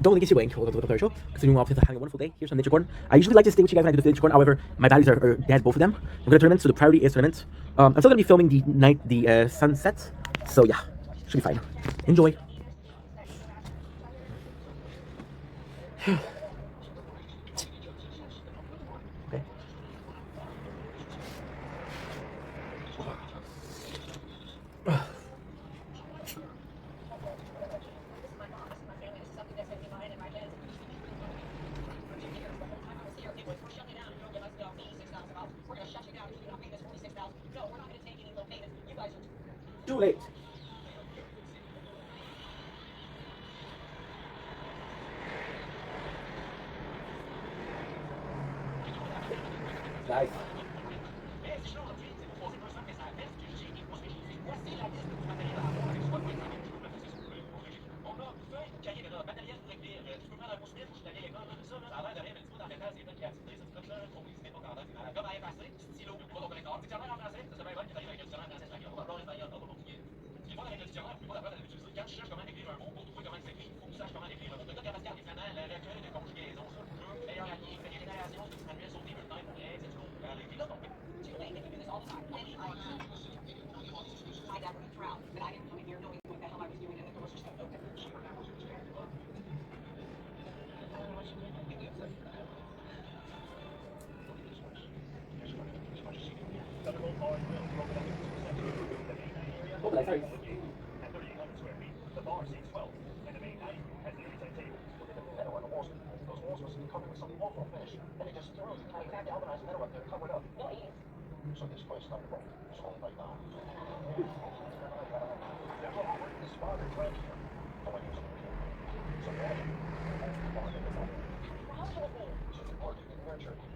S1: Don't think it's your wing. Welcome to the Player Show. Continuing off with having a wonderful day. Here's some Ninja Corn. I usually like to stay with you guys when I do the Ninja Corn. However, my batteries are dead, both of them. I'm going to tournament, so the priority is tournament. I'm still going to be filming the sunset. So yeah, should be fine. Enjoy. Okay. Too late. Nice. Oh, but sorry.
S4: So this place is only like that.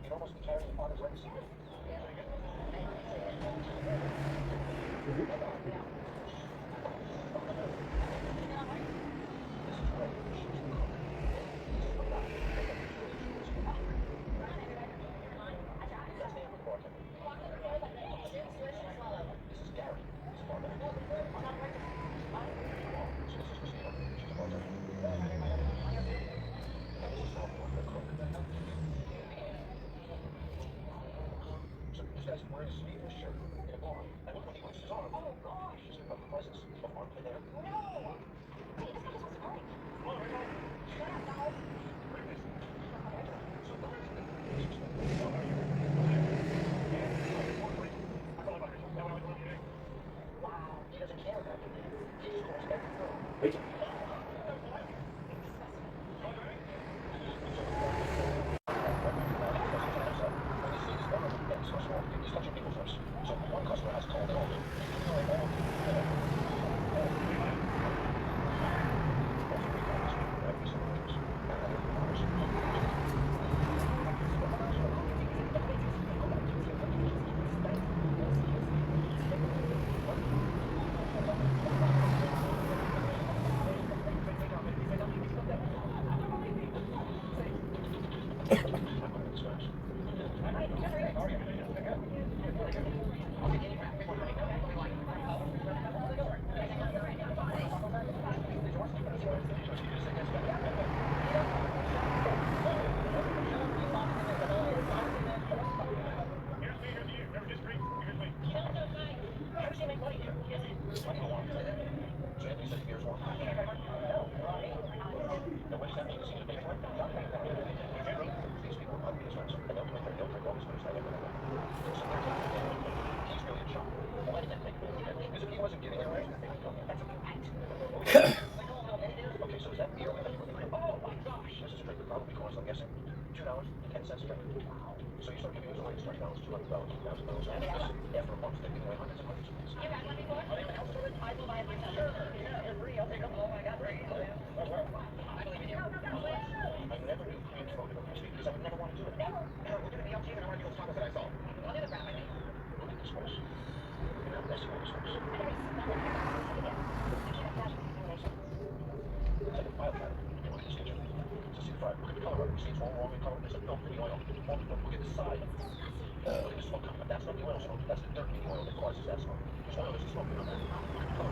S4: It almost carries the father's legacy.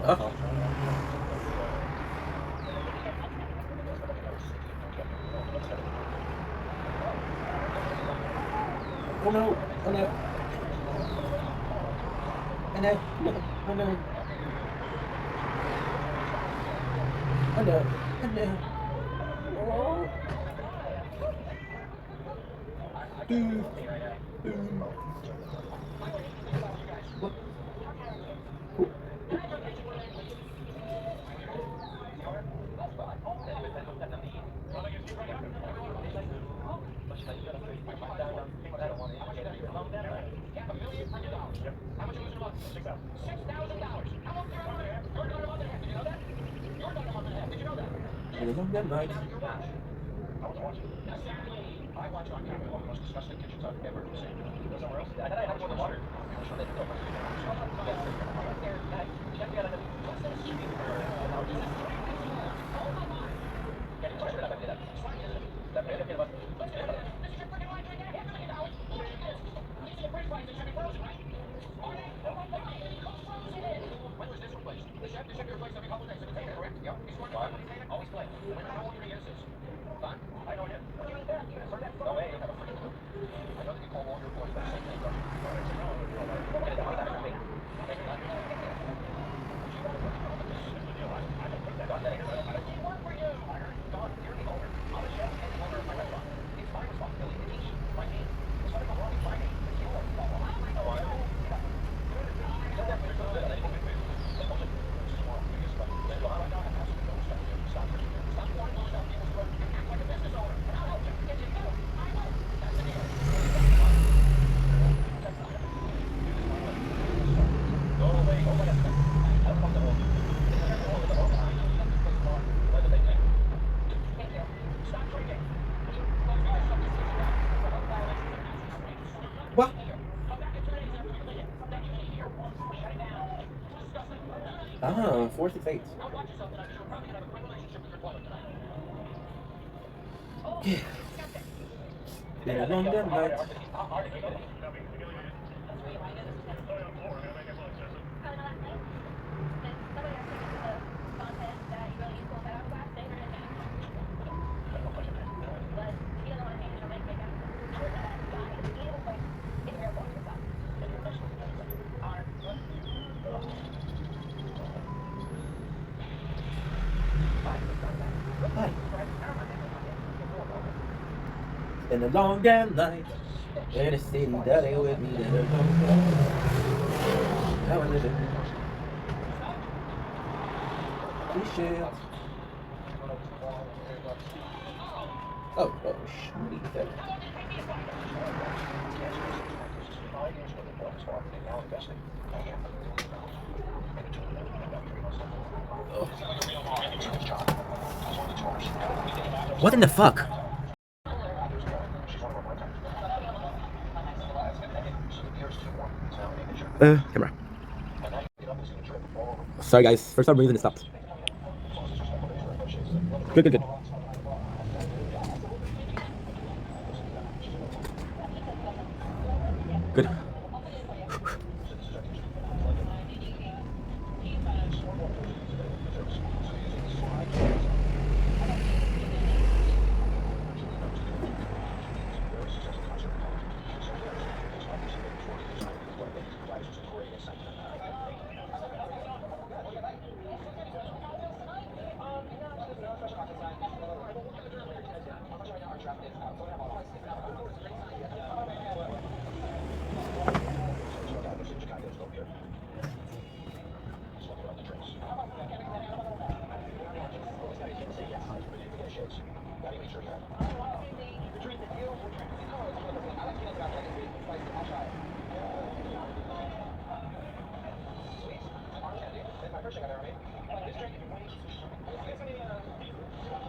S1: Uh-oh. Oh no, oh no. Oh no, no, oh no. Oh no, oh no. Oh. What? Oh. It was on that night. What? Ah, 468. Yeah. Been a long damn night. Hi. Been a long damn night. In a city that ain't with me. That ain't how I live it. Appreciate. Oh, shit. What in the fuck? Camera. Sorry guys, for some reason it stopped. Good. Good.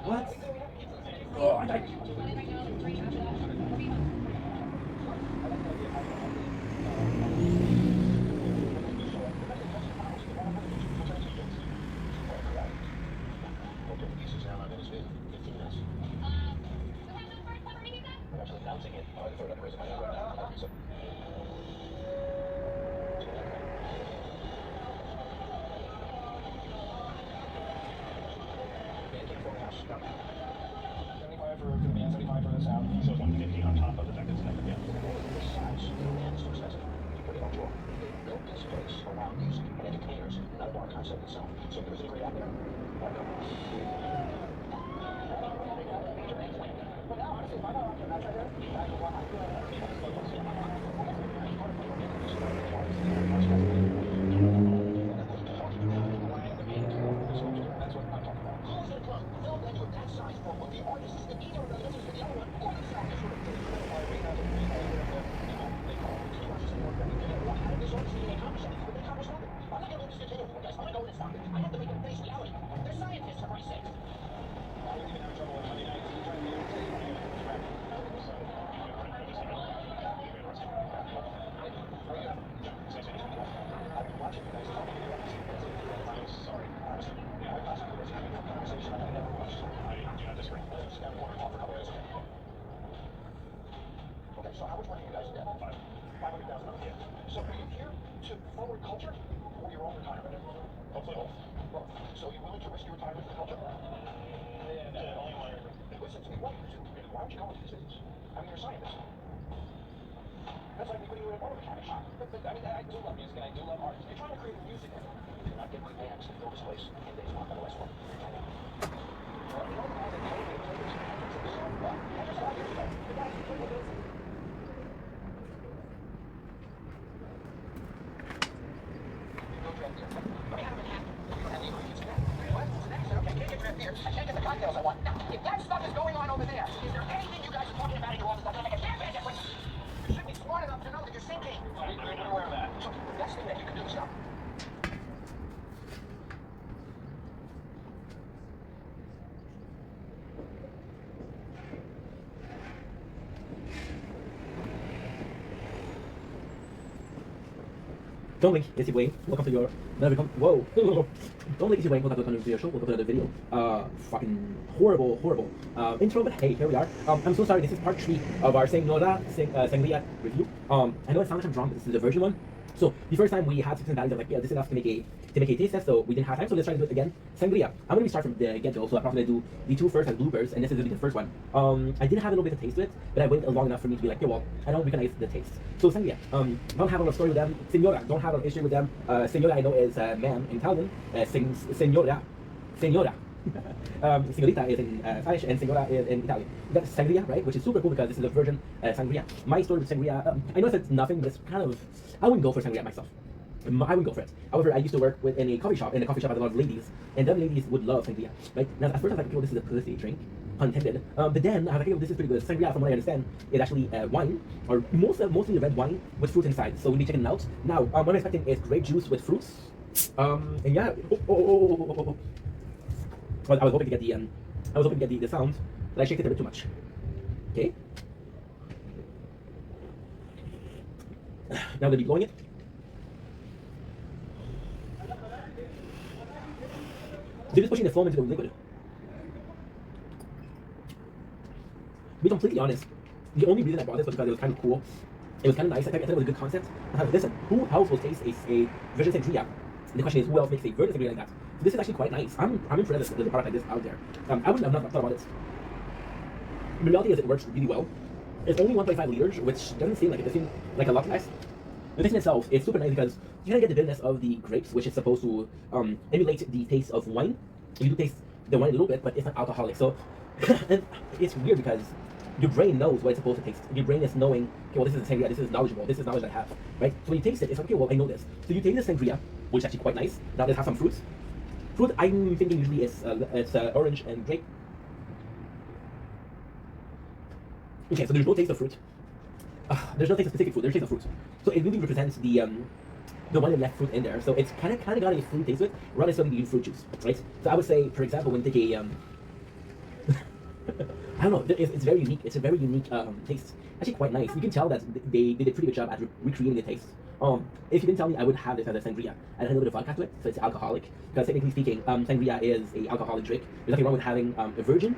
S1: What? Oh, I died.
S4: So how much money are you guys in debt? $500,000. So are you here to forward culture or your own retirement? Hopefully both. Well, so you're willing to risk your retirement for culture? Yeah, only one. Listen to me, why would you go into this business? I mean, you're a scientist. That's like me when you were in a motor mechanic shop. But I mean, I do love music and I do love art. You're trying to create a music. You're not getting my bands to fill this place in days one, otherwise one. I can't get the cocktails I want. Now, if that stuff is going on over there, is there anything you guys are talking about in your office that's going to make a damn bit of difference? You should be smart enough to know that you're sinking. I'm aware of that. So the best thing that you can do is stop.
S1: Don't blink, it's Wayne. Welcome to your whoa. Don't blink, it's Wayne. Welcome to your show. Welcome to another video. Fucking horrible intro, but hey, here we are. I'm so sorry. This is part 3 of our Sangria review. I know it sounds like I'm drunk, but this is the version one. So the first time we had 6 values, I was like, yeah, this is enough to make a taste test. So we didn't have time, so let's try to do it again. Sangria. I'm gonna start from the get-go, so I'm probably gonna do the 2 first as bloopers, and this is gonna be the first one. I did have a little bit of taste to it, but I waited long enough for me to be like, yeah, well, I don't recognize the taste. So Sangria. Don't have a lot of story with them. Signora. Don't have an issue with them. Signora I know is man in Italian. Signora. Signorita is in Spanish and Signora is in Italian. We got Sangria, right? Which is super cool because this is a version Sangria. My story with Sangria, I know it's nothing, but it's kind of, I wouldn't go for Sangria myself. I wouldn't go for it. However, I used to work in a coffee shop. In a coffee shop, I had a lot of ladies, and them ladies would love Sangria, right? Now, at first I was like, oh, this is a pussy drink, pun intended. But then I was like, oh, this is pretty good. Sangria, from what I understand, is actually wine, or mostly red wine with fruit inside. So we'll be checking it out. Now, what I'm expecting is grape juice with fruits. And yeah, well, I was hoping to get the sound, but I shaked it a bit too much. Okay. Now we'll be blowing it. They're just pushing the foam into the liquid. To be completely honest, the only reason I bought this was because it was kind of cool. It was kind of nice. I thought it was a good concept. I thought, listen, who else will taste a virgin sangria? And the question is, who else makes a virgin sangria like that? So this is actually quite nice. I'm impressed that there's a product like this out there. I wouldn't have not thought about it. The reality is, it works really well. It's only 1.5 liters, which doesn't seem like it. It seems like a lot less. The taste in itself is super nice because you kind of get the bitterness of the grapes, which is supposed to emulate the taste of wine. You do taste the wine a little bit, but it's not alcoholic. So and it's weird because your brain knows what it's supposed to taste. Your brain is knowing, okay, well, this is sangria, this is knowledgeable, this is knowledge I have, right? So when you taste it, it's like, okay, well, I know this. So you taste the sangria, which is actually quite nice. Now let's have some fruits. Fruit, I'm thinking usually it's orange and grape. Okay, so there's no taste of fruit. There's no taste of specific fruit. There's taste of fruit. So it really represents the one that left fruit in there. So it's kind of got a fruit taste to it, rather than something you fruit juice, right? So I would say, for example, when you take a I don't know. It's very unique. It's a very unique taste. Actually, quite nice. You can tell that they did a pretty good job at recreating the taste. If you didn't tell me, I would have this as a sangria. I had a little bit of vodka to it, so it's alcoholic. Because technically speaking, sangria is a alcoholic drink. There's nothing wrong with having a virgin.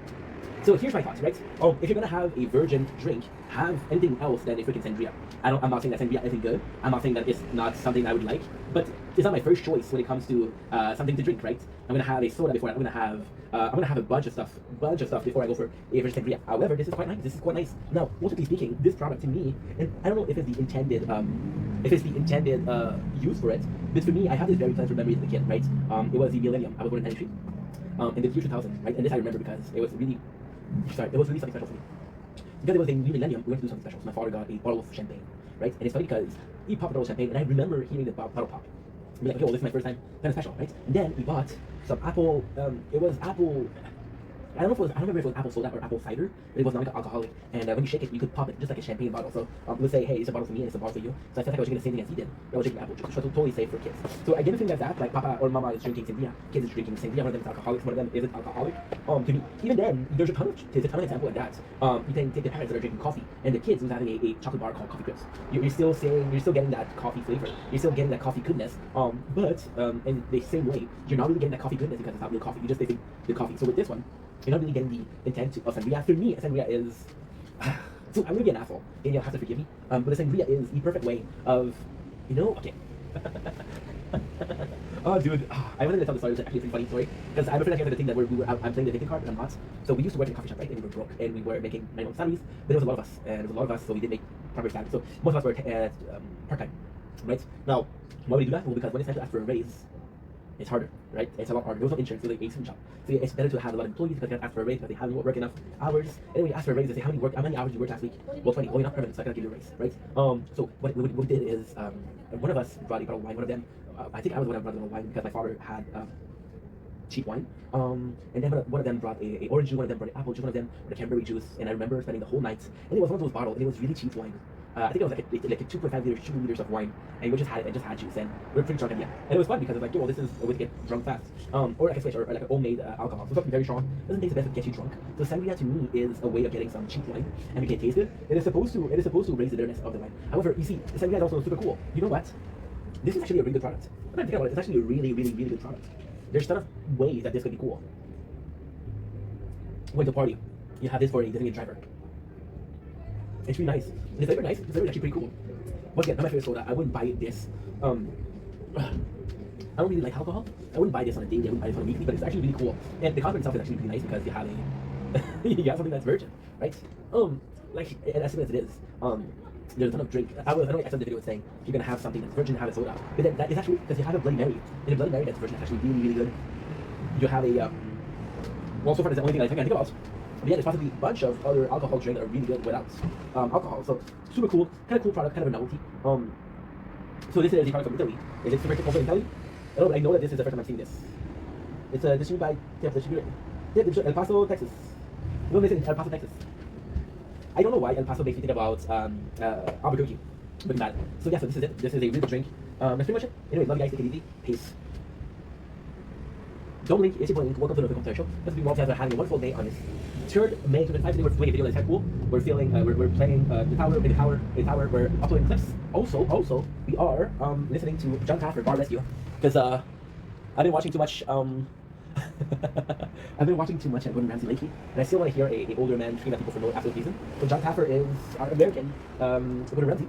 S1: So here's my thoughts, right? If you're gonna have a virgin drink, have anything else than a freaking sangria. I'm not saying that sangria isn't good. I'm not saying that it's not something I would like, but it's not my first choice when it comes to something to drink, right? I'm gonna have a soda before. I'm gonna have a bunch of stuff before I go for a virgin sangria. However, this is quite nice. Now, ultimately speaking, this product to me, and I don't know if it's the intended use for it, but for me, I have this very pleasant memory as a kid, right? It was the millennium. I was born in 93, in the year 2000, right? And this I remember because it was really something special for me. Because it was a new millennium, we went to do something special. So my father got a bottle of champagne, right? And it's funny because he popped a bottle of champagne, and I remember hearing the bottle pop. I'm like, okay, well, this is my first time, kind of special, right? And then we bought some apple. It was apple. I don't remember if it was apple soda or apple cider, but it was non-alcoholic. And when you shake it, you could pop it just like a champagne bottle. So it would say, hey, it's a bottle for me and it's a bottle for you. So I felt like I was drinking the same thing as he did. I was drinking apple juice, which was totally safe for kids. So I get a thing like that, like Papa or Mama is drinking sangria, kids is drinking sangria. One of them is alcoholic, one of them isn't alcoholic. To me, even then, there's a ton of example like that. You can take the parents that are drinking coffee and the kids who's having a chocolate bar called Coffee Crisp. You're still getting that coffee flavor. You're still getting that coffee goodness. But in the same way, you're not really getting that coffee goodness because it's not real coffee. You're just tasting the coffee. So with this one, you're not really getting the intent of sangria. For me, sangria is... so I'm gonna be an asshole, and you'll have to forgive me. But the sangria is the perfect way of, okay. Oh, dude, I wanted to tell the story. It's actually a pretty funny story because I'm afraid I can't think that I'm playing the ticket card, and I'm not. So we used to work in a coffee shop, right? And we were broke, and we were making minimum salaries, but there was a lot of us, so we didn't make proper salaries. So most of us were part-time, right? Now, why would we do that? Well, because when it's time to ask for a raise, it's harder, right? It's a lot harder. There was no insurance, it was like a student job. So it's better to have a lot of employees because they can ask for a raise because they haven't worked enough hours. And then when you ask for a raise, they say, how many hours did you work last week? Well, 20. Well, you're not permanent, so I gotta give you a raise, right? So what we did is, one of us brought a bottle of wine. One of them, I think I was the one that brought a bottle of wine because my father had cheap wine. And then one of them brought a orange juice, one of them brought an apple juice, one of them brought a cranberry juice. And I remember spending the whole night, and it was one of those bottles, and it was really cheap wine. I think it was like a 2.5 liters, 2 liters of wine, and we just had juice, and we were pretty drunk at the end. And it was fun because it was like, well, this is a way to get drunk fast. Or like a switch, or like an homemade alcohol. So something very strong. Doesn't taste the best, but gets you drunk. So sangria to me is a way of getting some cheap wine, and we can taste it. It is supposed to raise the bitterness of the wine. However, you see, sangria is also super cool. You know what? This is actually a really good product. I'm not thinking about it. It's actually a really, really, really good product. There's a ton of ways that this could be cool. Going to a party, you have this for a designated driver. It's really nice. The flavor nice. The flavor is actually pretty cool. Once again, not my favorite soda. I wouldn't buy this. I don't really like alcohol. I wouldn't buy this on a daily. I wouldn't buy this on a weekly. But it's actually really cool. And the concept itself is actually really nice because you have you have something that's virgin, right? Like as simple as it is. There's a ton of drink. I know I said the video was saying if you're gonna have something that's virgin, have a soda. But then that is actually because you have a Bloody Mary. And a Bloody Mary that's virgin is actually really, really good. You have a well, so far that's the only thing I think about. But yeah, there's possibly a bunch of other alcohol drinks that are really good without alcohol. So super cool, kind of cool product, kind of a novelty. So this is a product from Italy. Is it super over in Italy? I know that this is the first time I'm seeing this. It's distributed by El Paso, Texas. No, listen, El Paso, Texas. I don't know why El Paso makes me think about Albuquerque, but not. So yeah, so this is it. This is a really good drink. That's pretty much it. Anyway, love you guys. Take it easy. Peace. Don't link. It's your boy Link. Welcome to the Commentary Show. This is Walter. We're having a wonderful day on this 3rd May 2025. Today we're doing a video that's kind of cool. We're feeling, we're playing the tower. We're uploading clips. Also, we are listening to John Taffer Bar Rescue because I've been watching too much I've been watching too much Gordon Ramsay lately, and I still want to hear a older man scream at people for no absolute reason. So John Taffer is our American Gordon Ramsay.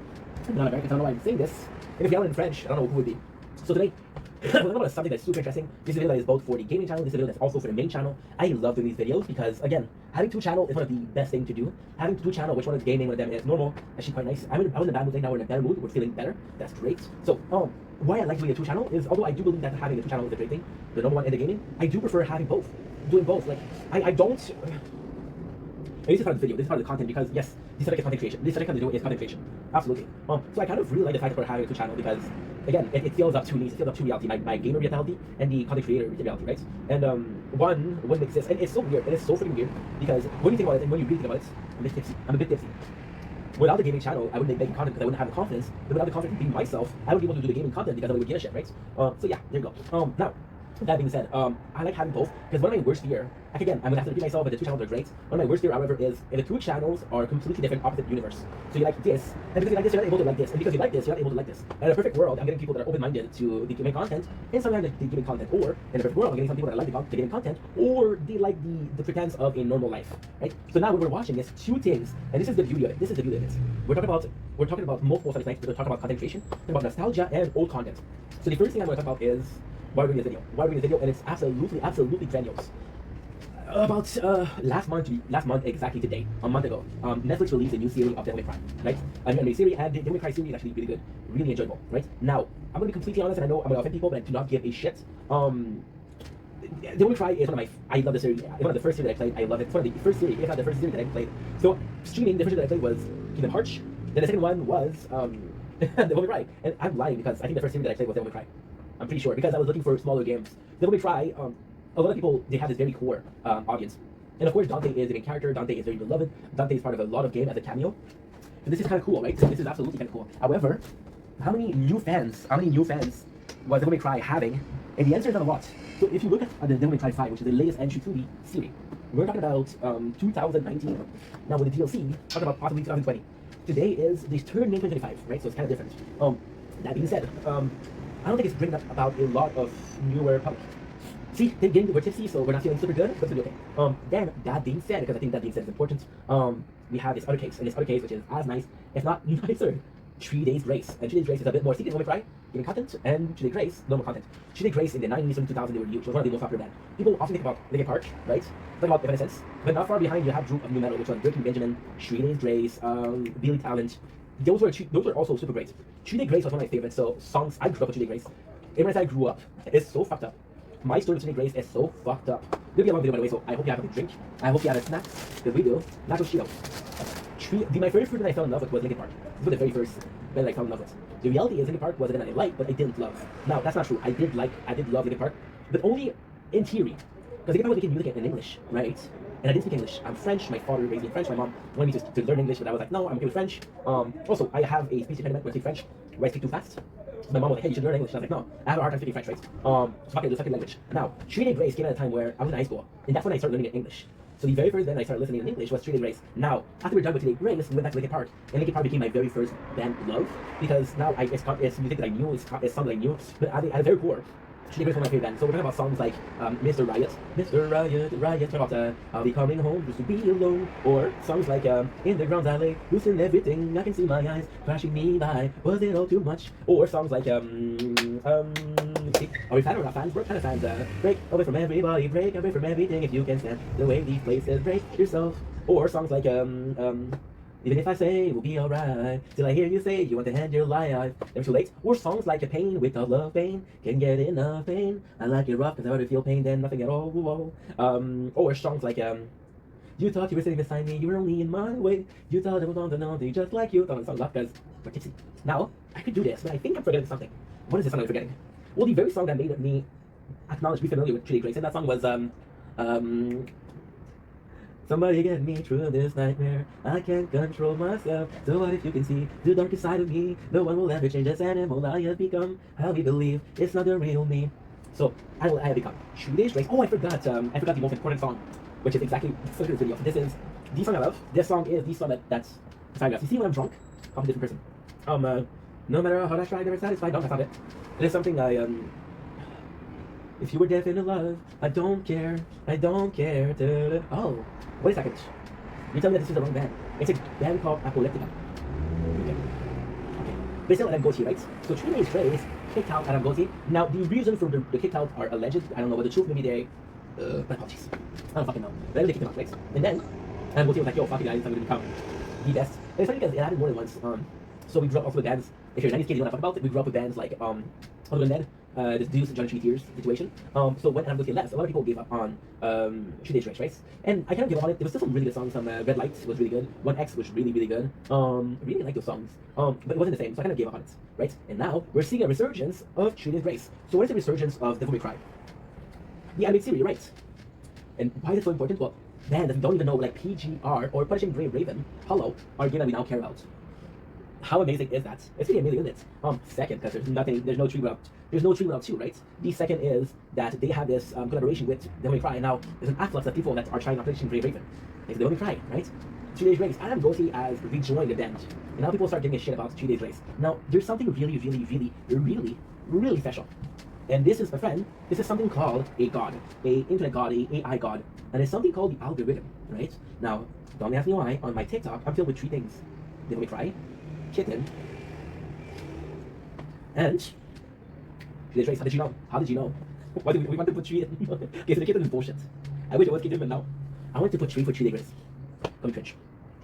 S1: I'm not American, so I don't know why I'm saying this. And if you're in French, I don't know who would be. So today, we're talking about something that's super interesting. This video is both for the gaming channel, this video that's also for the main channel. I love doing these videos because, again, having two channels is one of the best things to do. Having two channels, which one is gaming, one of them is normal, actually quite nice. I was in a bad mood today, now we're in a better mood, we're feeling better. That's great. So, why I like doing a two channel is, although I do believe that having a two channel is a great thing, the number one in the gaming, I do prefer having both. Doing both. Like, I don't... And this is part of the video, this is part of the content because, yes, this is like a content creation. This is like a video is content creation. Absolutely. So I kind of really like the fact that we're having a two channel because, again, it fills up two needs, it fills up two reality, my gamer reality and the content creator reality, right? And one wouldn't exist. And it's so weird, it is so freaking weird because when you think about it and when you really think about it, I'm a bit tipsy. Without the gaming channel, I wouldn't make making content because I wouldn't have the confidence. But without the confidence in being myself, I wouldn't be able to do the gaming content because I would give a shit, right? So yeah, there you go. Now, that being said, I like having both because one of my worst fear, like again, I'm gonna have to repeat myself, but the two channels are great. One of my worst fear, however, is if the two channels are completely different, opposite universe. So you like this, and because you like this, you're not able to like this, and because you like this, you're not able to like this. And in a perfect world, I'm getting people that are open-minded to the gaming content, and sometimes the gaming content, or in a perfect world, I'm getting some people that like the gaming content, or they like the pretense of a normal life, right? So now what we're watching is two things, and this is the beauty of it. This is the beauty of it. We're talking about multiple subjects. We're talking about content creation, talking about nostalgia and old content. So the first thing I'm going to talk about is why we're doing this video. Why we're doing this video, and it's absolutely grandiose. About last month exactly today, a month ago, Netflix released a new series of Devil May Cry, right? A new series, and the Devil May Cry series is actually really good, really enjoyable, right? Now, I'm gonna be completely honest, and I know I'm gonna offend people, but I do not give a shit. Devil May Cry is one of my, I love the series, one of the first series that I played, I love it. It's one of the first series, if not the first series that I played. So, streaming, the first series that I played was Kingdom Hearts, then the second one was Devil May Cry, and I'm lying because I think the first series that I played was Devil May Cry. I'm pretty sure, because I was looking for smaller games. Devil May Cry, a lot of people, they have this very core audience. And of course, Dante is a main character, Dante is very beloved, Dante is part of a lot of game as a cameo. And this is kind of cool, right? This is absolutely kind of cool. However, how many new fans was Devil May Cry having? And the answer is not a lot. So if you look at the Devil May Cry 5, which is the latest entry to the series, we're talking about 2019. Now with the DLC, talking about possibly 2020. Today is the third May 2025, right? So it's kind of different. That being said, I don't think it's bringing up about a lot of newer public. See, we're tipsy, so we're not feeling super good, but it's okay. Then, that being said, because I think that being said is important, we have this other case, and this other case, which is as nice, if not nicer, 3 Days Grace. And 3 Days Grace is a bit more secret, Devil May Cry, giving content, and 3 Days Grace, normal content. 3 Days Grace in the 90s and 2000s, they were huge. It was one of the most popular bands. People often think about Linkin Park, right? Think about Evanescence, but not far behind, you have group of new metal, which was Breaking Benjamin, 3 Days Grace, Billy Talent. Those were also super great. 3 Days Grace was one of my favorites, so songs, I grew up with 3 Days Grace. Even as I grew up, it's so fucked up. My story with 3 Days Grace is so fucked up. It'll be a long video by the way, so I hope you have a good drink. I hope you have a snack. The video, Nacho Cheetos. My first fruit that I fell in love with was Linkin Park. This was the very first band that I fell in love with. The reality is Linkin Park was a band that I liked, but I didn't love. Now, that's not true. I did love Linkin Park, but only in theory. Because Linkin Park was making music in English, right? And I didn't speak English. I'm French. My father raised me in French. My mom wanted me to learn English, but I was like, no, I'm okay with French. Also, I have a speech impediment when I speak French, where I speak too fast. So my mom was like, hey, you should learn English. And I was like, no, I have a hard time speaking French, right? So fuck it, do second language. Now, 3 Days Grace came at a time where I was in high school, and that's when I started learning English. So the very first band I started listening in English was 3 Days Grace. Now, after we're done with 3 Days Grace, we went back to Linkin Park, and Linkin Park became my very first band love, because now it's music that I knew, it's songs that I knew, but at a very core, 3 Days Grace was my favorite band. So we're talking about songs like Mr. Riot, talking about I'll be coming home just to be alone, or songs like In the Ground Alley, losing everything, I can see my eyes flashing me by, was it all too much? Or songs like are we fans or not fans? We're kind of fans. Break away from everybody, break away from everything. If you can stand the way these places, break yourself. Or songs like even if I say it will be alright, till I hear you say you want to hand your life, never too late. Or songs like a pain without love, pain can get enough pain. I like it rough because I already feel pain, then nothing at all. Or songs like you thought you were sitting beside me, you were only in my way. You thought I was on the naughty, just like you. Songs like because we're tipsy. Now I could do this, but I think I'm forgetting something. What is this song I'm forgetting? Well, the very song that made me be familiar with 3 Days Grace, and that song was somebody get me through this nightmare. I can't control myself. So what if you can see the darkest side of me? No one will ever change this animal I have become. How we believe it's not the real me. So I have become 3 Days Grace. Oh, I forgot the most important song, which is exactly the video. This is the song I love. This song is the song that's satisfied. You see, when I'm drunk, I'm a different person. No matter how I try, never satisfied. No, that's not it. It is something I If you were deaf in love, I don't care. I don't care. Da-da. Oh, wait a second. You tell me that this is the wrong band. It's a band called Apoleptica. Okay. Okay. But still Adam Goatee, right? So Trinity Strays kicked out Adam Goatee. Now the reason for the kicked out are alleged. I don't know what the truth. Maybe they. My apologies. I don't fucking know. But anyway, they kicked him out, right? And then Adam Goatee was like, yo, fuck you guys, I'm gonna become the best. And it's funny because it happened more than once. So we grew up also with bands. If you're a 90s kid, you wanna talk about it. We grew up with bands like Other Than Dead, this Deuce and Johnny Three Tears situation. So when Adam Goatee left, a lot of people gave up on Three Days Grace, right? And I kind of gave up on it. There was still some really good songs. Some Red Lights was really good. 1X was really, really good. I really like those songs. But it wasn't the same, so I kind of gave up on it, right? And now we're seeing a resurgence of Three Days Grace. So what is the resurgence of Devil May Cry? The animated series, right? And why is it so important? Well, bands that we don't even know, like PGR or Punishing Brave Raven, Hollow, are games that we now care about. How amazing is that? It's pretty amazing, isn't it? Second, because there's no Tree without 2, right? The second is that they have this collaboration with Devil May Cry, and now there's an afflux of people that are trying out Punishing Brave Raven. It's Devil May Cry, right? 3 Days Grace. Adam Goatee has rejoined the band, and now people start giving a shit about 3 Days Grace. Now, there's something really, really, really, really, really special. And this is, my friend, this is something called a god, a internet god, a AI god, and it's something called the algorithm, right? Now, don't ask me why, on my TikTok, I'm filled with 3 things. Devil May Cry, Kitten, and 3 Days Grace. How did you know? How did you know? Why did we want to put 3 in? Okay, so the Kitten is bullshit. I wish it was Kitten, but no. I wanted to put 3 for 3 Days Grace. Call me cringe.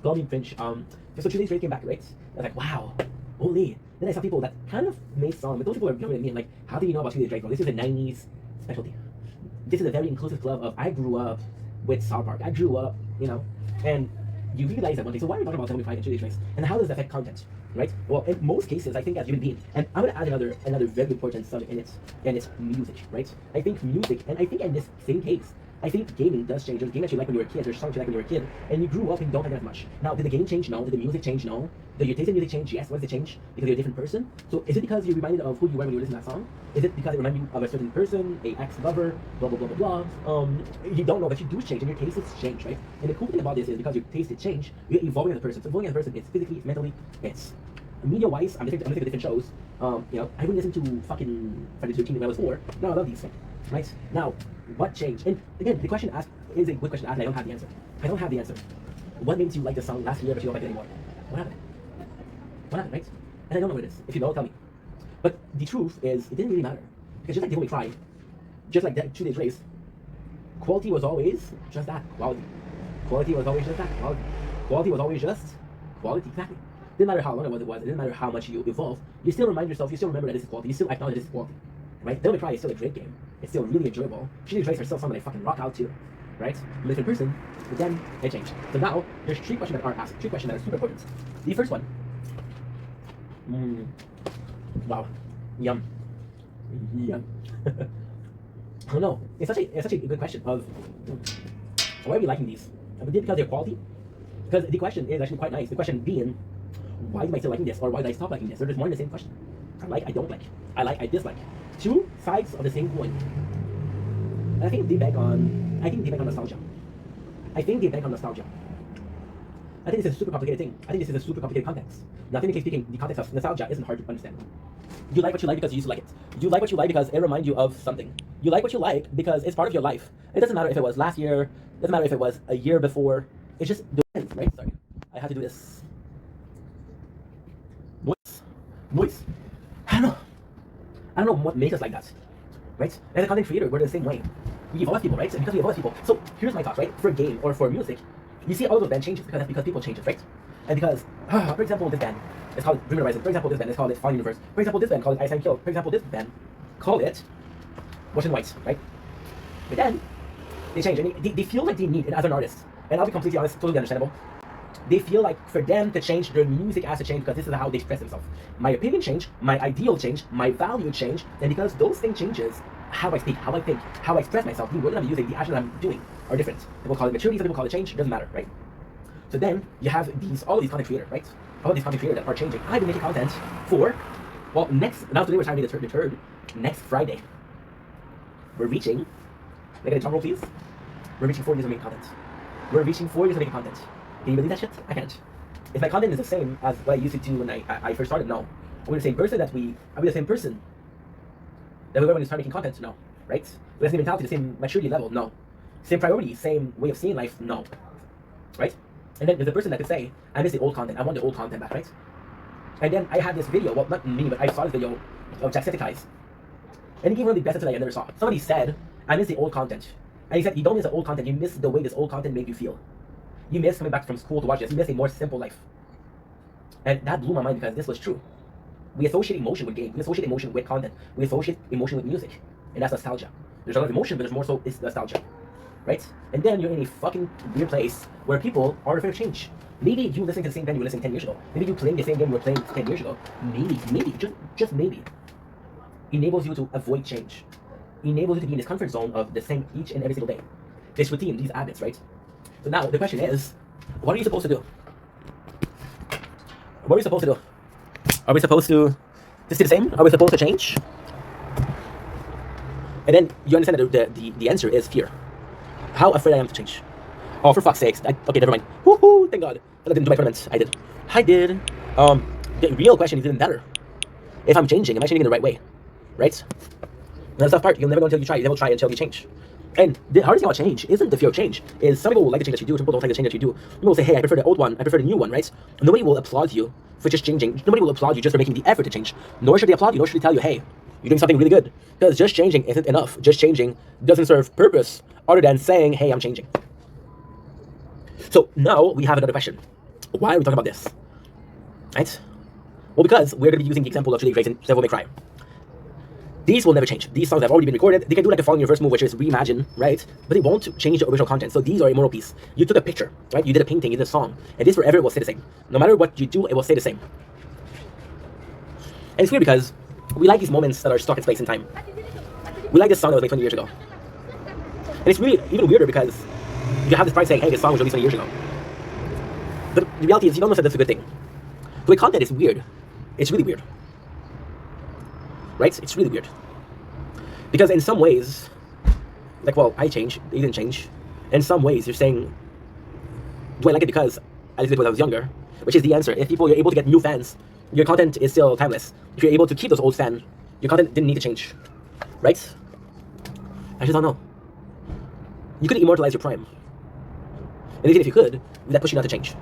S1: Call me cringe. So 3 Days Grace came back, right? I was like, wow, holy. Then I saw people that kind of made songs, but those people are coming at me and like, how do you know about 3 Days Grace, bro? This is a 90s specialty. This is a very inclusive club of, I grew up with South Park. I grew up, and you realize that one day, so why are we talking about Devil May Cry and 3 Days Grace? And how does it affect content, right? Well, in most cases, I think as human beings, and I'm going to add another very important subject in it, and it's music, right? I think music, and I think in this same case, I think gaming does change. There's games that you like when you were a kid, there's songs you like when you were a kid, and you grew up and you don't like it as much. Now, did the game change? No. Did the music change? No. Did your taste in music change? Yes. What did it change? Because you're a different person? So is it because you're reminded of who you were when you listened to that song? Is it because it reminded you of a certain person, a ex-lover, blah, blah, blah, blah, blah? You don't know, but you do change, and your tastes change, right? And the cool thing about this is because your taste change, you're evolving as a person. So evolving as a person, it's physically, it's mentally, it's media-wise. I'm listening to different shows. I wouldn't listen to fucking Friday the 13th when I was 4. Now I love these things, right? Now, what changed? And again, the question asked is a good question to ask, and I don't have the answer. I don't have the answer. What made you like the song last year, but you don't like it anymore? What happened? What happened, right? And I don't know what it is. If you know, tell me. But the truth is, it didn't really matter. Because just like Devil May Cry, just like that 2 Days Grace, quality was always just that, quality. Quality was always just that, quality. Quality was always just quality, exactly. Didn't matter how long it was, it didn't matter how much you evolve, you still remind yourself, you still remember that this is quality, you still acknowledge this is quality. Right? Devil May Cry is still a great game. It's still really enjoyable. 3 Days Grace are still something I fucking rock out to. Right? I'm a different person, but then it changed. So now, there's 3 questions that are asked, 3 questions that are super important. The first one. Wow. Yum. Yum. I don't know. It's such a good question of why are we liking these? Because they're quality? Because the question is actually quite nice. The question being, why am I still liking this? Or why did I stop liking this? Or there's more in the same question. I like, I don't like. I like, I dislike. 2 sides of the same coin. And I think they bank on nostalgia. I think this is a super complicated thing. I think this is a super complicated context. Now, technically speaking, the context of nostalgia isn't hard to understand. You like what you like because you used to like it. You like what you like because it reminds you of something. You like what you like because it's part of your life. It doesn't matter if it was last year. It doesn't matter if it was a year before. It's just depends, right? Sorry, I have to do this. Noise. I don't know what makes us like that, right? As a content creator, we're the same way. We evolve as people, right? And because we evolve as people, so here's my thoughts, right? For a game or for music, you see all those band changes because people change it, right? And because, for example, this band is called Bring Me the Horizon. For example, this band is called Fallen Universe. For example, this band called Ice and Kill. For example, this band called it Wash and White, right? But then they change, and they feel like they need it as an artist. And I'll be completely honest, totally understandable. They feel like for them to change, their music has to change because this is how they express themselves. My opinion changed, my ideal changed, my value changed, and because those things changes, how I speak, how I think, how I express myself, the word that I'm using, the action that I'm doing are different. People call it maturity, some people call it change, it doesn't matter, right? So then you have all of these content creators, right? All of these content creators that are changing. I've been making content for, well, today we're trying to be the third, next Friday. We're reaching, can I get a drum roll please? We're reaching 4 years of making content. We're reaching 4 years of making content. Can you believe that shit? I can't. If my content is the same as what I used to do when I first started, no. Are we the same person I'll be the same person that we were when we started making content? No, right? The same mentality, the same maturity level? No. Same priority, same way of seeing life? No. Right? And then there's a person that could say, I miss the old content. I want the old content back, right? And then I had this video, well, not me, but I saw this video of Jacksepticeye. And he gave one of the best answers I never saw. Somebody said, I miss the old content. And he said, you don't miss the old content, you miss the way this old content made you feel. You miss coming back from school to watch this. You miss a more simple life. And that blew my mind because this was true. We associate emotion with games. We associate emotion with content. We associate emotion with music. And that's nostalgia. There's a lot of emotion, but there's more so it's nostalgia. Right? And then you're in a fucking weird place where people are afraid of change. Maybe you listening to the same band you were listening 10 years ago. Maybe you playing the same game you were playing 10 years ago. Maybe, just maybe, enables you to avoid change. Enables you to be in this comfort zone of the same each and every single day. This routine, these habits, right? So now the question is, what are you supposed to do? What are we supposed to do? Are we supposed to stay the same? Are we supposed to change? And then you understand that the answer is fear. How afraid I am to change. Oh, for fuck's sakes. Okay, never mind. Woohoo, thank God. I didn't do my tournament. I did. The real question is even better. If I'm changing, am I changing in the right way? Right? And that's the tough part. You'll never know until you try. You never try until you change. And the hardest thing about change isn't the fear of change. Is some people will like the change that you do, some people don't like the change that you do. People will say, hey, I prefer the old one, I prefer the new one, right? Nobody will applaud you for just changing. Nobody will applaud you just for making the effort to change. Nor should they applaud you, nor should they tell you, hey, you're doing something really good. Because just changing isn't enough. Just changing doesn't serve purpose other than saying, hey, I'm changing. So now we have another question. Why are we talking about this? Right? Well, because we're going to be using the example of Judy Grace and Devil May Cry. These will never change. These songs have already been recorded. They can do like a Falling in Reverse move, which is reimagine, right? But they won't change the original content. So these are immortal piece. You took a picture, right? You did a painting, you did a song. And this forever will stay the same. No matter what you do, it will stay the same. And it's weird because we like these moments that are stuck in space and time. We like this song that was made 20 years ago. And it's really even weirder because you have this pride saying, hey, this song was released 20 years ago. But the reality is, you don't know if that's a good thing. The way content is weird. It's really weird. Right? It's really weird. Because in some ways, like, well, I changed, you didn't change. In some ways, you're saying, do I like it because I liked it when I was younger? Which is the answer. If people, you're able to get new fans, your content is still timeless. If you're able to keep those old fans, your content didn't need to change. Right? I just don't know. You could immortalize your prime. And even if you could, would that push you not to change?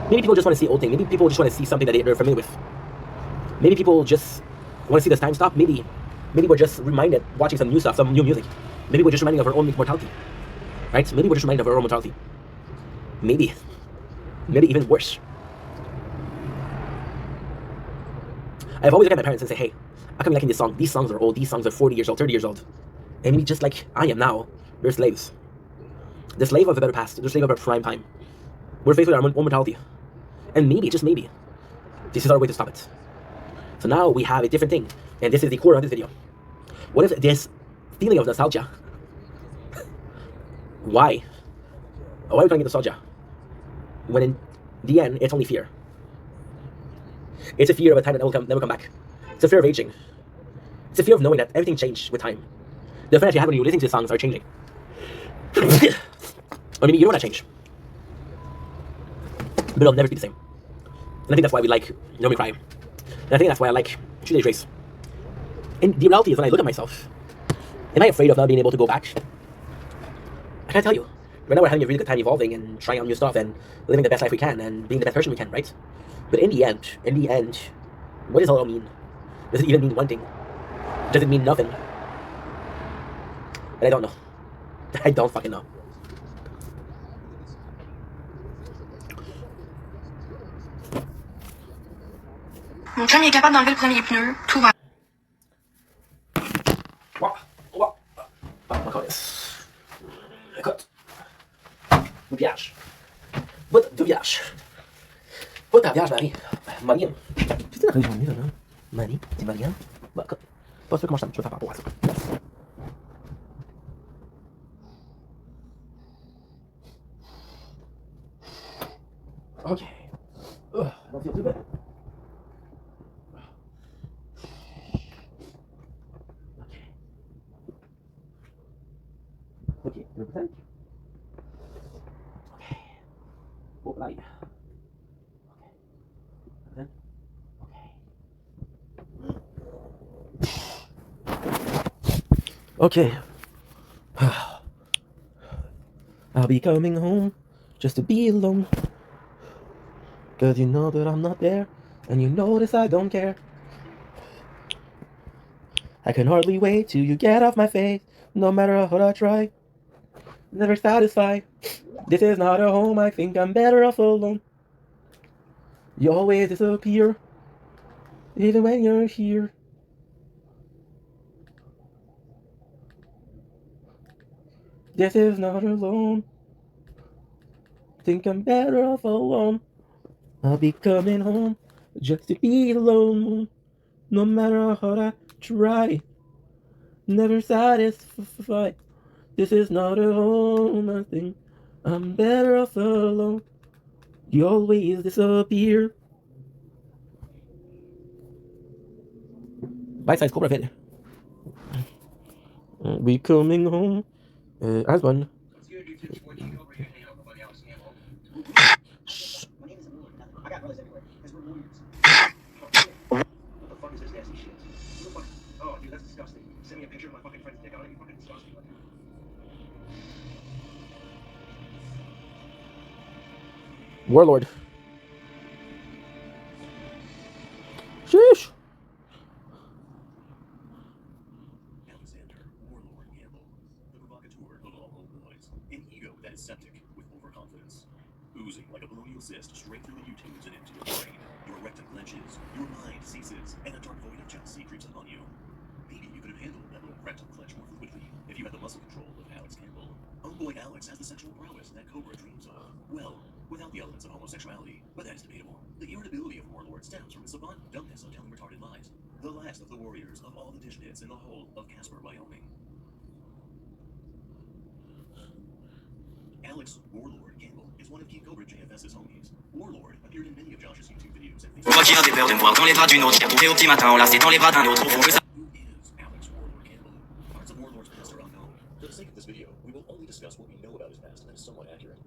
S1: Maybe people just want to see old things. Maybe people just want to see something that they're familiar with. Maybe people just want to see this time stop. Maybe we're just reminded watching some new stuff, some new music. Maybe we're just reminding of our own mortality. Right? Maybe we're just reminded of our own mortality. Maybe even worse. I've always looked at my parents and say, hey, how come you're liking this song? These songs are old. These songs are 40 years old, 30 years old. And maybe just like I am now, we're slaves. The slave of a better past. The slave of our prime time. We're faced with our own mortality. And maybe, just maybe, this is our way to stop it. So now we have a different thing. And this is the core of this video. What if this feeling of nostalgia? Why? Why are we calling it nostalgia? When in the end, it's only fear. It's a fear of a time that will never come back. It's a fear of aging. It's a fear of knowing that everything changed with time. The effect you have when you listen to the songs are changing. Or maybe you don't want to change. But it'll never be the same. And I think that's why we like Devil May Cry. And I think that's why I like Judy Grace. And the reality is, when I look at myself, am I afraid of not being able to go back? I can't tell you. Right now we're having a really good time evolving and trying out new stuff and living the best life we can and being the best person we can, right? But in the end, what does it all mean? Does it even mean one thing? Does it mean nothing? And I don't know. I don't fucking know.
S2: Mon chum est capable d'enlever le premier pneu, tout va.
S1: What? Oh, call this. Écoute. Viage. But du viage. But ta viage, Marie. Marianne. Tu sais la région là, Marie, c'est Marianne. Bah, écoute. Pas sûr comment je vais faire par rapport à ça. Okay. I don't feel too bad. Okay, 100%. Okay. Oh, light. Okay. Okay. Okay. I'll be coming home just to be alone. 'Cause you know that I'm not there, and you notice I don't care. I can hardly wait till you get off my face, no matter how hard I try. Never satisfied. This is not a home, I think I'm better off alone. You always disappear, even when you're here. This is not alone. Think I'm better off alone. I'll be coming home just to be alone. No matter how hard I try, never satisfied. This is not a home, I think I'm better off alone. You always disappear. Bite-sized Cobra Fit. I'll be coming home. As one.
S4: Oh, dude, that's disgusting. Send me a picture of my fucking friend's dick on it. You fucking disgusting.
S1: Warlord. Sheesh.
S6: Alexander, Warlord Gamble, the provocateur of all homeboys, an ego that is septic with overconfidence, oozing like a balloonial cyst straight through the U-tubes and into your brain. Your rectum clenches, your mind ceases, and a dark void of jealousy creeps upon you. Maybe you could have handled that little rectum clench more fluidly if you had the muscle control of Alex Campbell. Homeboy Alex has the sexual prowess that Cobra dreams of. Well, without the elements of homosexuality, but that is debatable. The irritability of Warlord stems from his savant dumbness of telling retarded lies. The last of the warriors of all the dish pits in the whole of Casper, Wyoming. Alex Warlord Campbell is one of King Cobra JFS's homies. Warlord appeared in many of Josh's YouTube videos and
S7: Moi qui avais peur de me voir dans les draps d'une autre, qui a bouffé au petit matin, enlacé dans les bras d'un autre, au fond que ça.
S6: Who is Alex Warlord Campbell? Parts of Warlord's past are unknown. For the sake of this video, we will only discuss what we know about his past, and that is somewhat accurate.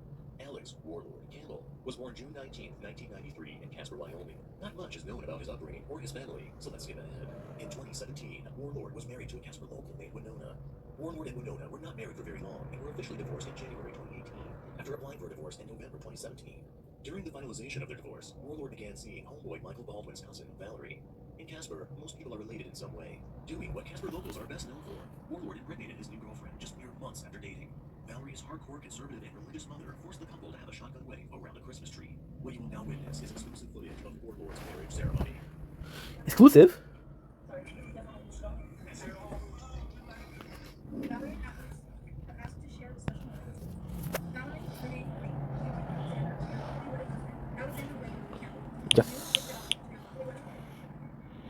S6: Alex Warlord Campbell was born June 19, 1993 in Casper, Wyoming. Not much is known about his upbringing or his family, so let's skip ahead. In 2017, Warlord was married to a Casper local named Winona. Warlord and Winona were not married for very long and were officially divorced in January 2018, after applying for a divorce in November 2017. During the finalization of their divorce, Warlord began seeing homeboy Michael Baldwin's cousin, Valerie. In Casper, most people are related in some way, doing what Casper locals are best known for. Warlord impregnated his new girlfriend just mere months after dating. Valerie's hardcore conservative and religious mother forced the couple to have a shotgun wedding around a Christmas tree. What you will now witness is exclusive footage of Warlord's marriage ceremony.
S1: Exclusive? Yes.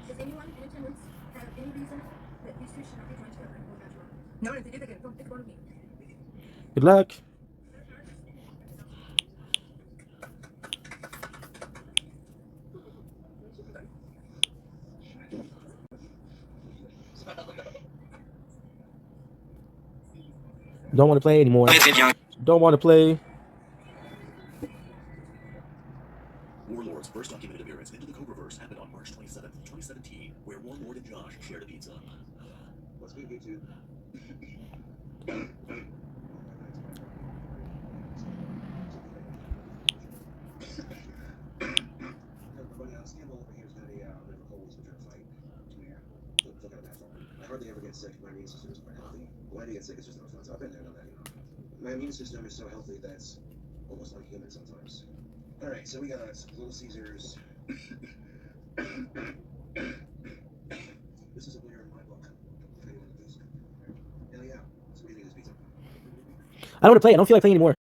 S2: Does anyone in attendance have any reason that these two should not be joined together in one matrimony? No, if they do, they can. Don't pick one of me.
S1: Good luck. Don't want to play anymore. Don't want to play.
S6: Warlord's first documented appearance into the Cobraverse happened on March 27th, 2017, where Warlord and Josh shared a pizza.
S4: What's good, YouTube? Everybody else, Campbell over here's got a liver cold, so we're trying to fight. Yeah. Look at that phone. I hardly ever get sick. My immune system is quite healthy. When I get sick, it's just no fun. So I've been there, done that, you know. My immune system is so healthy that it's almost like human sometimes. All right, so we got Little Caesars. This is a winner in my book. If anyone knows. Hell yeah. So what do you think of this pizza?
S1: I don't want to play. I don't feel like playing anymore.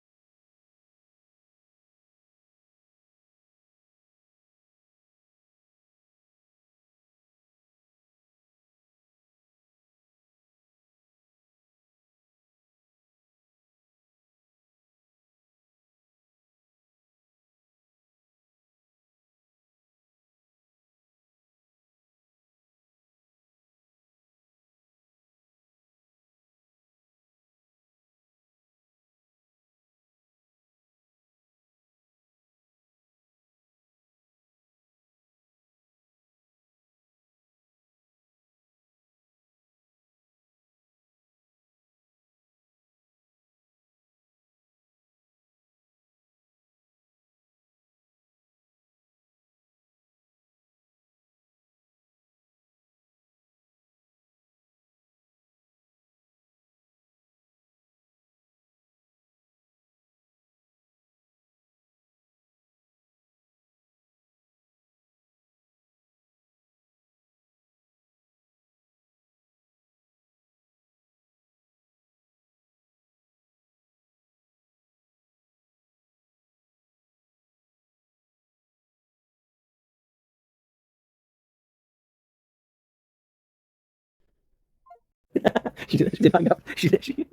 S1: She did hang up. She did.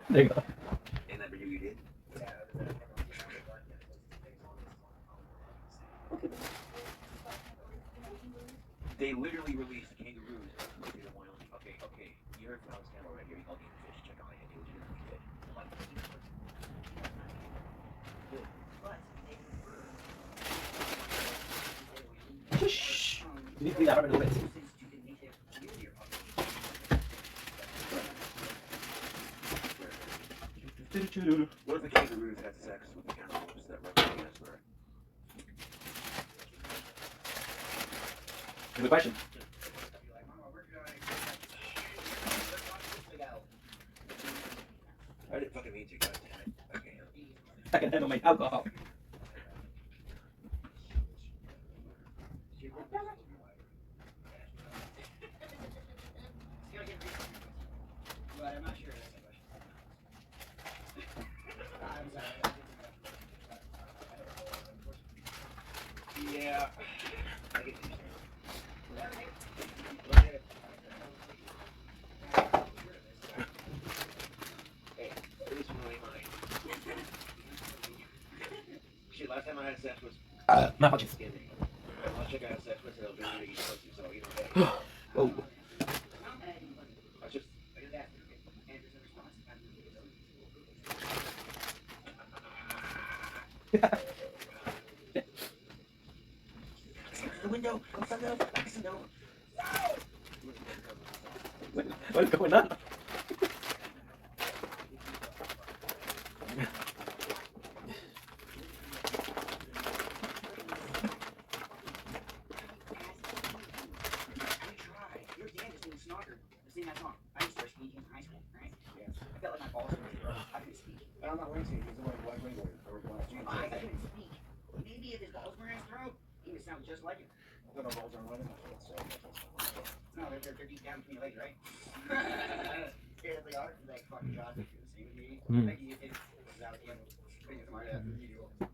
S1: There you go.
S6: And that review you did? They literally released kangaroos. Okay, you heard from Alex Campbell right here. He called me fish. Check out my hand. He legitimately did.
S1: Shh. You need to leave that rubber a little bit.
S6: What if the kangaroos had sex with the cannibals that run the Casper?
S1: Good question.
S6: I didn't fucking mean to, goddammit. Okay.
S1: I can handle my alcohol.
S5: But I'm not sure that's the question. I'm sorry.
S6: Yeah. I get you. Hey, this is really mine. Shit, last time I had sex was
S1: My apologies.
S6: Thanksgiving. Last chick I had sex with said I was really gonna eat pussy, so you know, hey.
S1: Oh.
S6: I just the window. Close the window. Close the window.
S1: What is going on?
S5: Your dad is doing snooker. Sing that song. I used to wear sneakers in high school, right? Yeah. I felt like my balls were I couldn't speak.
S6: I'm not wearing sneakers. I'm wearing black rainbow or black jeans.
S5: I couldn't speak. Maybe if his balls were in his throat, he would sound just like him.
S6: I thought my balls aren't right in my throat, so
S5: No, they're deep down between your legs, right? Yeah, they are. Like fucking Josh, if you're the same with me. Like you did. Without him.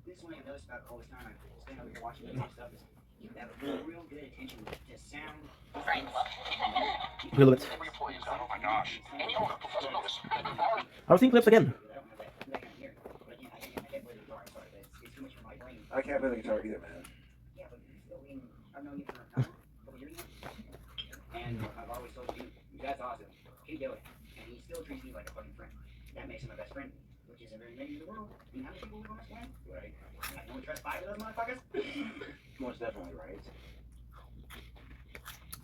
S5: This one I noticed about all this time. I'm staying over here watching this stuff. Is you have real good attention to sound. Right.
S1: A little bit.
S4: Every employee is done. Oh my gosh. And you know what? Professor Lewis.
S1: I was seeing clips again.
S5: I don't have that kind of ear. But again, I can't play the guitar. I'm sorry, but it's too much for my brain.
S6: I can't play the guitar either, man.
S5: Yeah, but still, I've known you for a couple years now. And I've always told you, that's awesome. Keep doing it. And he still treats me like a fucking friend. That makes him my best friend, which isn't very many in the world. I mean, how many people live on this planet?
S6: Right.
S5: I can only trust 5 of those motherfuckers.
S6: Most definitely right.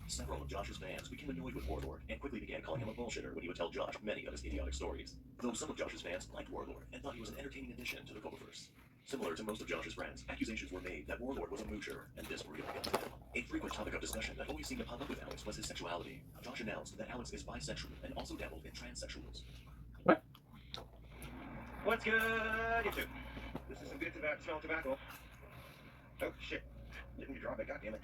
S8: Several of Josh's fans became annoyed with Warlord and quickly began calling him a bullshitter when he would tell Josh many of his idiotic stories. Though some of Josh's fans liked Warlord and thought he was an entertaining addition to the Cobraverse. Similar to most of Josh's friends, accusations were made that Warlord was a moocher, and this really got to him. A frequent topic of discussion that always seemed to pop up with Alex was his sexuality. Josh announced that Alex is bisexual and also dabbled in transsexuals.
S6: What's good, YouTube? This is some good tobacco, smell tobacco. Oh, shit. Didn't you drop it, goddammit.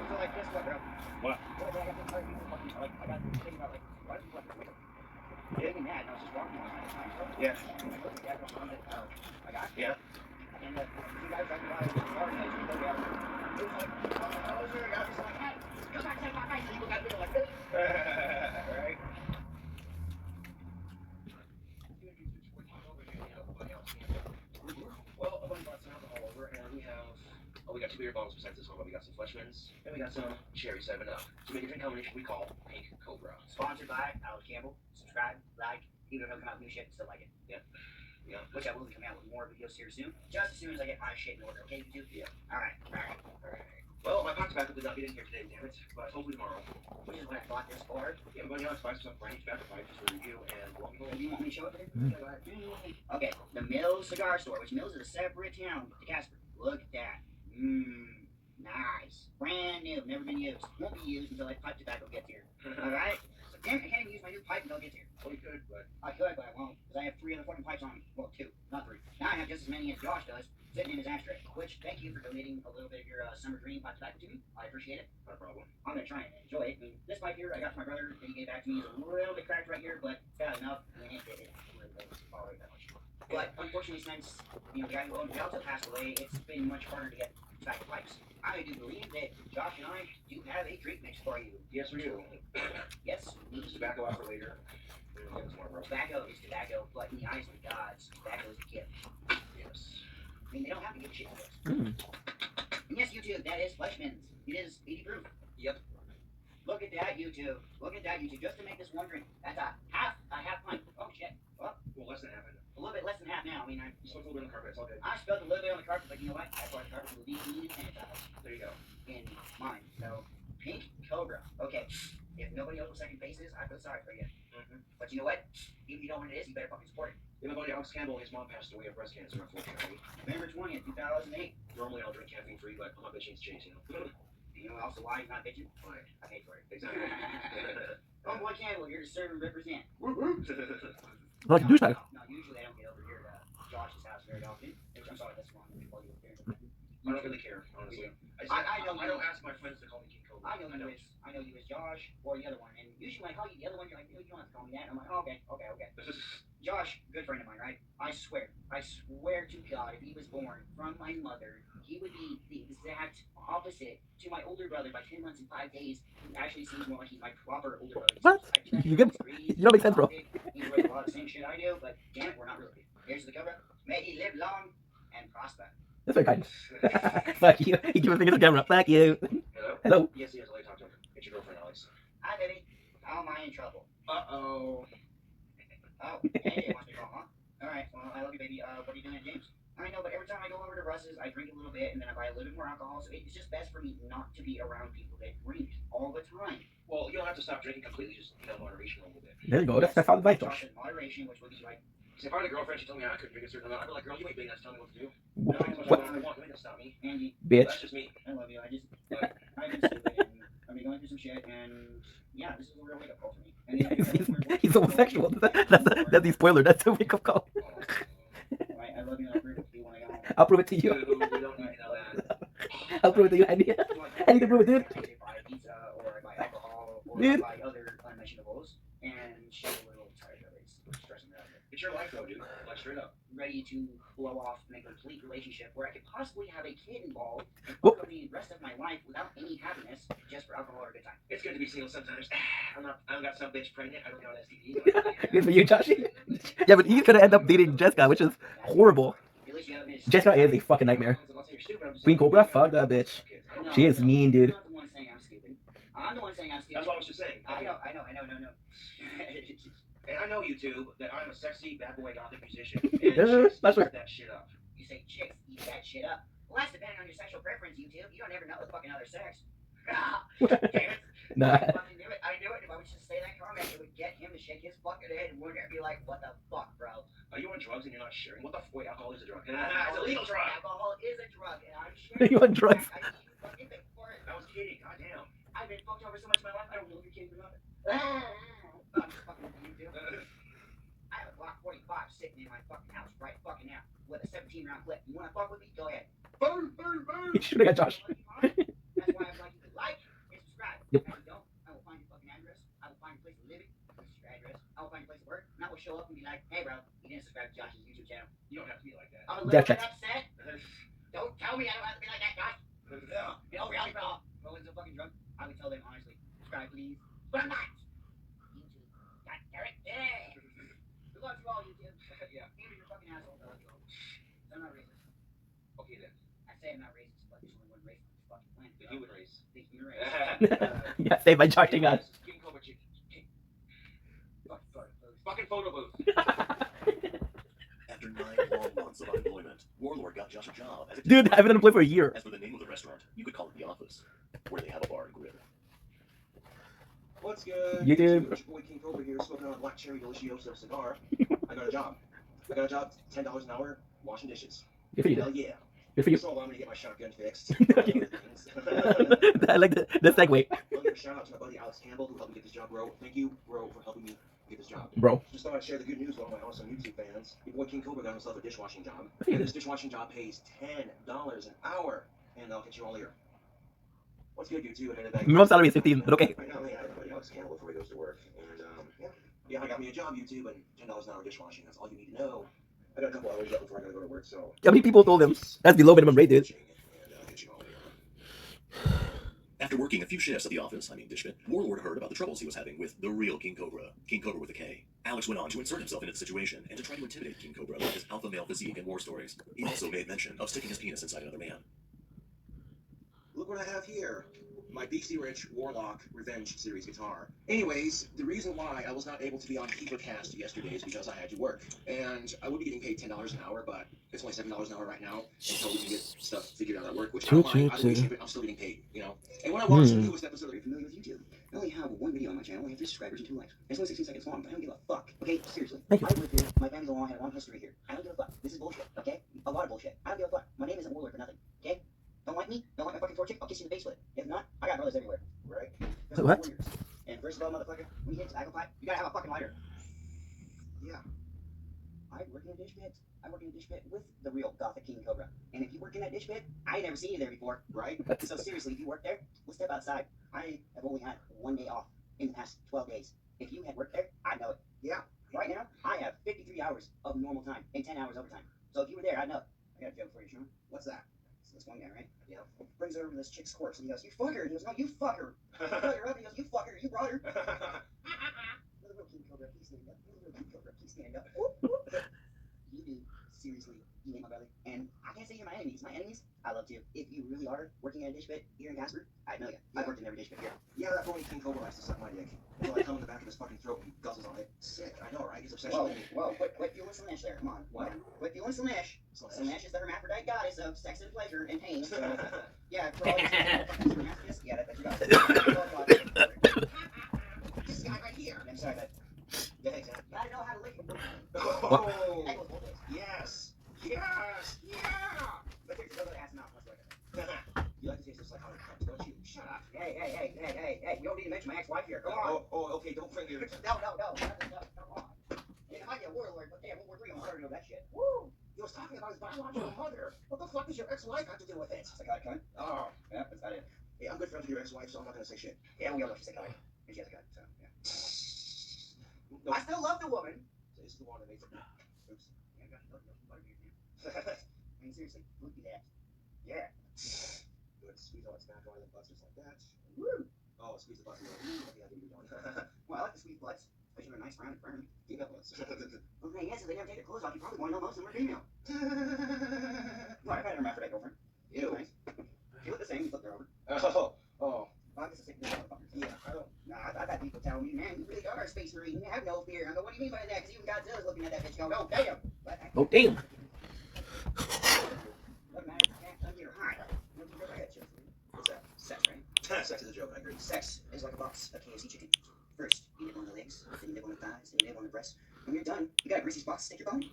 S5: So, like, guess what, bro?
S6: What?
S5: I got this fucking like, I got this thing about, like, why do people have to I'm getting mad, and I was just walking on my time.
S6: Yeah.
S5: I looked at that, I got it.
S6: Yeah.
S5: And you guys talking about it, sorry, guys, you know, it was like, oh, sure, I was like, hey, go back to my face, people got me like this.
S6: Right. Well, a bunch brought some alcohol over, and we have. Oh, we got 2 beer bottles besides this one, but we got some Fleshmans, and we got some Cherry 7-Up. To make a drink combination we call Pink Cobra.
S5: Sponsored by Alex Campbell. Subscribe, like, even if he'll come out with new shit, still like it.
S6: Yeah.
S5: Which I will be coming out with more videos here soon. Just as soon as I get my shit in order, okay, YouTube?
S6: Yeah.
S5: Alright.
S6: Well, my pot tobacco did not get in here today, damn it, but hopefully tomorrow.
S5: Which is what I bought this for.
S6: Yeah, but yeah, it's 5% brand tobacco pipe just for review and
S5: Do you want me to show it to you? Go ahead. Okay, the Mills Cigar Store, which Mills is a separate town to Casper. Look at that. Nice. Brand new, never been used. Won't be used until that pipe tobacco gets here. Alright? So damn it, I can't even use my new pipe until it gets here.
S6: Well, you could, but
S5: I could, but I won't, because I have 3 other fucking pipes on me. Well, 2, not 3. Now I have just as many as Josh does, sitting in his ashtray. Which, thank you for donating a little bit of your summer dream pipe tobacco to me. I appreciate it.
S6: not a problem.
S5: I'm gonna try and enjoy it. I mean, this pipe here I got from my brother that he gave back to me is a little bit cracked right here, but it's got enough. I mean, it's tolerate that much. But unfortunately, since the guy who owned Delta passed away, it's been much harder to get
S9: Fact Pipes. I do believe that Josh and I do have a drink mix for you.
S6: Yes, we do.
S9: Yes.
S6: There's tobacco out for later.
S9: Tobacco is tobacco, but in the eyes of the gods, tobacco is a gift.
S6: Yes.
S9: I mean, they don't have to give a shit to us.
S1: Mm.
S9: And yes, YouTube, that is Fleshman's. It is 80 proof.
S6: Yep.
S9: Look at that, YouTube. Look at that, YouTube. Just to make this one drink. That's a half pint. Oh, shit. Oh,
S6: Well, less than half.
S9: a little bit less than half now. I mean,
S6: You spilled a little bit on the carpet. It's all good.
S9: I spilled a little bit on the carpet, but you know what? That's why the carpet will be clean and sanitized
S6: There you go.
S9: in mine. So, Pink Cobra. Okay. If nobody else will second faces, I feel sorry for you.
S6: Mm-hmm.
S9: But you know what? Even if you don't know what it is, you better fucking support it.
S6: Yeah, my buddy Alex Campbell, his mom passed away of breast cancer, unfortunately.
S9: November 20th, 2008.
S6: Normally I'll drink caffeine free, but I'm not bitching, it's changed, you know.
S9: You know also why he's not bitching?
S6: Why?
S9: I paid for it.
S6: Exactly.
S9: Homeboy Campbell here to serve and represent.
S1: Like a douchebag.
S9: No, usually I don't get over here to Josh's house very often. Which I'm sorry, that's wrong. Before you appear.
S6: I don't really care, honestly.
S9: I don't
S6: ask my friends to call me King Cobra.
S9: I know you as Josh or the other one, and usually when I call you the other one, you're like, you don't have to call me that. And I'm like, oh, okay. Josh, good friend of mine, right? I swear to God, if he was born from my mother, he would be the exact opposite to my older brother by 10 months and 5 days. He actually seems more like he's my proper older brother.
S1: What? You don't make sense, bro.
S9: He wears a lot of the same shit I do, but damn it, we're not related. Here's the cover. May he live long and prosper.
S1: That's very kind. Fuck you. You give a finger to the camera. Fuck you.
S6: Hello?
S1: Hello.
S6: Yes, I'll let you talk to him. It's your girlfriend, Alex.
S9: Hi, baby. How am I in trouble?
S6: Uh-oh.
S9: Oh, Andy wants me to call, huh? Alright, well, I love you, baby. What are you doing at James? I know, but every time I go over to Russ's, I drink a little bit, and then I buy a little bit more alcohol, so it's just best for me not to be around people that drink all the time.
S6: Well, you don't have to stop drinking completely, just, moderation a little bit.
S1: There you go. That's how advice, Josh.
S9: Josh, moderation, which would be like,
S6: See, if I had a girlfriend, she told me I couldn't drink a certain amount, I'd be like, girl, you ain't big enough to tell me what to do.
S1: What?
S6: I want, you ain't gonna stop me.
S9: Andy,
S1: Bitch.
S6: That's just me.
S9: I love you. I've been stupid, and I've been going through some shit, and yeah, this is a real wake-up call for me. And then,
S1: He's homosexual. That's the spoiler. That's the wake up call.
S9: I love you, and I agree with you when I go home.
S1: I'll prove it to you.
S6: We don't need to know that.
S1: I'll prove it to you, Andy. Andy can prove it, dude.
S9: I buy pizza, or I buy alcohol, or
S1: Dude.
S9: I buy other unmentionables, and she's a little tired of it. It's stressing me out.
S6: It's your life, though, dude. Like, straight up.
S9: Ready to blow off and make a complete relationship where I could possibly have a kid involved and
S1: Whoop.
S9: fuck the rest of my life without any happiness, just for alcohol or a good time.
S6: It's good to be single sometimes. I don't got some bitch pregnant. I don't got an STD.
S1: Good for you, Joshy. Yeah, but he's gonna end up dating Jessica, which is horrible.
S9: At least you haven't been-
S1: Jessica is a fucking nightmare. Queen Cobra, fuck that bitch.
S9: No,
S1: She is mean, dude.
S9: I'm not the one saying I'm stupid. I'm the one saying I'm stupid.
S6: That's what I was just saying.
S9: I know.
S6: And I know you two, that I'm a sexy, bad boy gothic musician.
S1: Yeah,
S6: And chicks
S1: that's
S6: eat
S1: right.
S6: that shit up.
S9: You say chicks eat that shit up. Well, that's depending on your sexual preference, YouTube. You don't ever know the fucking other sex. Damn it.
S1: Nah.
S9: I fucking knew it. I knew it. If I would just say that comment, it would get him to shake his fucking head and wouldn't be like, what the fuck, bro?
S6: Are you on drugs and you're not sharing? What the fuck? Wait, alcohol is a drug. It's a legal drug.
S9: Alcohol is a drug, and I'm sharing.
S1: You on drugs?
S9: I need you fucking pay for it.
S6: I was kidding. Goddamn.
S9: I've been fucked over so much in my life, I don't know if you're kidding or not. I'm just fucking with you, dude. I have a Glock 45 sitting in my fucking house right fucking now with a 17-round clip. You wanna fuck with me? Go ahead. Boom, boom, boom.
S1: You should've got Josh.
S9: That's why I'm like, you can like and subscribe.
S1: Yep.
S9: If you don't, I will find your fucking address. I will find your place to live. This is your address. I will find your place to work. And I will show up and be like, hey, bro, you didn't subscribe to Josh's YouTube channel.
S6: You don't have to be like that.
S9: I'm a
S1: Death
S9: little bit
S1: checks.
S9: upset. Don't tell me I don't have to be like that, Josh. You know, reality, bro. If I wasn't so fucking drunk, I would tell them honestly, subscribe, please. But I'm not. YouTube. God damn it. Yeah. We love you all, YouTube.
S6: Yeah.
S9: Even your fucking assholes, I love you all. I'm not racist.
S6: Okay then.
S9: I say I'm not racist, but there's only one race on this fucking planet.
S6: The human race.
S9: The human race.
S1: Yeah, saved by Josh. Hang on.
S6: King Cobra chick. Fucking photo booth.
S8: After 9 long months of unemployment, Warlord got Josh a job as a
S1: Dude, I've been unemployed for a year.
S8: As for the name of the restaurant, you could call it The Office, where they have a bar and grill.
S6: What's good?
S1: YouTube.
S6: It's your boy King Cobra here, smoking on a black cherry delicioso cigar. I got a job. $10 an hour, washing dishes.
S1: Good for you.
S6: Hell yeah.
S1: Good for you.
S6: So I'm gonna get my shotgun fixed.
S1: I like the segue.
S6: I'll give a shout out to my buddy Alex Campbell who helped me get this job, bro. Thank you, bro, for helping me get this job.
S1: Bro.
S6: Just thought I'd share the good news with all my awesome YouTube fans. Your boy King Cobra got himself a dishwashing job. And this dishwashing job pays $10 an hour. And I'll get you all here. What's good, YouTube? And then
S1: Minimum salary is 15, but okay.
S6: I know, yeah, my buddy Alex Campbell before he goes to work. And, yeah, I got me a job, YouTube, and $10 an hour dishwashing. That's all you need to know. I got a couple hours left before I gotta go to work, so.
S1: How many people told him that's the low minimum rate, dude?
S6: And I'll get you all After working a few shifts at the office, Dishpit, Warlord heard about the troubles he was having with the real King Cobra with a K. Alex went on to insert himself into the situation and to try to intimidate King Cobra with his alpha male physique and war stories. He also made mention of sticking his penis inside another man.
S8: Look what I have here. My BC Rich Warlock Revenge series guitar. Anyways, the reason why I was not able to be on KeeperCast yesterday is because I had to work. And I would be getting paid $10 an hour, but it's only $7 an hour right now until we can get stuff figured out at work, which I don't mind. Either way, shape it, I'm still getting paid, you know? And when I watch the newest episode, are you familiar with YouTube? I only have one video on my channel, I only have 3 subscribers and 2 likes. It's only 16 seconds long, but I don't give a fuck. Okay, seriously.
S1: Thank you.
S8: I live here, my family's had a long history here. I don't give a fuck. This is bullshit, okay? A lot of bullshit. I don't give a fuck. My name isn't Warlord for nothing, okay? Don't like me? Don't like my fucking torch chick? I'll kiss you in the face with it. If not, I got brothers everywhere. Right?
S1: What?
S8: And first of all, motherfucker, when you hit tobacco pipe, you gotta have a fucking lighter. Yeah. I work in a dish pit. I work in a dish pit with the real Gothic King Cobra. And if you work in that dish pit, I ain't never seen you there before, right? So seriously, if you work there, let's step outside. I have only had 1 day off in the past 12 days. If you had worked there, I'd know it. Yeah. Right now, I have 53 hours of normal time and 10 hours overtime. So if you were there, I'd know it. I got a joke for you, Sean. What's that? So this one guy, right? Yeah. Brings her over to this chick's corpse and he goes, "You fuck her." And he goes, "No, you fuck her." He brought her up and he goes, "You fuck her. You brought her." Little King Cobra, please stand up. Little King Cobra, please stand up. You do. Seriously, you ain't my brother. And I can't say you're my enemies. My enemies, I love you. If you really are working at a dish pit here in Casper, I know you. I've worked in every dish pit here. Yeah, that phony King Cobra likes to suck my dick. Until I come in the back of his fucking throat and guzzles on it. Sick. I know, right? He's obsessed with me. Whoa, quit feeling Slanesh there. Come on. What? Quit feeling Slanesh. Slanesh is the hermaphrodite goddess of sex and pleasure and pain. So, yeah, for all you hermaphrodites, yeah, that's your goddess. This guy right here. I'm sorry, but... Yeah, exactly. I know how to lick it. Oh, yes. Yes. Yeah. But there's another ass mouth. Let's look at it. You like to taste this like hot cups, don't you? Shut up. Hey. You don't need to mention my ex-wife here. Come on. Oh, okay. Don't bring your... No. Come on. Yeah, I might be a warlord, but damn, World War III, I'm starting to know that shit. Woo. He was talking about his biological mother. What the fuck does your ex-wife have to do with it? Psychotic cunt. Oh, yeah, that's not it. Yeah, I'm good friends with your ex-wife, so I'm not gonna say shit. Yeah, we all know she's psychotic. And she has a gun, so, yeah. No. I still love the woman. So this is the one that makes it. Oops. Yeah, I mean, seriously, look at that. Yeah. Good. Squeeze all its back on the butts just like that. Woo! Oh, squeeze the butts. Yeah, you're doing. Well, I like the squeeze butts. Especially when they're nice, round, and firm. Female butts. Okay, yes, if they never take their clothes off, you probably want to know most of them are female. Well, I've had a hermaphrodite girlfriend. Ew. Nice. You look the same, you flip her over. Oh. Well, I guess it's a sick motherfucker. Yeah, I don't. Nah, I've had people tell me, "Man, you really are a space marine. You have no fear." I go, "What do you mean by that?" Because even Godzilla's looking at that bitch going, "Oh, damn." But
S1: Oh, damn.
S8: doesn't matter. I'm here. Hi. What's that? Sex, right? Sex is a joke, I agree. Sex is like a box of KFC chicken. First, you nibble on the legs, then you nibble on the thighs, then you nibble on the breasts. When you're done, you got a greasy spot to stick your bone.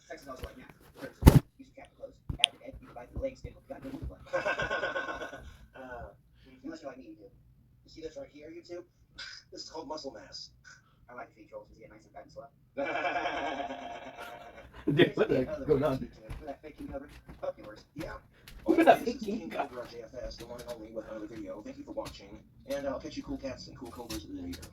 S8: Sex is also like that. First, use your captain clothes. After that, you divide the legs, then you got good blood. Unless you're like me, you do. You see this right here, you two? This is called muscle mass. I like to feed trolls because you get nice and fat and slow.
S1: What the heck is going on?
S8: For that fake King Cobra, up yours. Yeah.
S1: Who's that fake King
S8: Cobra JFS, the one and only with another video. Thank you for watching, and I'll catch you cool cats and cool cobras in the new year.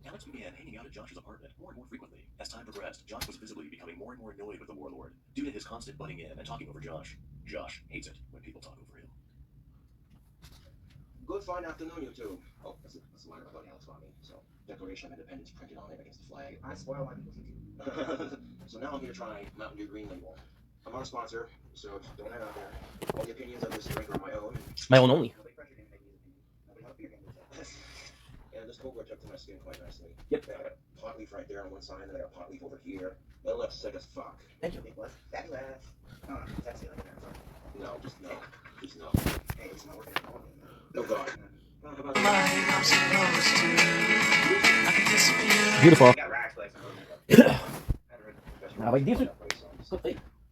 S6: Alex began hanging out at Josh's apartment more and more frequently. As time progressed, Josh was visibly becoming more and more annoyed with the Warlord due to his constant butting in and talking over Josh. Josh hates it when people talk over him.
S8: Good fine afternoon, you two. Oh, that's a letter about Alex bought me. So, Declaration of Independence printed on it against the flag. I spoil my people's YouTube. So now I'm here to try Mountain Dew Green Label. I'm not a sponsor, so don't head out there. All the opinions of this drink are my own.
S1: My own only.
S8: Nobody pressured him to make his opinion. Nobody helped your game. And this Cobra took to my skin quite nicely.
S1: Yep.
S8: I got a pot leaf right there on one side, and then I got a pot leaf over here. That looks sick as fuck.
S1: Thank you.
S8: It was fabulous. Oh, that's it. No, just no. Just no. Hey, it's not working at all. No God.
S1: Beautiful.
S8: Got racks, like,
S1: Now, like, these are...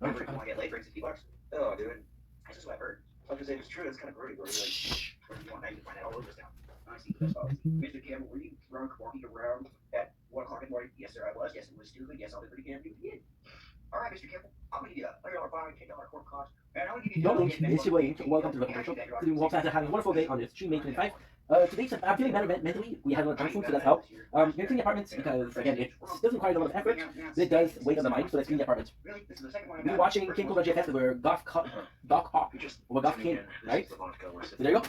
S8: I get late drinks $50. Oh, dude. That's just what I heard. I was gonna say, if it's true, it's kind of grody. Like, where do you want? Now you can find out all over this town. I see the best of Mr. Campbell, were you drunk walking around at 1 o'clock in the morning? Yes, sir, I was. Yes, it was stupid. Yes, I'll be pretty damn good again. All right, Mr. Campbell, I'm gonna give you a $100 fine, $10 court cost. And I'm gonna give you
S1: Welcome to the commercial. Welcome to the commercial. Walk Santa having a wonderful day on this June May 25. Today, I'm feeling better mentally. We had a lot of junk food, so that's helped. Gonna clean the apartment because, again, it doesn't require a lot of effort, but it does weigh on the mind, so let's clean the apartment.
S9: Really? This is the second one.
S1: We were watching King Cobra JFS where Doc Hawk, or Goth King, right? So there you go.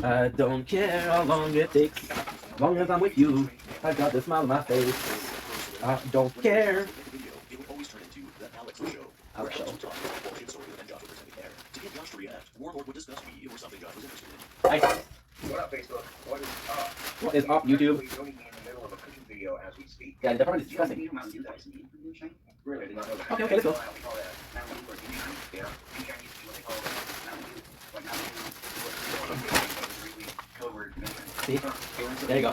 S1: I don't care how long it takes, as long as I'm with you. I've got the smile on my face. I don't care.
S6: It would always turn into the Alex Show.
S1: Alex Show.
S6: Alex would talk about a bullshit story and Josh would present it there. To get Josh to react, Warlord would discuss weed or something Josh was interested in.
S1: Nice.
S3: What up, Facebook? What is up?
S1: What is up, YouTube?
S3: We're joining me in the middle of a cooking video as we speak.
S1: Yeah, the apartment is disgusting.
S3: Really? Did not know that.
S1: Okay, let's go.
S3: Yeah.
S1: See? There you go.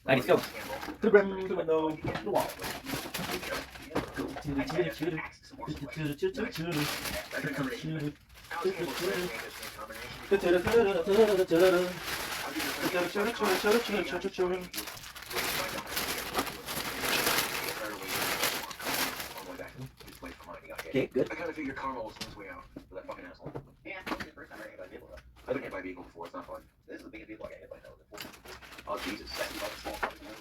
S1: Nice, let's go. To the brim, to the window, to the wall. Okay, good.
S3: I kind of figured Carmel was on his way out for that fucking asshole.
S9: Yeah, this is the first time I got hit by a vehicle.
S3: I've been hit by a vehicle before, it's not fun.
S9: This is the biggest vehicle I got hit by though.
S3: Oh, Jesus.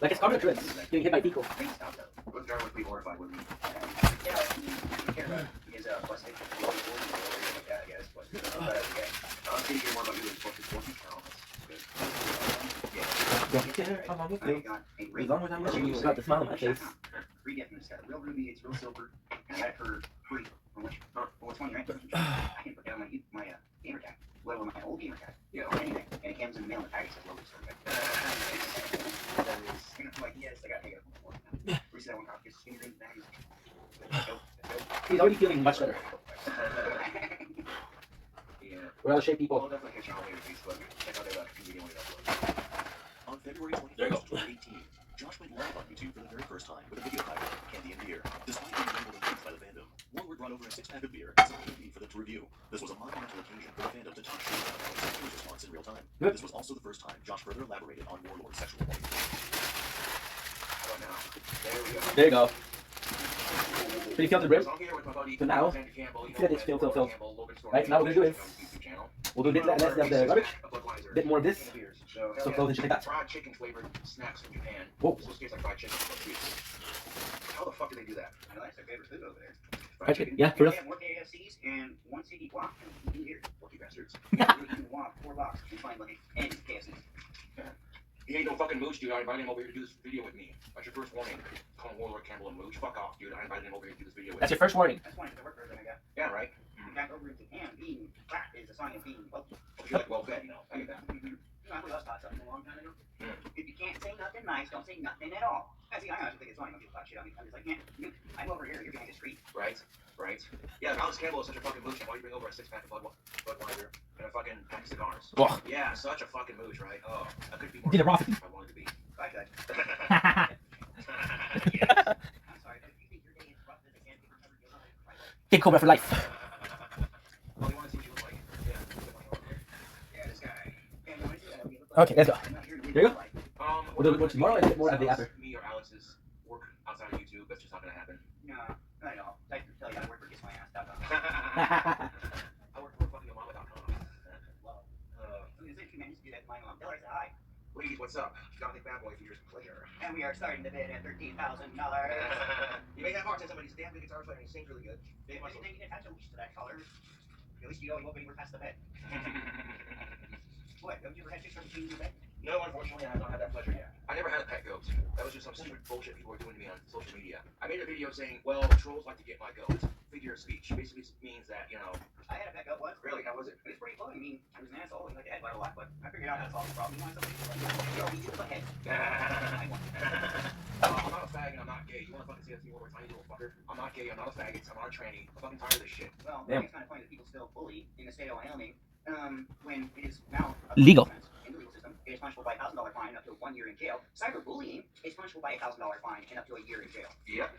S1: Like it's common occurrence, getting hit by people.
S9: Please stop though.
S3: The driver would be horrified with me.
S9: Yeah, what you care about is plastic. Like that, I guess. But that's okay.
S3: I'm going to hear more about you than fucking count.
S1: Don't care how long it
S9: I
S1: feels,
S9: got a
S1: as long as I'm with you. Got the smile on my face.
S9: Free gift, and it's got a real ruby, it's real silver, and I got it for free. For what's money, right? I can put down my gamer tag, whatever my old gamer tag, you know, anything, and it comes in the mail in the package says Logan Store. Like, yes, I got to take it before. Recently, I went out, just fingering bags.
S1: He's already feeling much better.
S3: Yeah.
S1: We're out of shape,
S3: Well,
S1: people.
S3: definitely catch you on later, Facebook. Check out their video when it uploads.
S6: On February
S1: There you
S6: 21st, 2018, Josh went live on YouTube for the very first time with a video titled Candy and Beer. Despite being labeled against by the fandom, Warlord brought over a 6-pack of beer and some candy for them to review. This was a monumental occasion for the fandom to talk shit about Alex response in real time.
S1: Yep.
S6: This was also the first time Josh further elaborated on Warlord's sexual point.
S3: How about now? There we go.
S1: There you go. Pretty feel the rib.
S3: So I'm here with my buddy,
S1: So now,
S3: Alexander Campbell. You
S1: see that
S3: know
S1: it's
S3: him,
S1: filled.
S3: Campbell, Logan Store.
S1: Right, so now what we're gonna do is,
S3: YouTube channel.
S1: we'll do a bit less of the garbage,
S3: Budweiser,
S1: bit more of this,
S3: and beers. So,
S1: so close and shit like that.
S3: Fried chicken flavored snacks from Japan.
S1: Whoa.
S3: This tastes like fried chicken, but sweet. How the fuck do they do that?
S9: I know that's their favorite food over there.
S1: Fried chicken, yeah, for
S9: They
S1: us.
S9: have more KFCs and one CD guac and here.
S3: Lucky bastards.
S9: You can walk 4 blocks and find like any KFC.
S3: He ain't no fucking mooch, dude. I invited him over here to do this video with me. That's your first warning. Calling Warlord Campbell a mooch. Fuck off, dude. I invited him over here to do this video with
S1: That's
S3: me.
S1: your first warning.
S9: That's one of the workers that I got.
S3: Yeah, right?
S9: Back over in Japan, being fat is a sign of being wealthy.
S3: You're like well fed, you know. I get that.
S9: You know, I believe I was taught something a long time ago.
S3: Mm.
S9: If you can't say nothing nice, don't say nothing at all. I see, I honestly think it's funny when people talk shit on me. I'm just like, man, I'm over here, you're being discreet.
S3: Right? Right? Yeah, if Alex Campbell is such a fucking mooch, why do you bring over a 6-pack of Budweiser and a fucking pack of cigars?
S1: Ugh.
S3: Yeah, such a fucking mooch, right? Oh, I could be more
S1: Generosity.
S3: if I wanted to be.
S9: Bye, guys.
S3: Yes.
S9: I'm sorry, but if you think your day is rough as it can be, remember your life.
S1: King Cobra for life.
S3: Oh, you want to see what you look like?
S9: Yeah, this guy. And when I say that, we look
S1: Okay, let's go.
S9: I'm not here to
S1: There you go.
S9: life.
S1: We'll do it tomorrow and a bit more at the after.
S3: Me or Alex's work outside of YouTube, that's just not gonna happen.
S9: No, I know. I can tell you how to work for Kiss My Ass.
S3: I work for fucking Obama.com.
S9: Well, it's interesting, man. You do that to my mom. Tell her I said hi.
S3: Please, what's up? Jonathan Bad Boy features pleasure.
S9: And we are starting the bid at $13,000.
S3: You may have heart to somebody's damn good guitar player and he sings really good. Dave
S9: Why do you think you didn't have to reach to that color? At least you know you won't be anywhere past the bed. What? Haven't you ever had chicks from between your bed?
S3: No, unfortunately, I have not had that pleasure yet. I never had a pet goat. That was just some stupid bullshit people were doing to me on social media. I made a video saying, well, trolls like to get my goat. Figure of speech. Basically means that, you know...
S9: I had a pet goat once.
S3: Really? How was it?
S9: It was pretty fun. I mean, I was an asshole and like to headbutt a lot, but I figured out how to solve the problem. You want something? Yo, he did the head. I want it.
S3: I'm not a fag and I'm not gay. You want to fucking say that to me one more time, you little fucker? I'm not gay, I'm not a faggot, I'm not a tranny. I'm fucking tired of this shit.
S9: Well,
S1: Damn.
S9: it's kind of funny that people still bully in the state of Wyoming when it is now
S1: Legal.
S9: in the legal system. It is punishable by a $1,000 fine up to 1 year in jail. Cyberbullying is punishable by a $1,000 fine and up to a year in jail.
S3: Yep.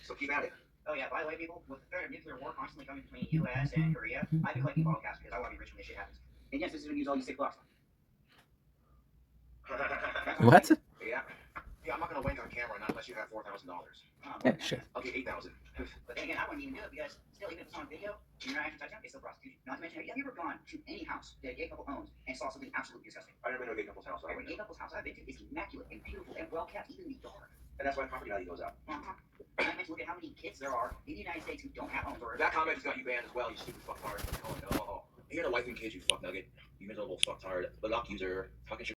S3: So keep at it.
S9: Oh yeah, by the way, people, with the threat of nuclear war constantly coming between U.S. and Korea, I've been collecting bottle caps because I want to be rich when this shit happens. And yes, this is going to use all these sick blocks.
S1: What?
S3: Yeah. Yeah, I'm not gonna wank on camera not unless you have $4,000.
S1: Yeah, sure.
S3: I'll get 8,000.
S9: But then again, I wouldn't even do it because still, even if it's on video, You're not actually touchdown, it's still prostitution. Not to mention, have you ever gone to any house that a gay couple owns and saw something absolutely disgusting?
S3: I never been to a gay couple's house.
S9: Every gay couple's house I've been to is immaculate and beautiful and well kept, even in the dark.
S3: And that's why property value goes up.
S9: Not to mention, look at how many kids there are in the United States who don't have homes. Or
S3: That comment has got you banned as well, you stupid fucktard. Oh, no. You're the wife and kids, you fuck nugget. You miserable fucktard. The lock user. Talking shit.